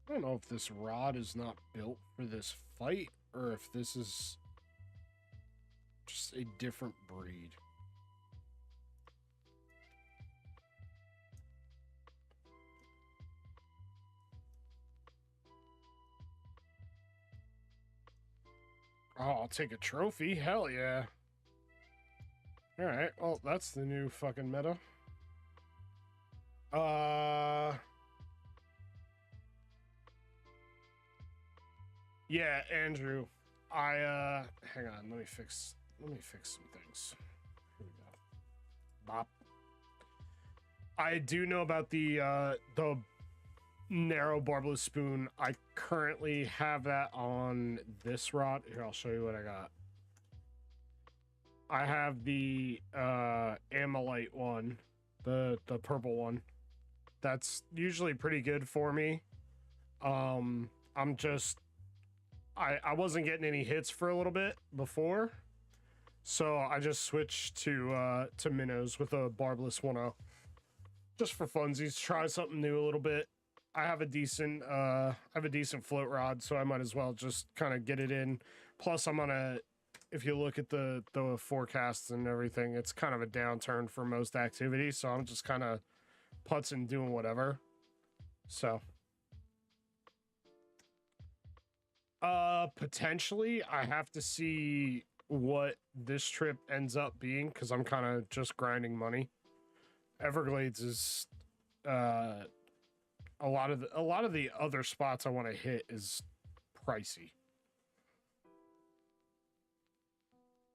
I don't know if this rod is not built for this fight or if this is just a different breed. Oh, I'll take a trophy. Hell yeah. Alright, well, that's the new fucking meta. Yeah, Andrew. Hang on, let me fix some things. Here we go. Bop. I do know about the narrow barbless spoon. I currently have that on this rod. Here, I'll show you what I got. I have the Amylite one, the purple one. That's usually pretty good for me. I'm just I wasn't getting any hits for a little bit before, so I just switched to minnows with a barbless 1.0 just for funsies. Try something new a little bit. I have a decent float rod, so I might as well just kind of get it in. Plus, I'm on a, if you look at the forecasts and everything, it's kind of a downturn for most activities, so I'm just kind of putzing, doing whatever. So potentially I have to see what this trip ends up being, because I'm kind of just grinding money. Everglades is a lot of the other spots I want to hit is pricey.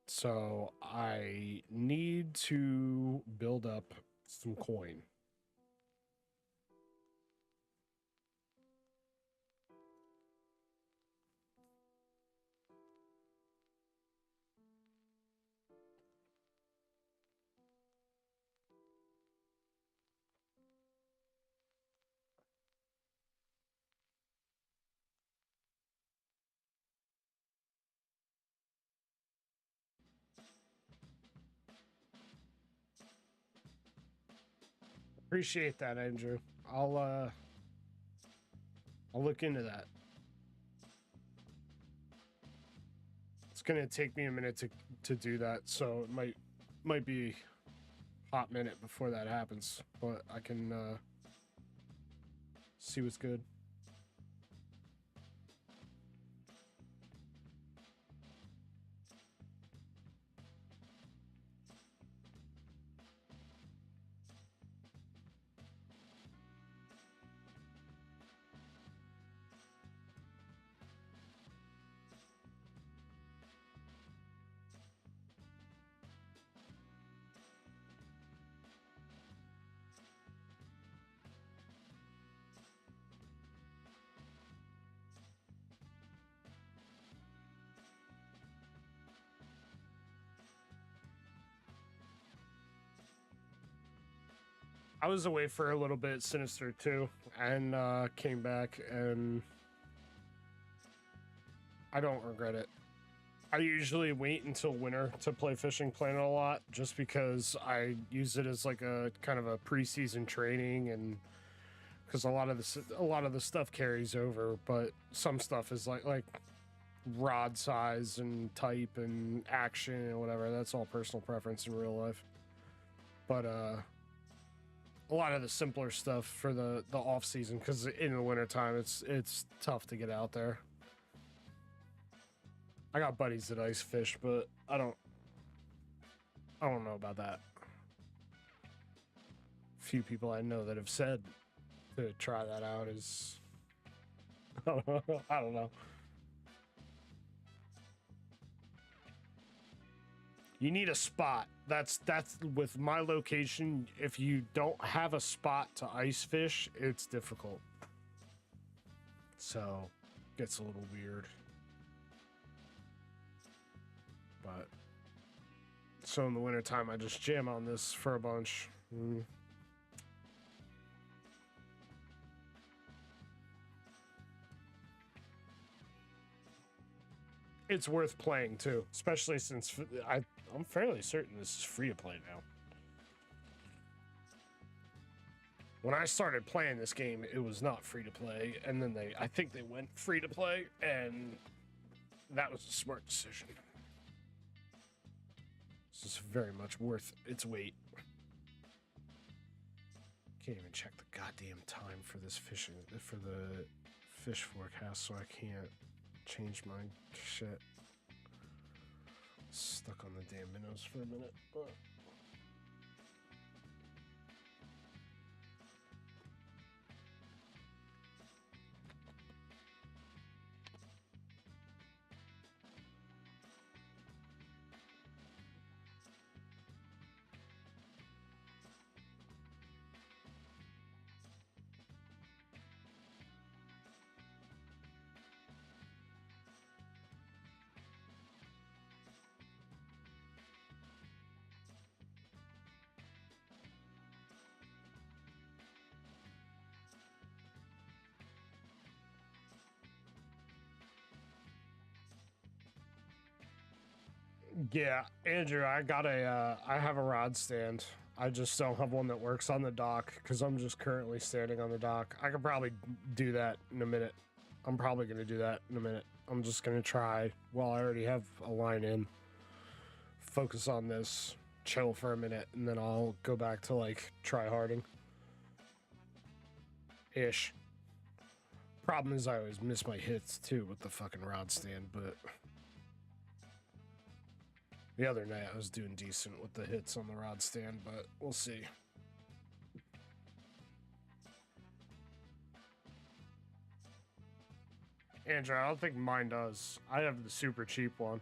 So I need to build up some coin. Appreciate that, Andrew. I'll look into that. It's gonna take me a minute to do that, so it might be a hot minute before that happens, but I can see what's good. I was away for a little bit, Sinister too, and came back, and I don't regret it. I usually wait until winter to play Fishing Planet a lot, just because I use it as like a kind of a preseason training, and because a lot of the stuff carries over, but some stuff is like rod size and type and action and whatever. That's all personal preference in real life. But a lot of the simpler stuff for the off season, because in the wintertime it's tough to get out there. I got buddies that ice fish, but I don't know about that. Few people I know that have said to try that out is I don't know. You need a spot. That's with my location. If you don't have a spot to ice fish, it's difficult. So, gets a little weird. But so in the wintertime, I just jam on this for a bunch. It's worth playing too, especially since I'm fairly certain this is free to play now. When I started playing this game, it was not free to play, and then I think they went free to play, and that was a smart decision. This is very much worth its weight. Can't even check the goddamn time for this fishing, for the fish forecast, so I can't change my shit. Stuck on the damn minnows for a minute, but. Yeah, Andrew, I have a rod stand. I just don't have one that works on the dock because I'm just currently standing on the dock. I could probably do that in a minute. I'm probably going to do that in a minute. I'm just going to try, well, I already have a line in, focus on this, chill for a minute, and then I'll go back to, like, try harding. Ish. Problem is I always miss my hits, too, with the fucking rod stand, but... The other night I was doing decent with the hits on the rod stand, but we'll see. Andrew, I don't think mine does. I have the super cheap one.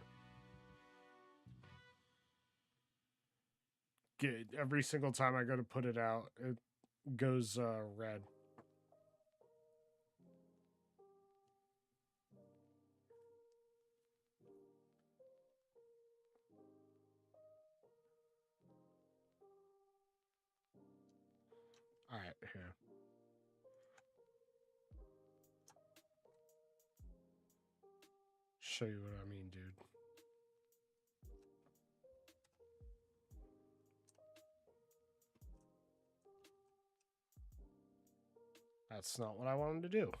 Every single time I go to put it out, it goes red. All right, here. Show you what I mean, dude. That's not what I wanted to do.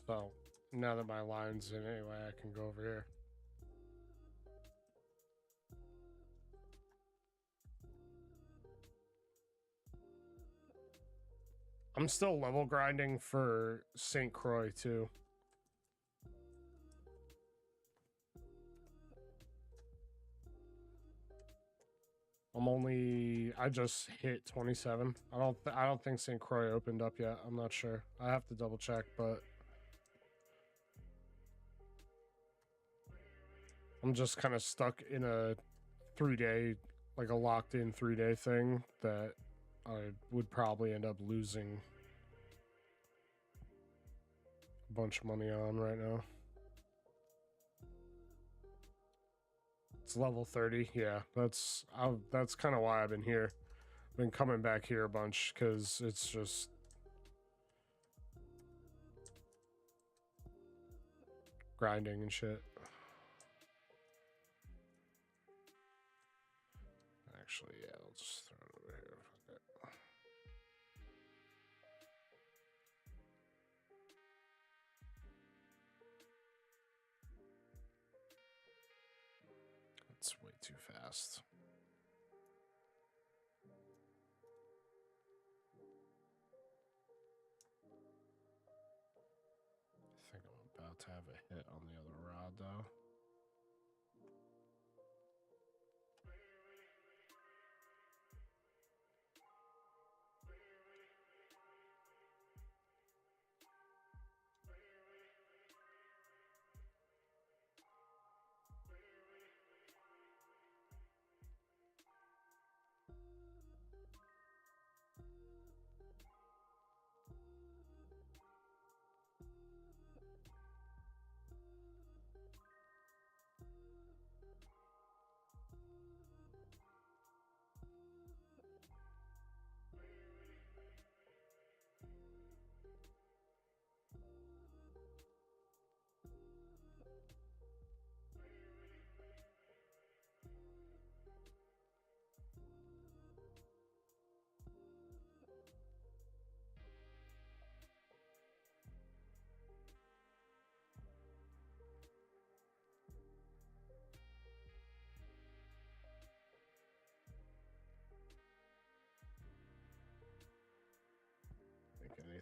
So, now that my line's in anyway, I can go over here. I'm still level grinding for St. Croix, too. I just hit 27. I don't think St. Croix opened up yet. I'm not sure. I have to double check, but I'm just kind of stuck in a 3-day, like a locked in 3-day thing that I would probably end up losing a bunch of money on right now. It's level 30. Yeah, that's kind of why I've been here. I've been coming back here a bunch because it's just grinding and shit. Actually, yeah, I'll just throw it over here. Fuck it. That's way too fast. I think I'm about to have a hit on the other rod, though.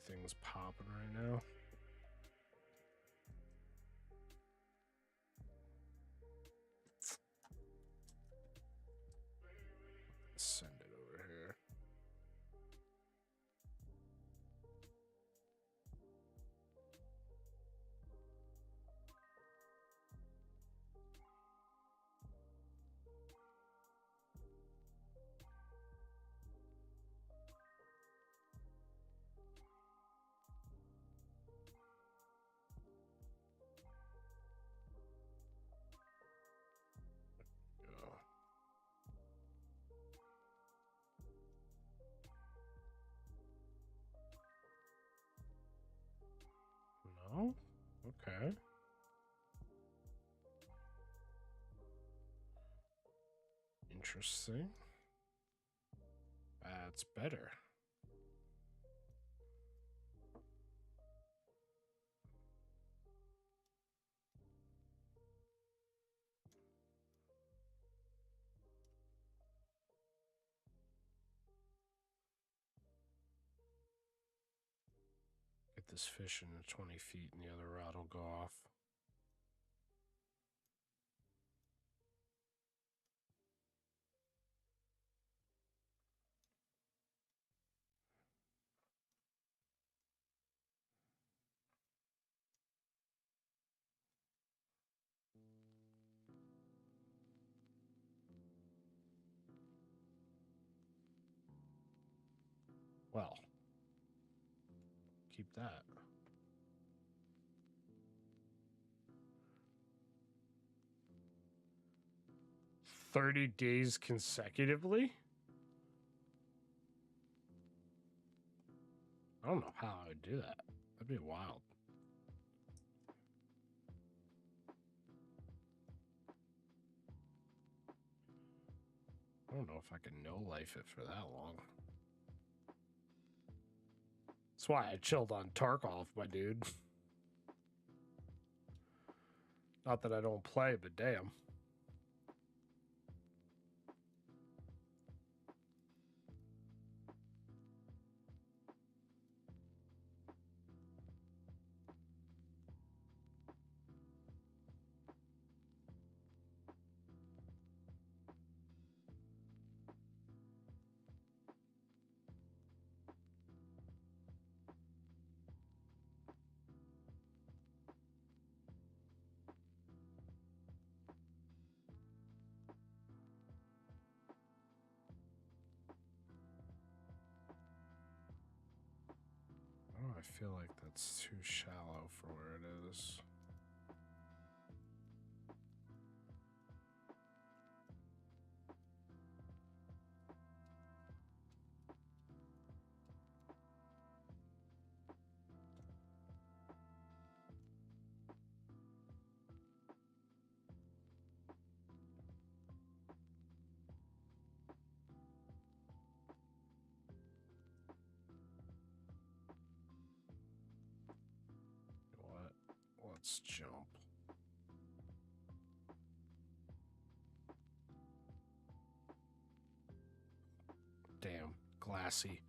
Everything's popping right now. Send it over here. No? Okay. Interesting. That's better. Get this fish into 20 feet and the other rod will go off. Well, keep that. $30 days consecutively? I don't know how I would do that. That'd be wild. I don't know if I can no-life it for that long. That's why I chilled on Tarkov, my dude. Not that I don't play, but damn. Oh, I feel like that's too shallow for where it is. Let's jump. Damn, glassy.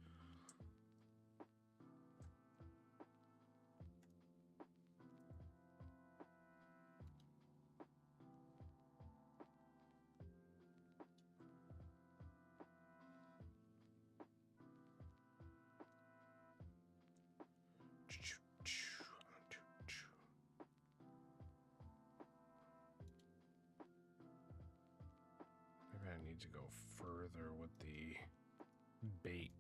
Maybe I need to go further with the bait.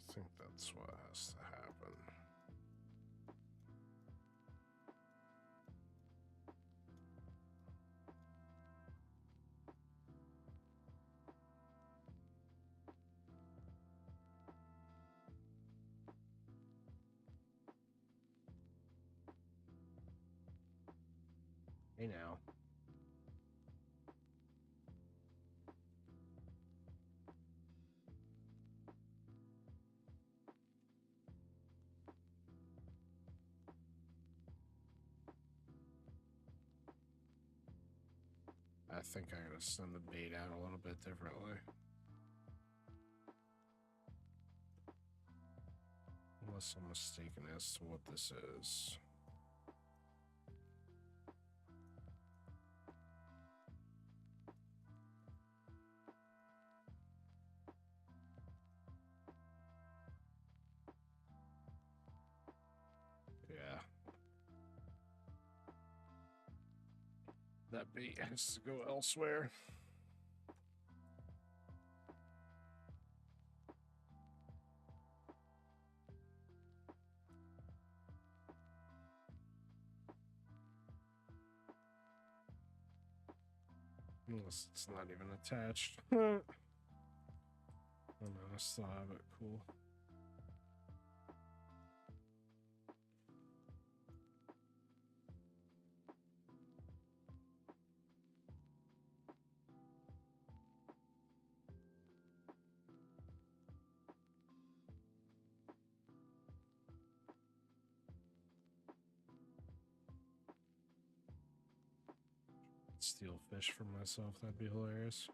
I think that's what has to happen. Hey now. I think I gotta send the bait out a little bit differently. Unless I'm mistaken as to what this is. Yeah. That bait has to go elsewhere. Unless it's not even attached. Oh no, I still have it. Cool. Steal fish for myself, that'd be hilarious.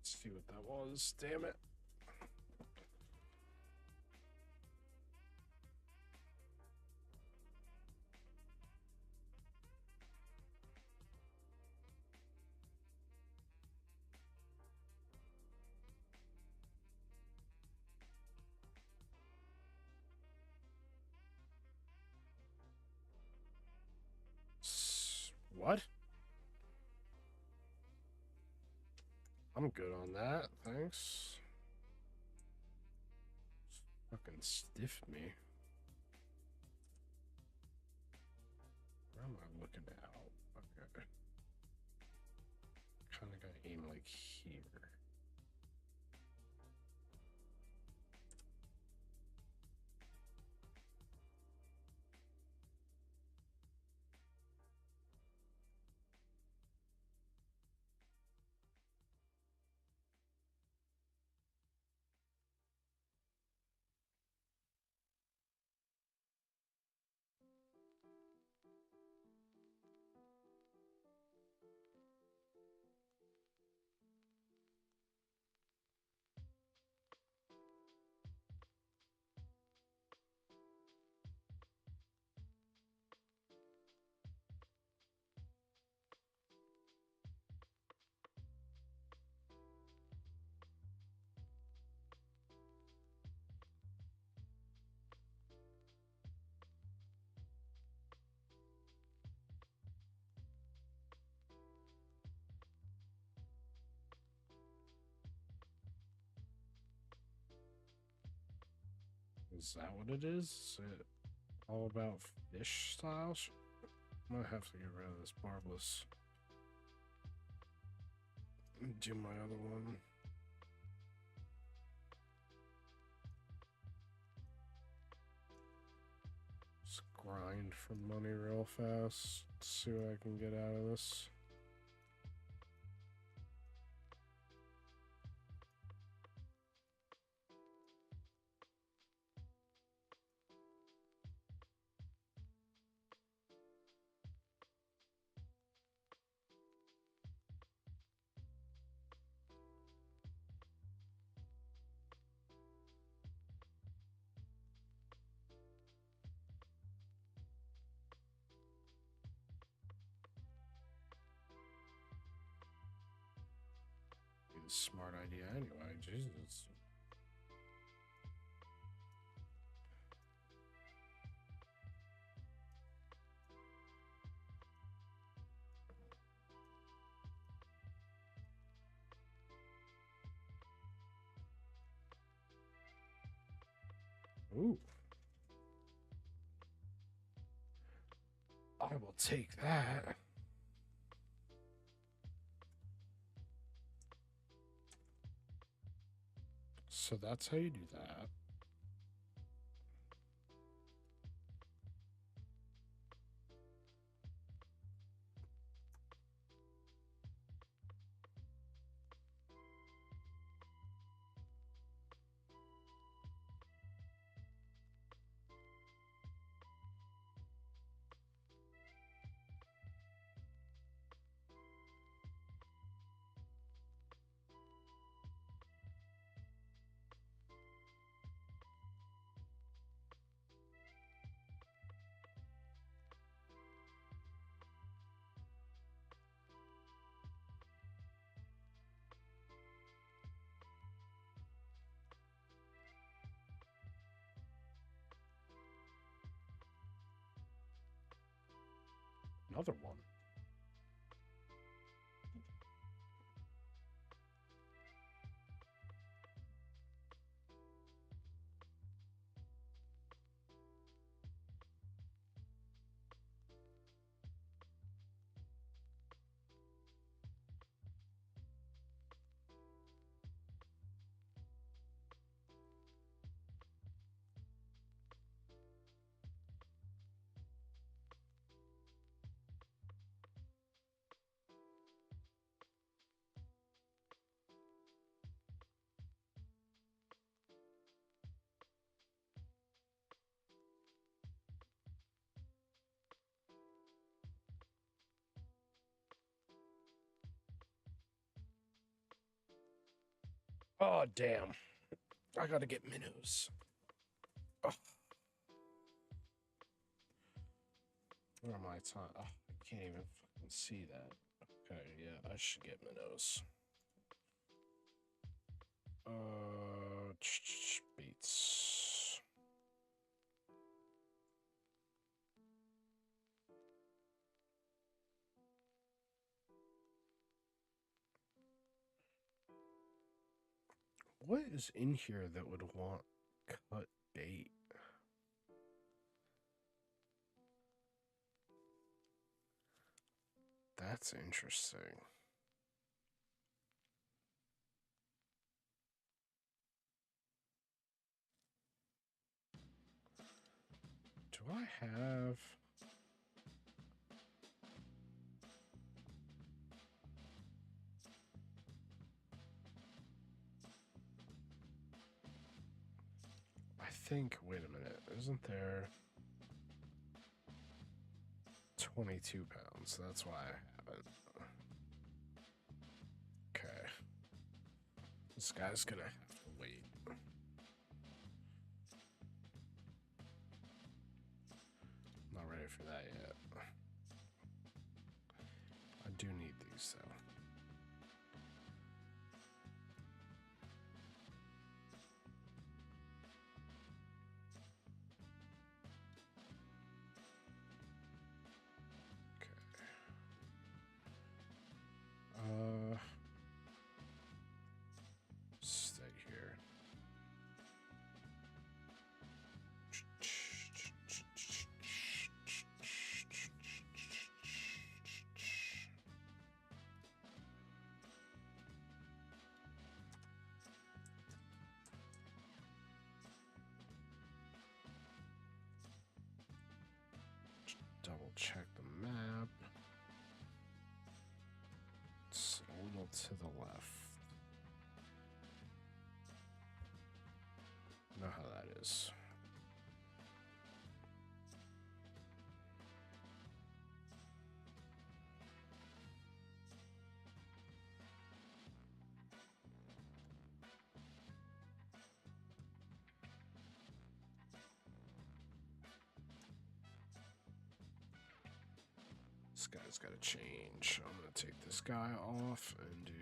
Let's see what that was. Damn it. What? I'm good on that, thanks. Fucking stiffed me. Where am I looking at? Okay. Kinda gotta aim like here. Is that what it is? Is it all about fish styles? I might have to get rid of this barbless. Do my other one. Just grind for money real fast. See what I can get out of this. smart idea anyway. Jesus. Ooh. I will take that. So that's how you do that. Another one. Oh, damn. I gotta get minnows. Oh. Where am I? Oh, I can't even fucking see that. Okay, yeah, I should get minnows. Beats. What is in here that would want cut bait? That's interesting. Do I have... I think, wait a minute, isn't there 22 pounds? That's why I haven't. Okay. This guy's gonna have to wait. Not ready for that yet. I do need these though. Stay here. Double check the map. It's a little to the left. Know how that is. This guy's got to change. I'm going to take this guy off and do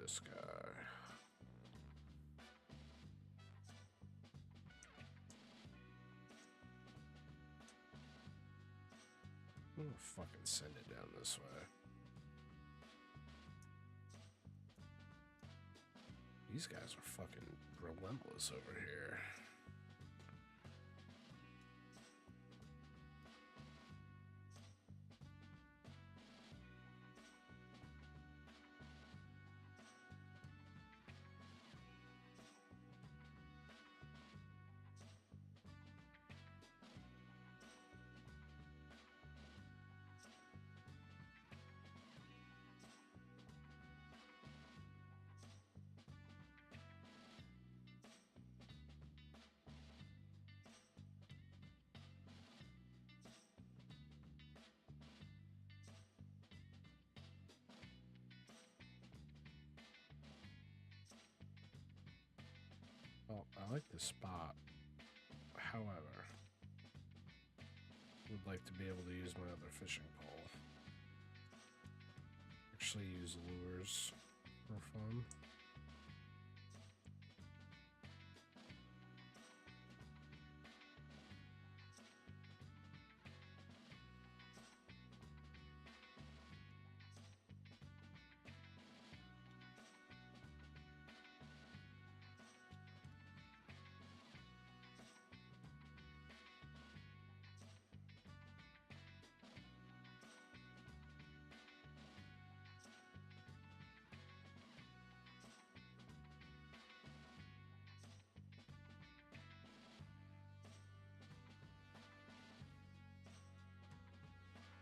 this guy. I'm gonna fucking send it down this way. These guys are fucking relentless over here. Well, I like the spot. However, would like to be able to use my other fishing pole. Actually use lures for fun.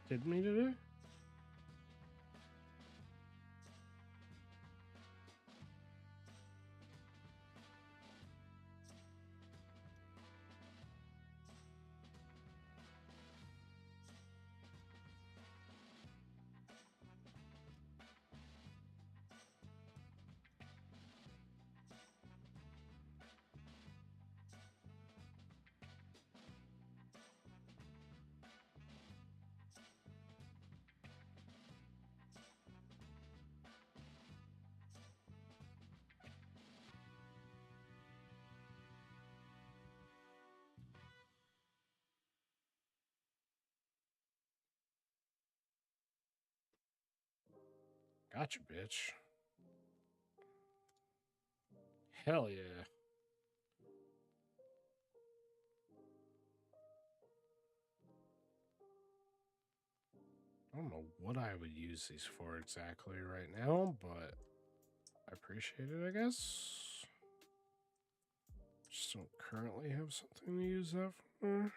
Did me today? Gotcha, bitch. Hell yeah. I don't know what I would use these for exactly right now, but I appreciate it, I guess. Just don't currently have something to use that for.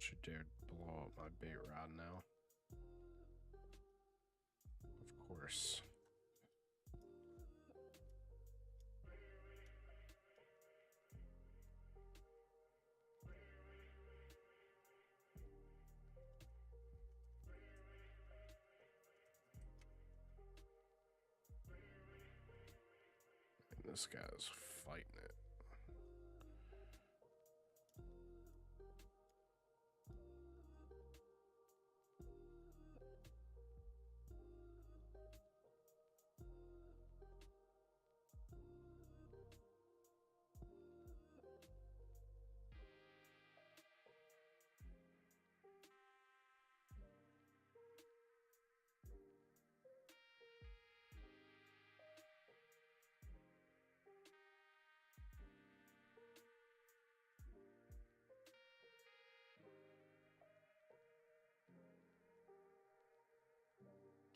Should dare blow up my bait rod now. Of course. And this guy's fighting it.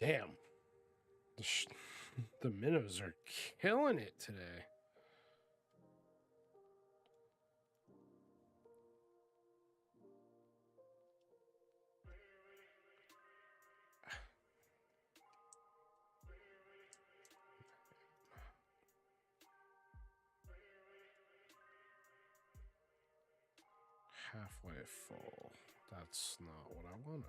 Damn. The minnows are killing it today. Halfway full. That's not what I wanted.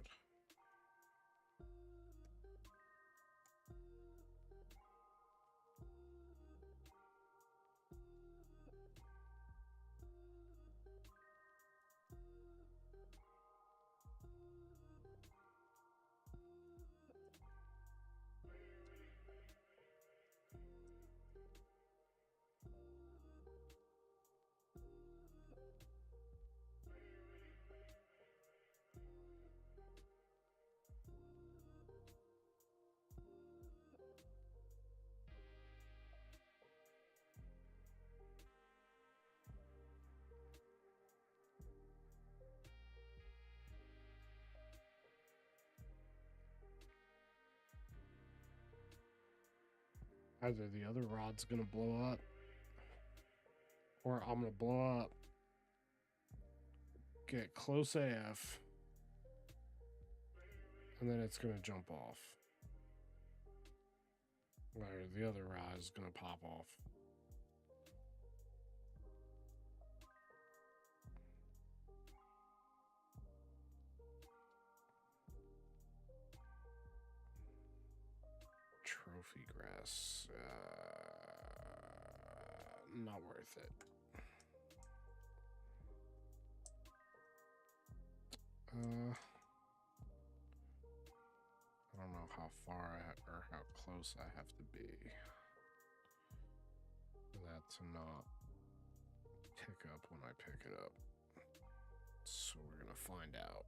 Either the other rod's gonna blow up, or I'm gonna blow up, get close AF, and then it's gonna jump off. Or the other rod is gonna pop off. Trophy grass. Not worth it. I don't know how far or how close I have to be for that to not pick up when I pick it up. So we're gonna find out.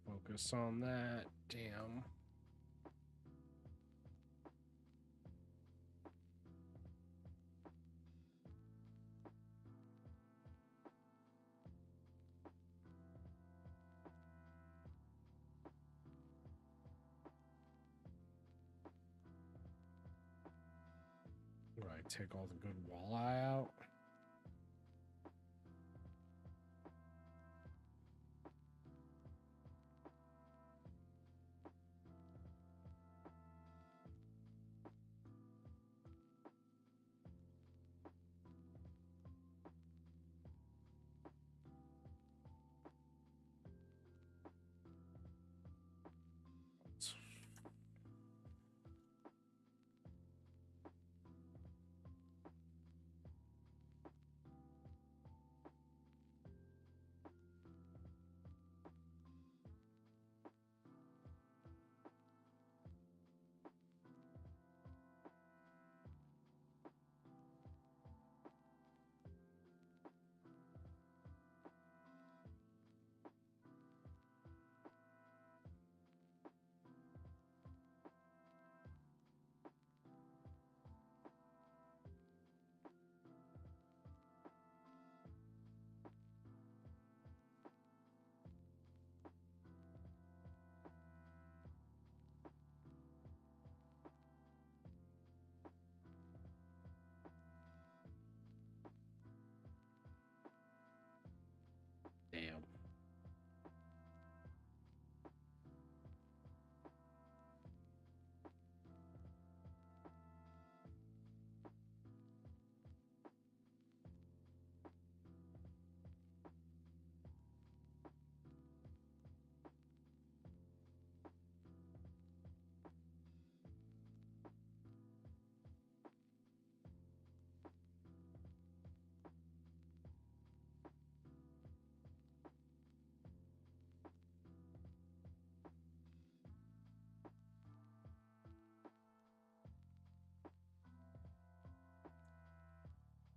Focus on that. Damn. Right, take all the good walleye out.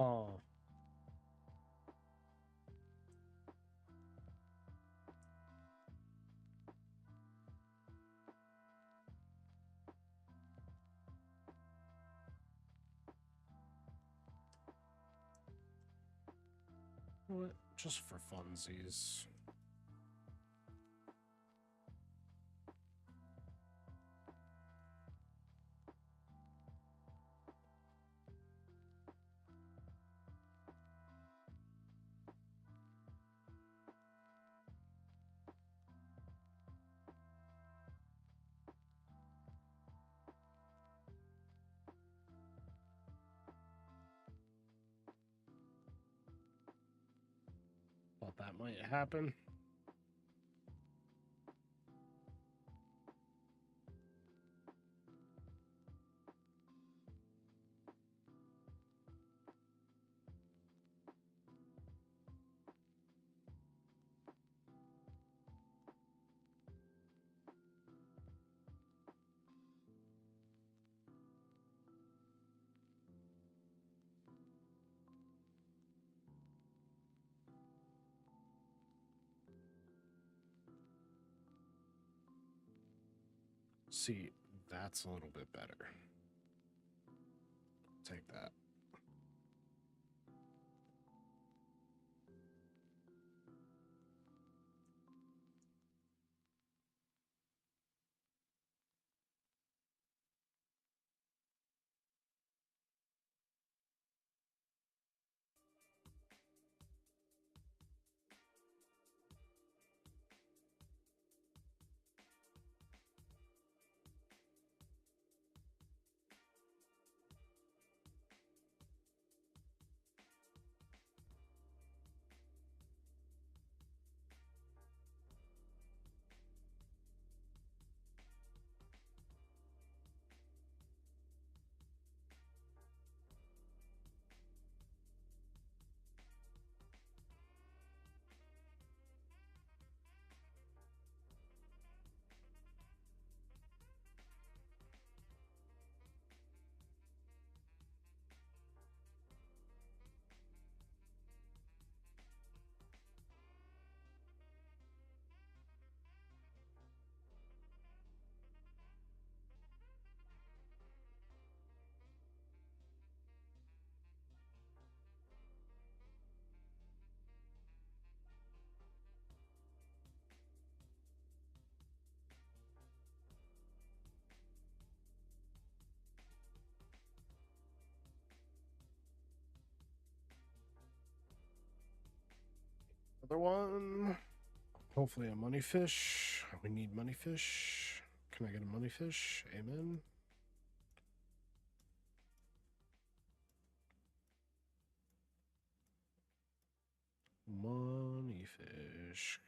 Oh. What? Just for funsies. Thought that might happen. See, that's a little bit better. Take that. Another one. Hopefully a money fish. We need money fish. Can I get a money fish? Amen. Money fish.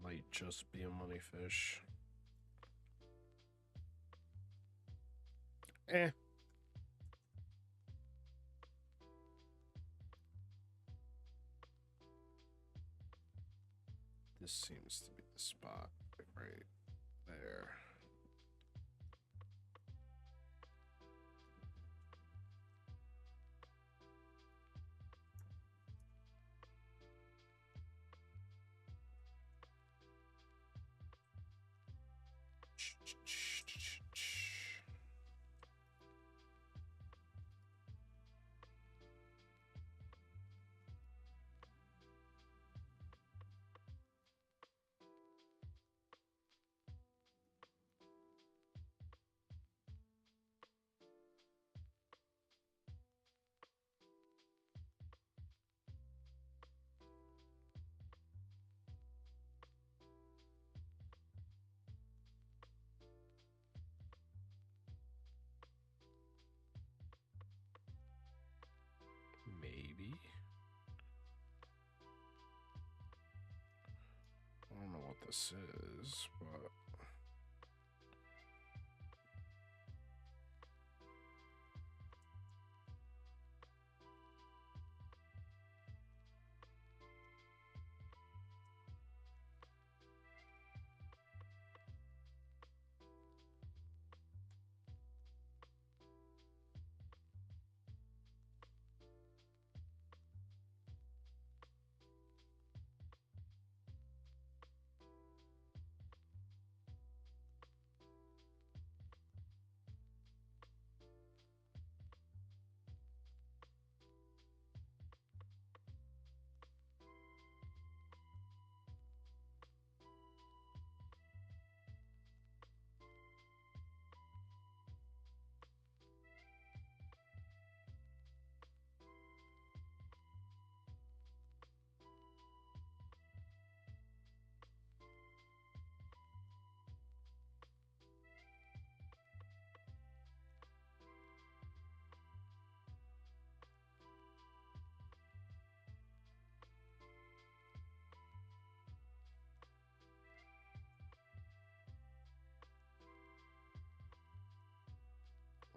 Might just be a money fish. Eh. This seems to be the spot right there. what this is, but...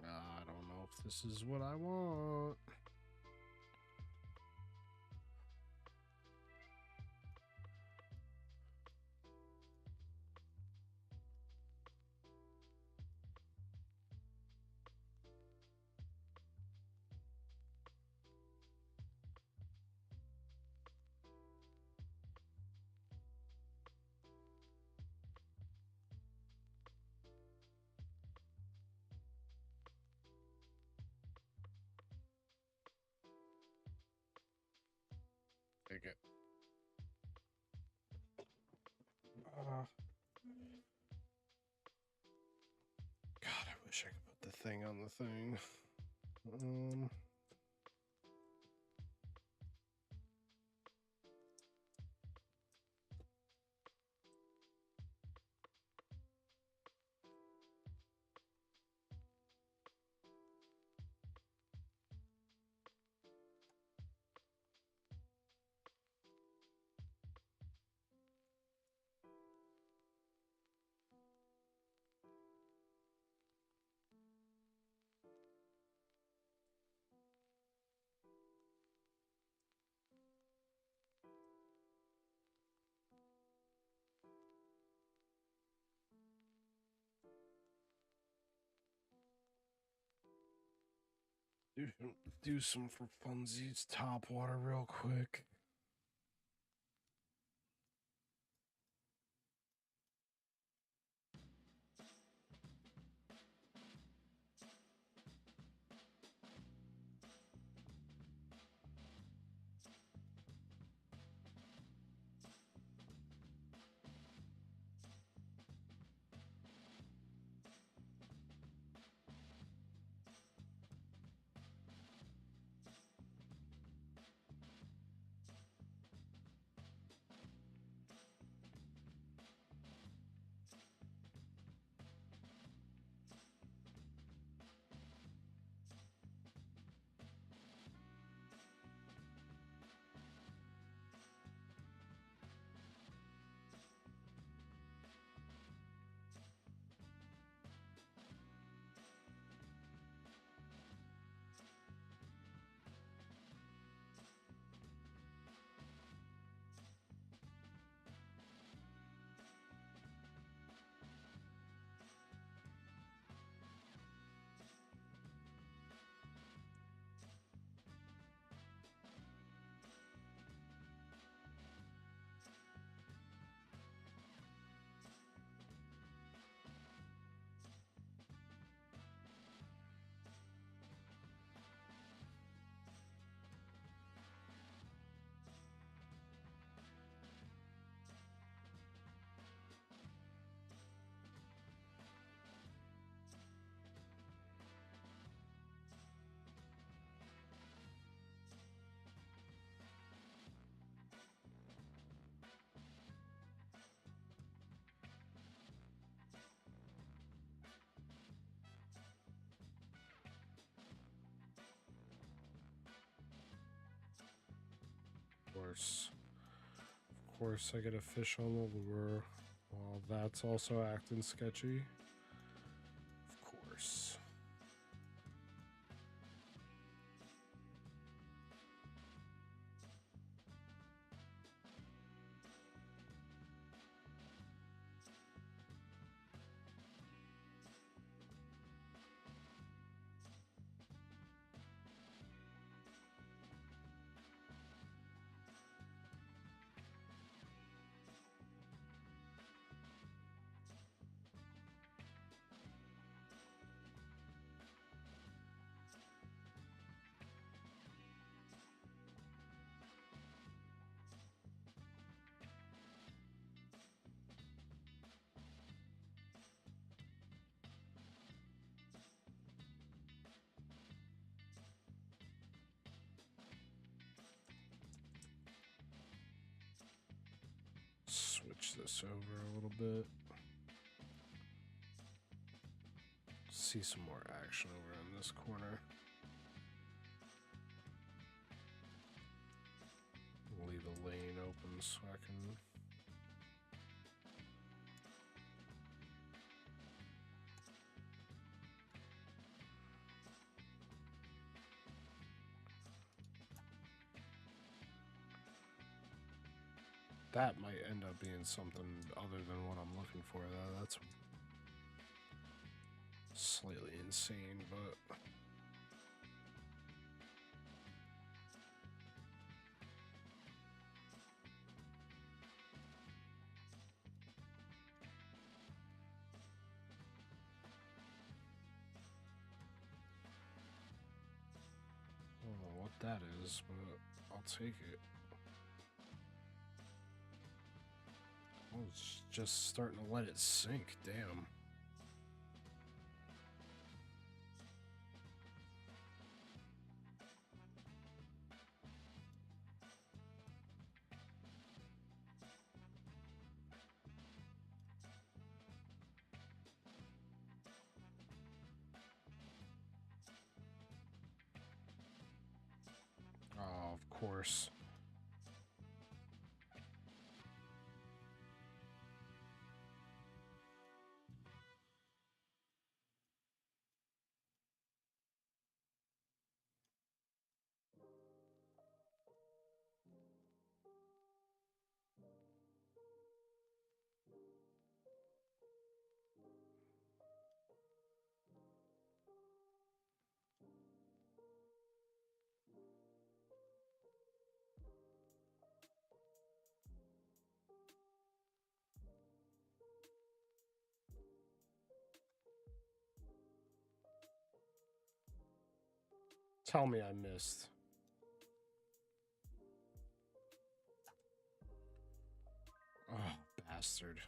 I don't know if this is what I want. Take it. God, I wish I could put the thing on the thing. Do some for funsies top water real quick. course I get a fish on the lure. Well, that's also acting sketchy. Of course. Switch this over a little bit. See some more action over in this corner. Leave the lane open so I can... That might end up being something other than what I'm looking for, though. That's slightly insane, but... I don't know what that is, but I'll take it. I was just starting to let it sink, damn. Oh, of course. Tell me I missed. Oh, bastard.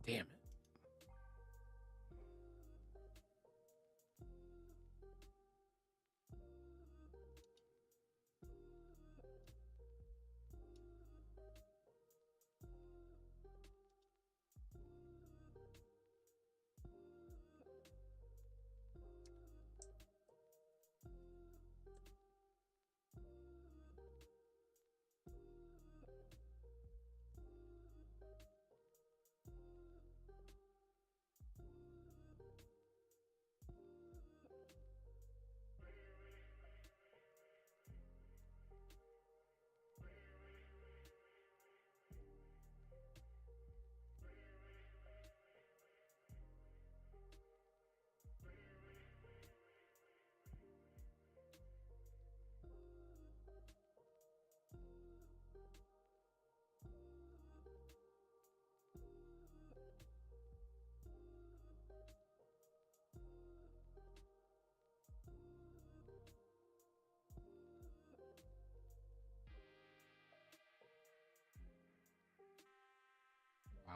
Damn it.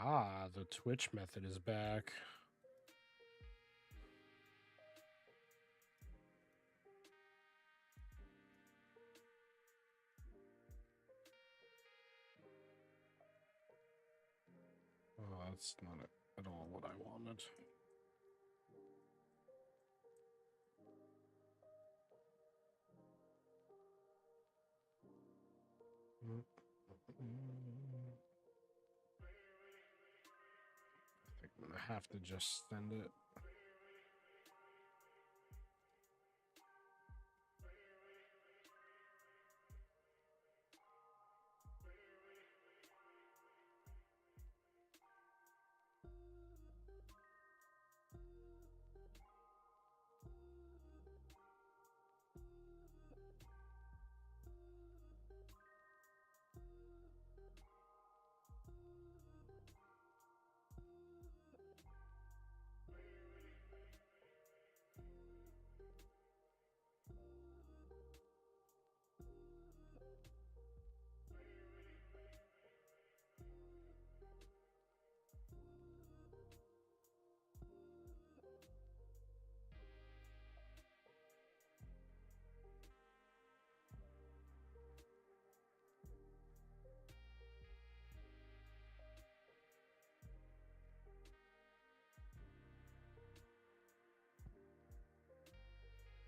Ah, the Twitch method is back. Oh, that's not it. at all what I wanted. I think I'm gonna have to just send it.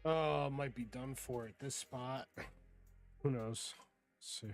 Oh, might be done for at this spot. Who knows? Let's see.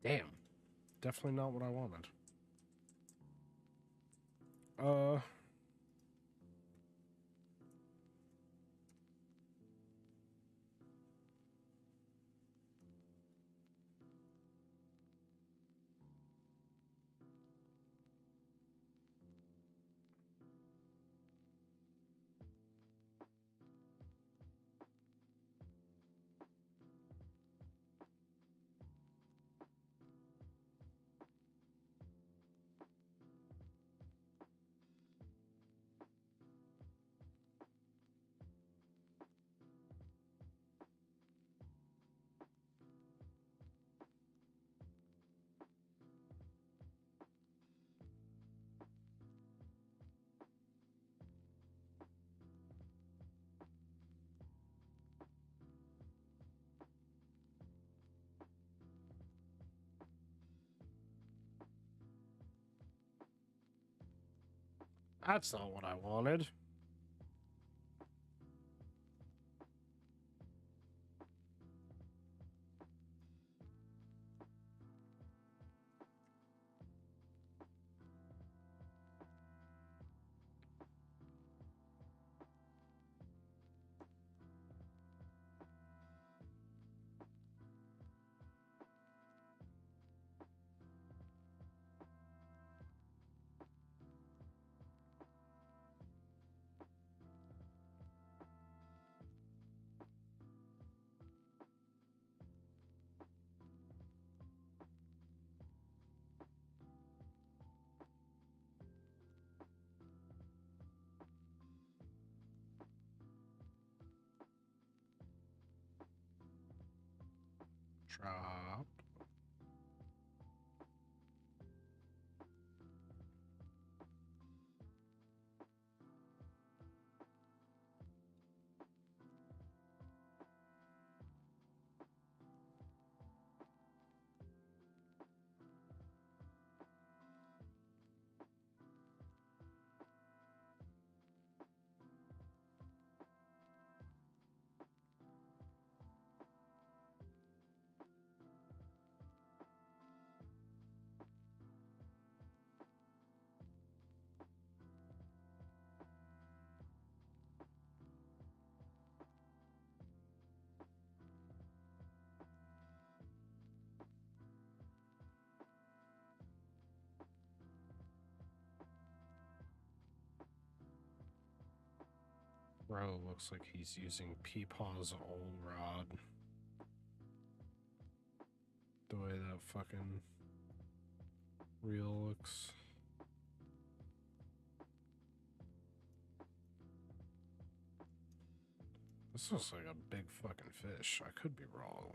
Damn. Definitely not what I wanted. That's not what I wanted. Drop. Bro looks like he's using Peepaw's old rod. The way that fucking reel looks. This looks like a big fucking fish. I could be wrong.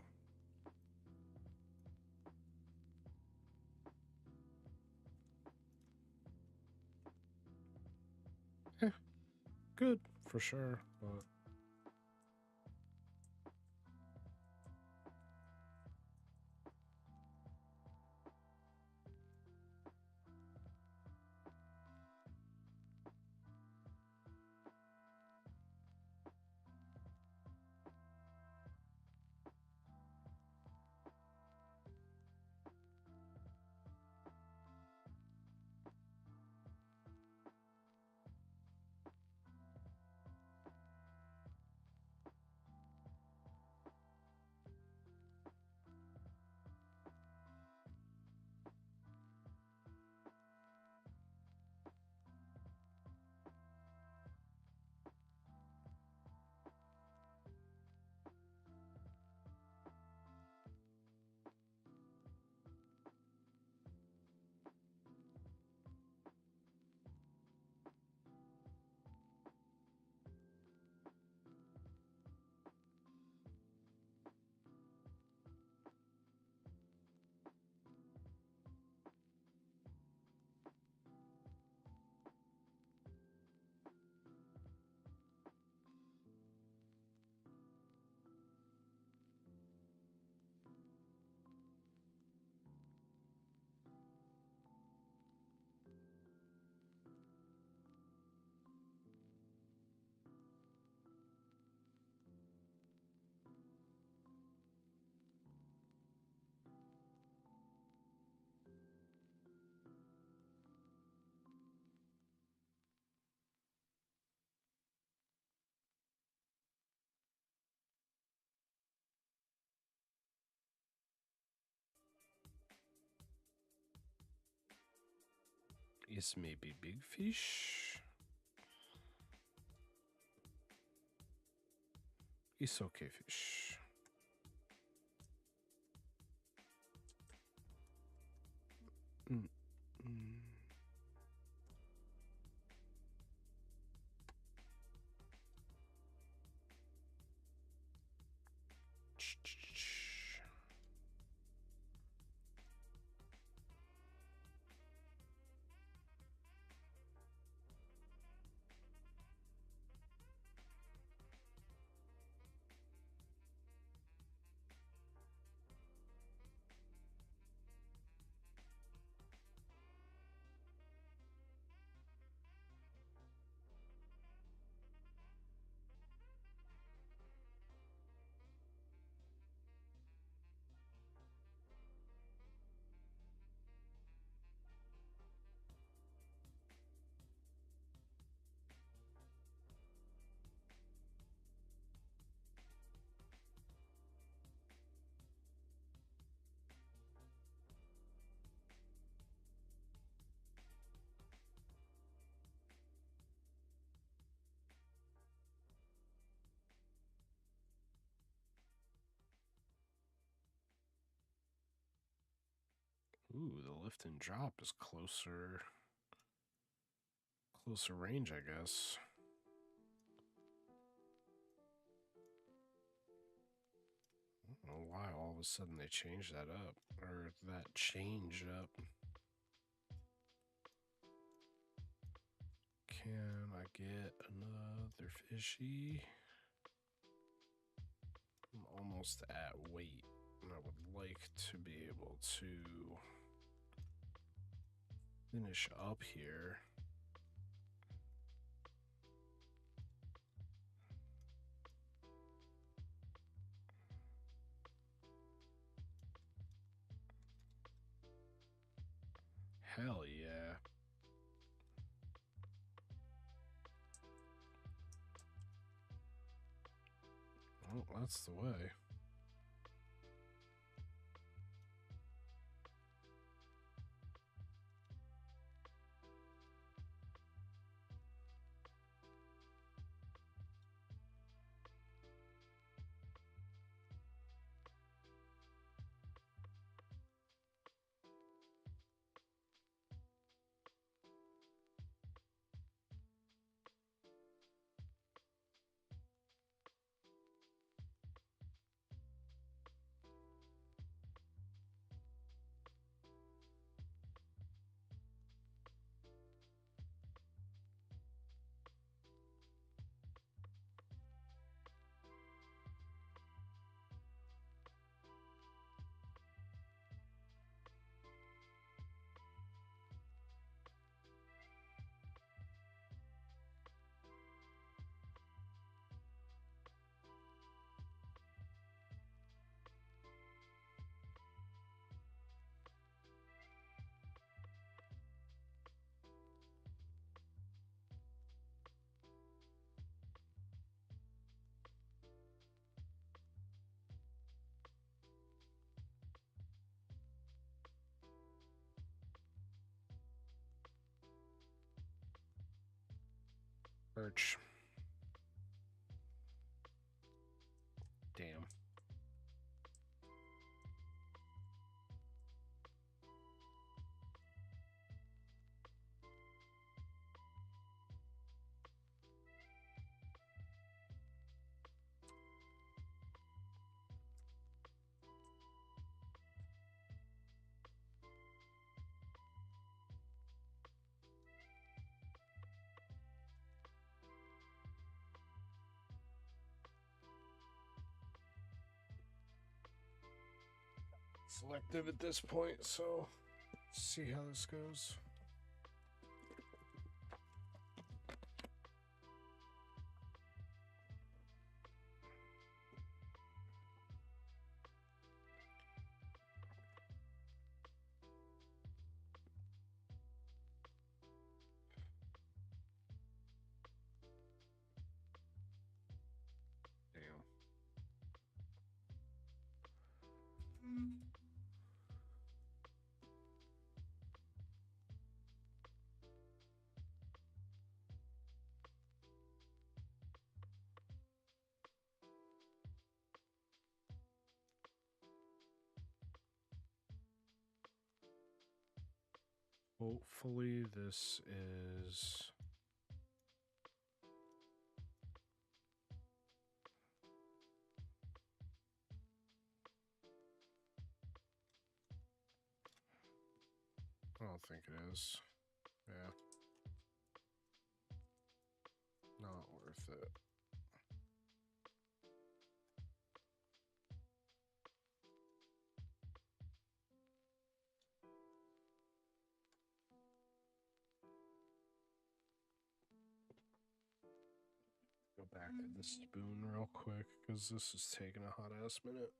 Good, for sure, but... Is maybe big fish? It's okay fish. Mm. Mm. Ooh, the lift and drop is closer range, I guess. I don't know why all of a sudden they changed that up, or that changed up. Can I get another fishy? I'm almost at weight, and I would like to be able to finish up here. Hell yeah. Well, that's the way. Perch. Damn. Selective at this point, so see how this goes. Damn. Hopefully this is... I don't think it is. Yeah. Not worth it. Go back to the spoon real quick, because this is taking a hot ass minute.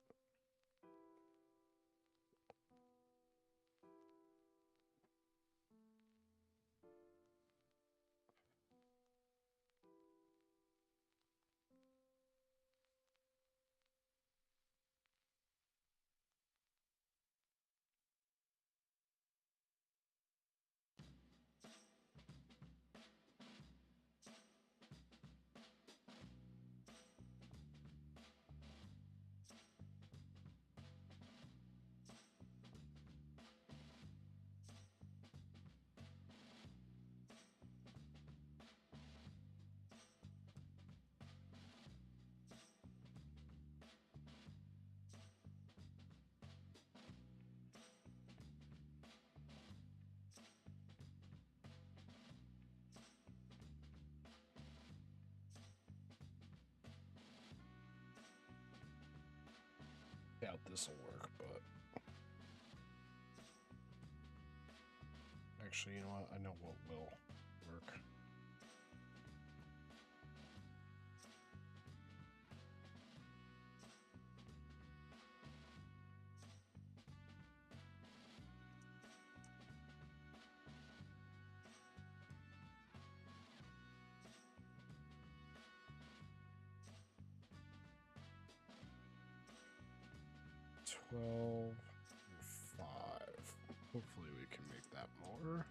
Doubt this will work, but actually, you know what? I know what will work. $12 and $5. Hopefully we can make that more.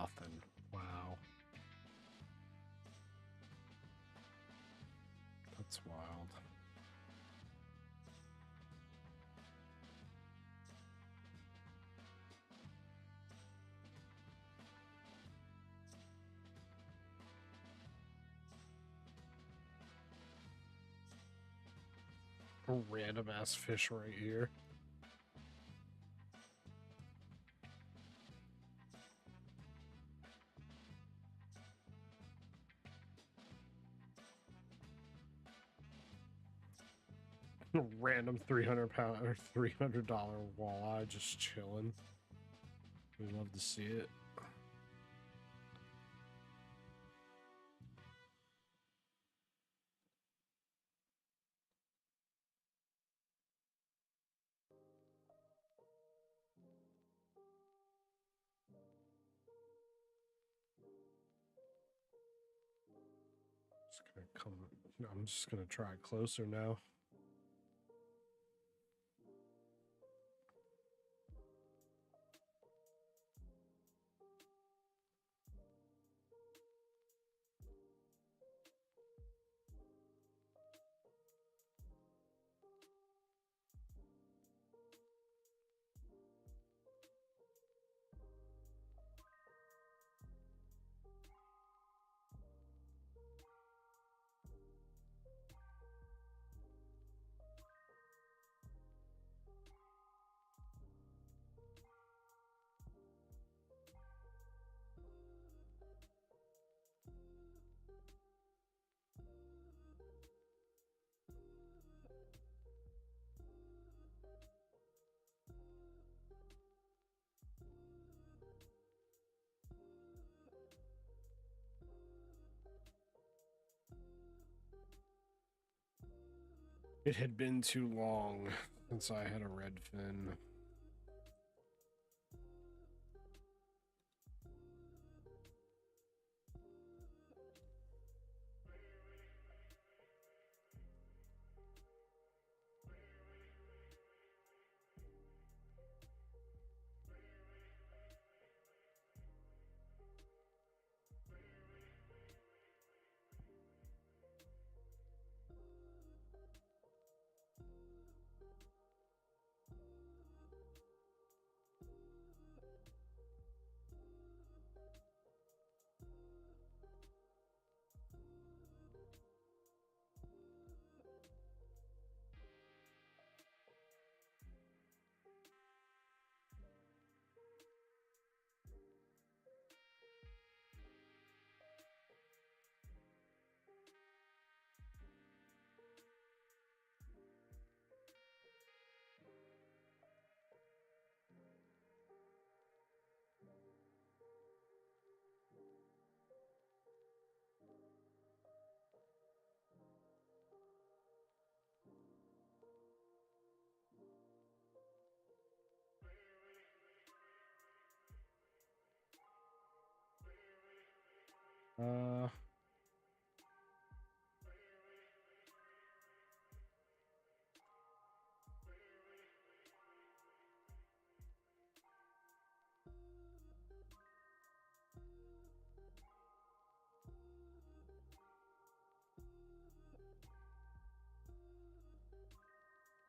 nothing. Wow. That's wild. A random ass fish right here. Random 300-pound or $300 walleye just chilling. We love to see it. Just gonna come. I'm just gonna try closer now. It had been too long since I had a red fin.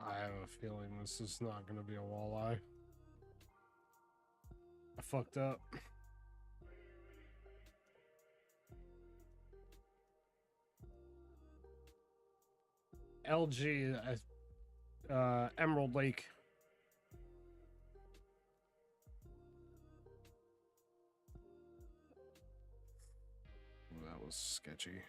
I have a feeling this is not going to be a walleye. I fucked up. LG, Emerald Lake. That was sketchy.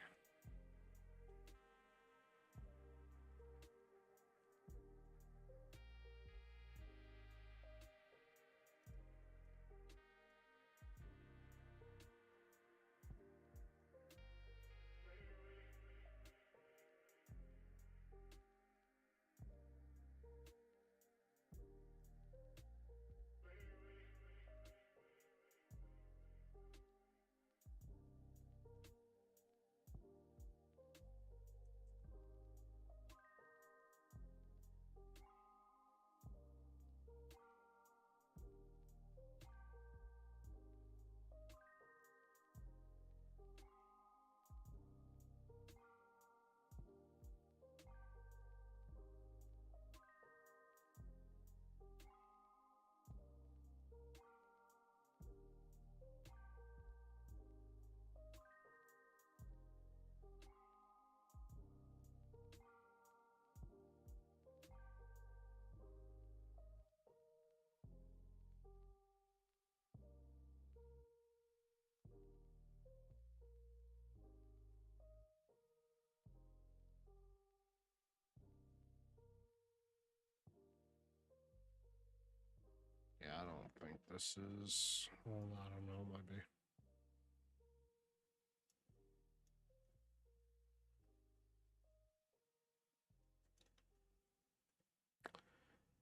this is. Well, I don't know, might be.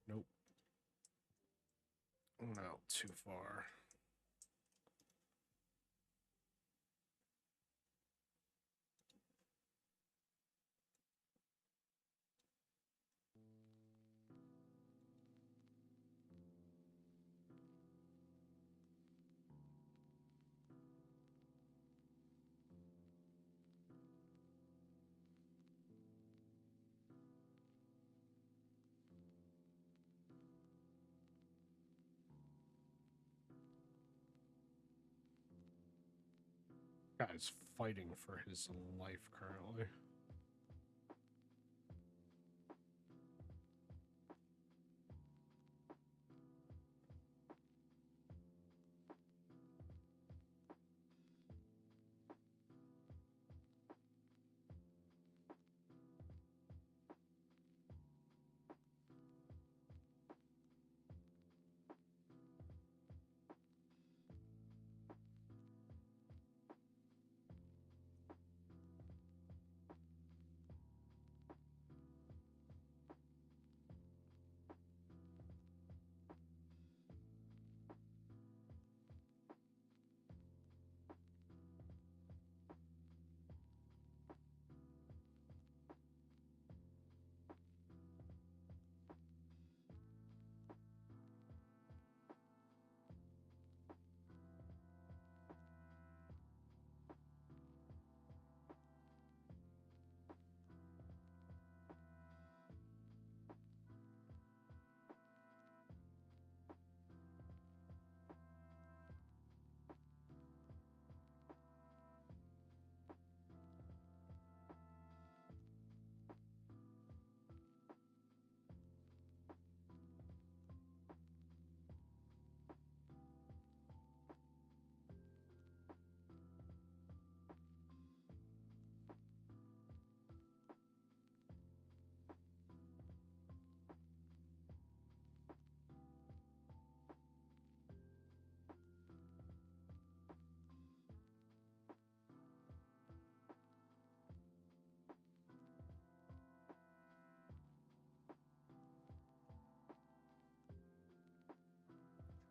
Nope. Went out too far. Guy's fighting for his life currently.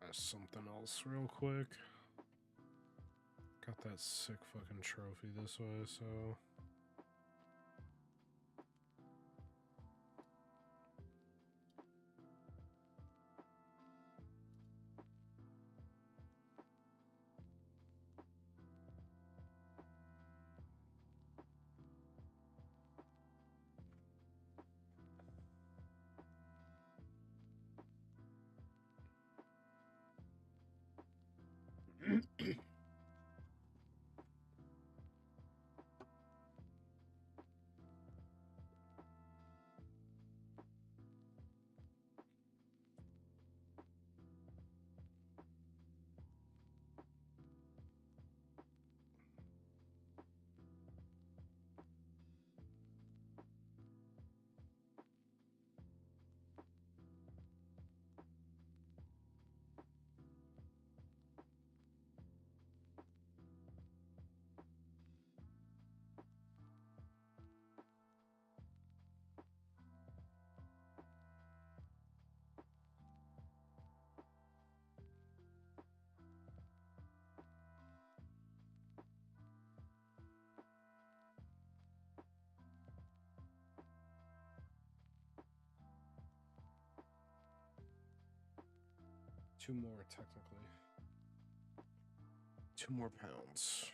Something else real quick. Got that sick fucking trophy this way, so... Two more, technically. 2 more pounds.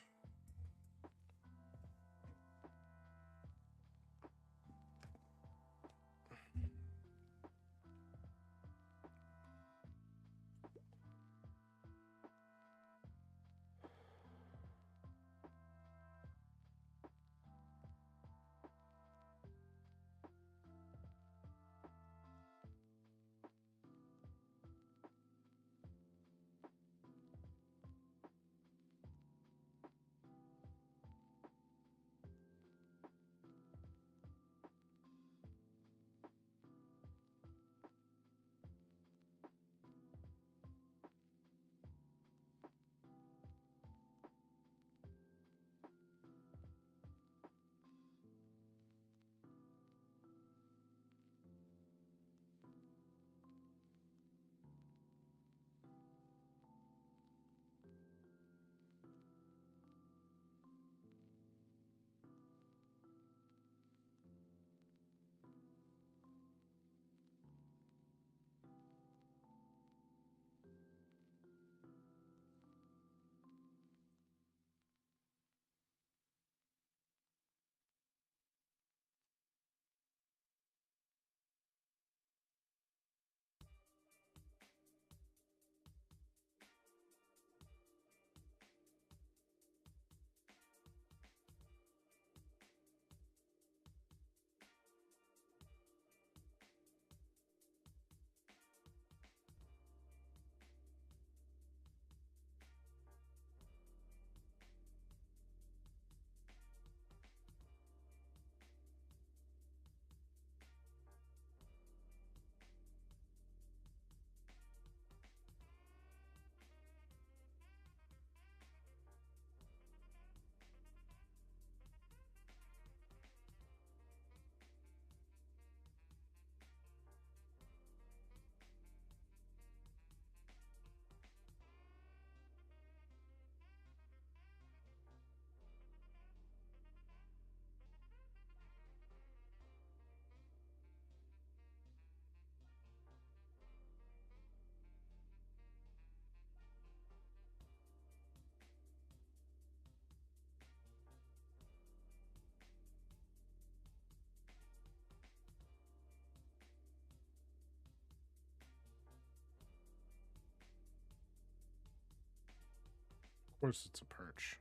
course it's a perch.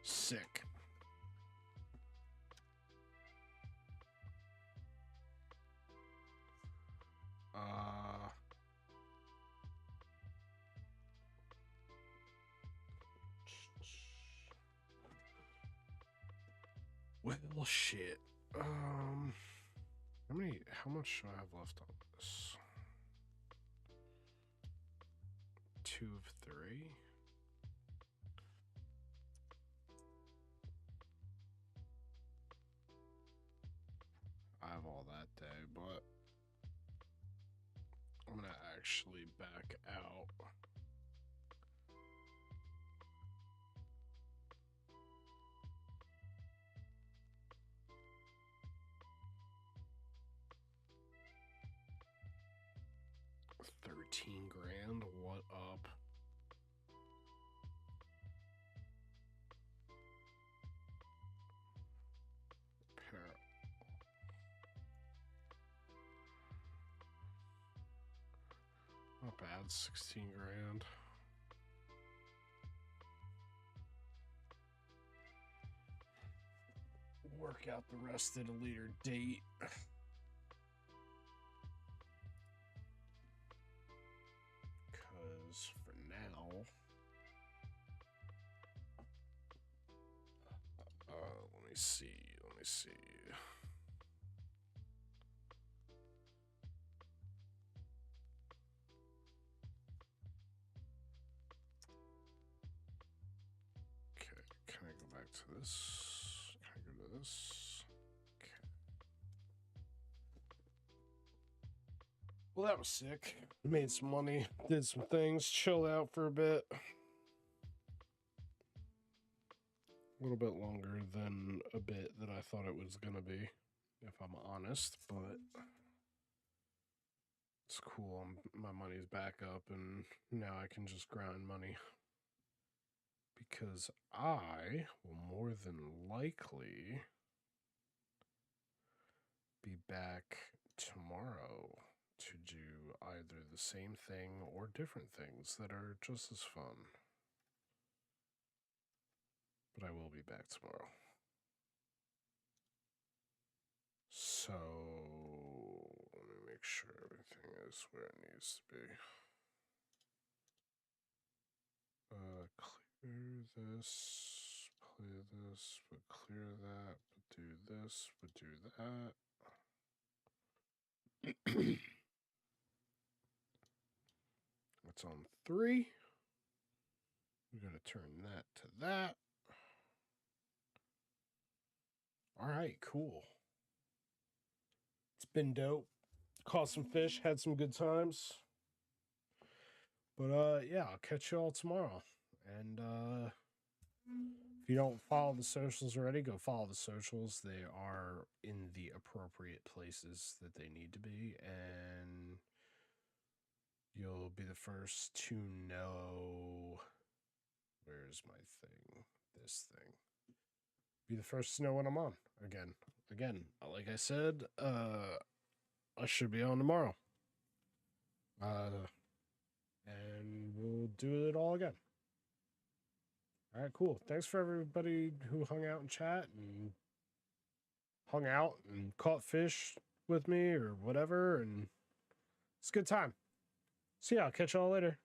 Sick. Well, shit. How much do I have left on this? 2 of 3. I have all that day, but I'm gonna actually back out. $13,000. What up? Not bad. $16,000. Work out the rest at a later date. Because for now, let me see. Okay, can I go back to this? Can I go to this? Okay. Well, that was sick. Made some money, did some things, chilled out for a bit. A little bit longer than a bit that I thought it was gonna be, if I'm honest, but it's cool. My money's back up, and now I can just grind money. Because I will more than likely be back tomorrow to do either the same thing or different things that are just as fun. But I will be back tomorrow. So, let me make sure everything is where it needs to be. Clear this, play this, but clear that, but do this, but do that. It's on 3. We're going to turn that to that. All right, cool. been dope. Caught some fish, had some good times. But yeah, I'll catch you all tomorrow. And if you don't follow the socials already, go follow the socials. They are in the appropriate places that they need to be, and you'll be the first to know. Where's my thing? This thing. Be the first to know when I'm on again. Like I said, I should be on tomorrow. And we'll do it all again. All right, cool. Thanks for everybody who hung out in chat and hung out and caught fish with me or whatever. And it's a good time. So yeah, I'll catch y'all later.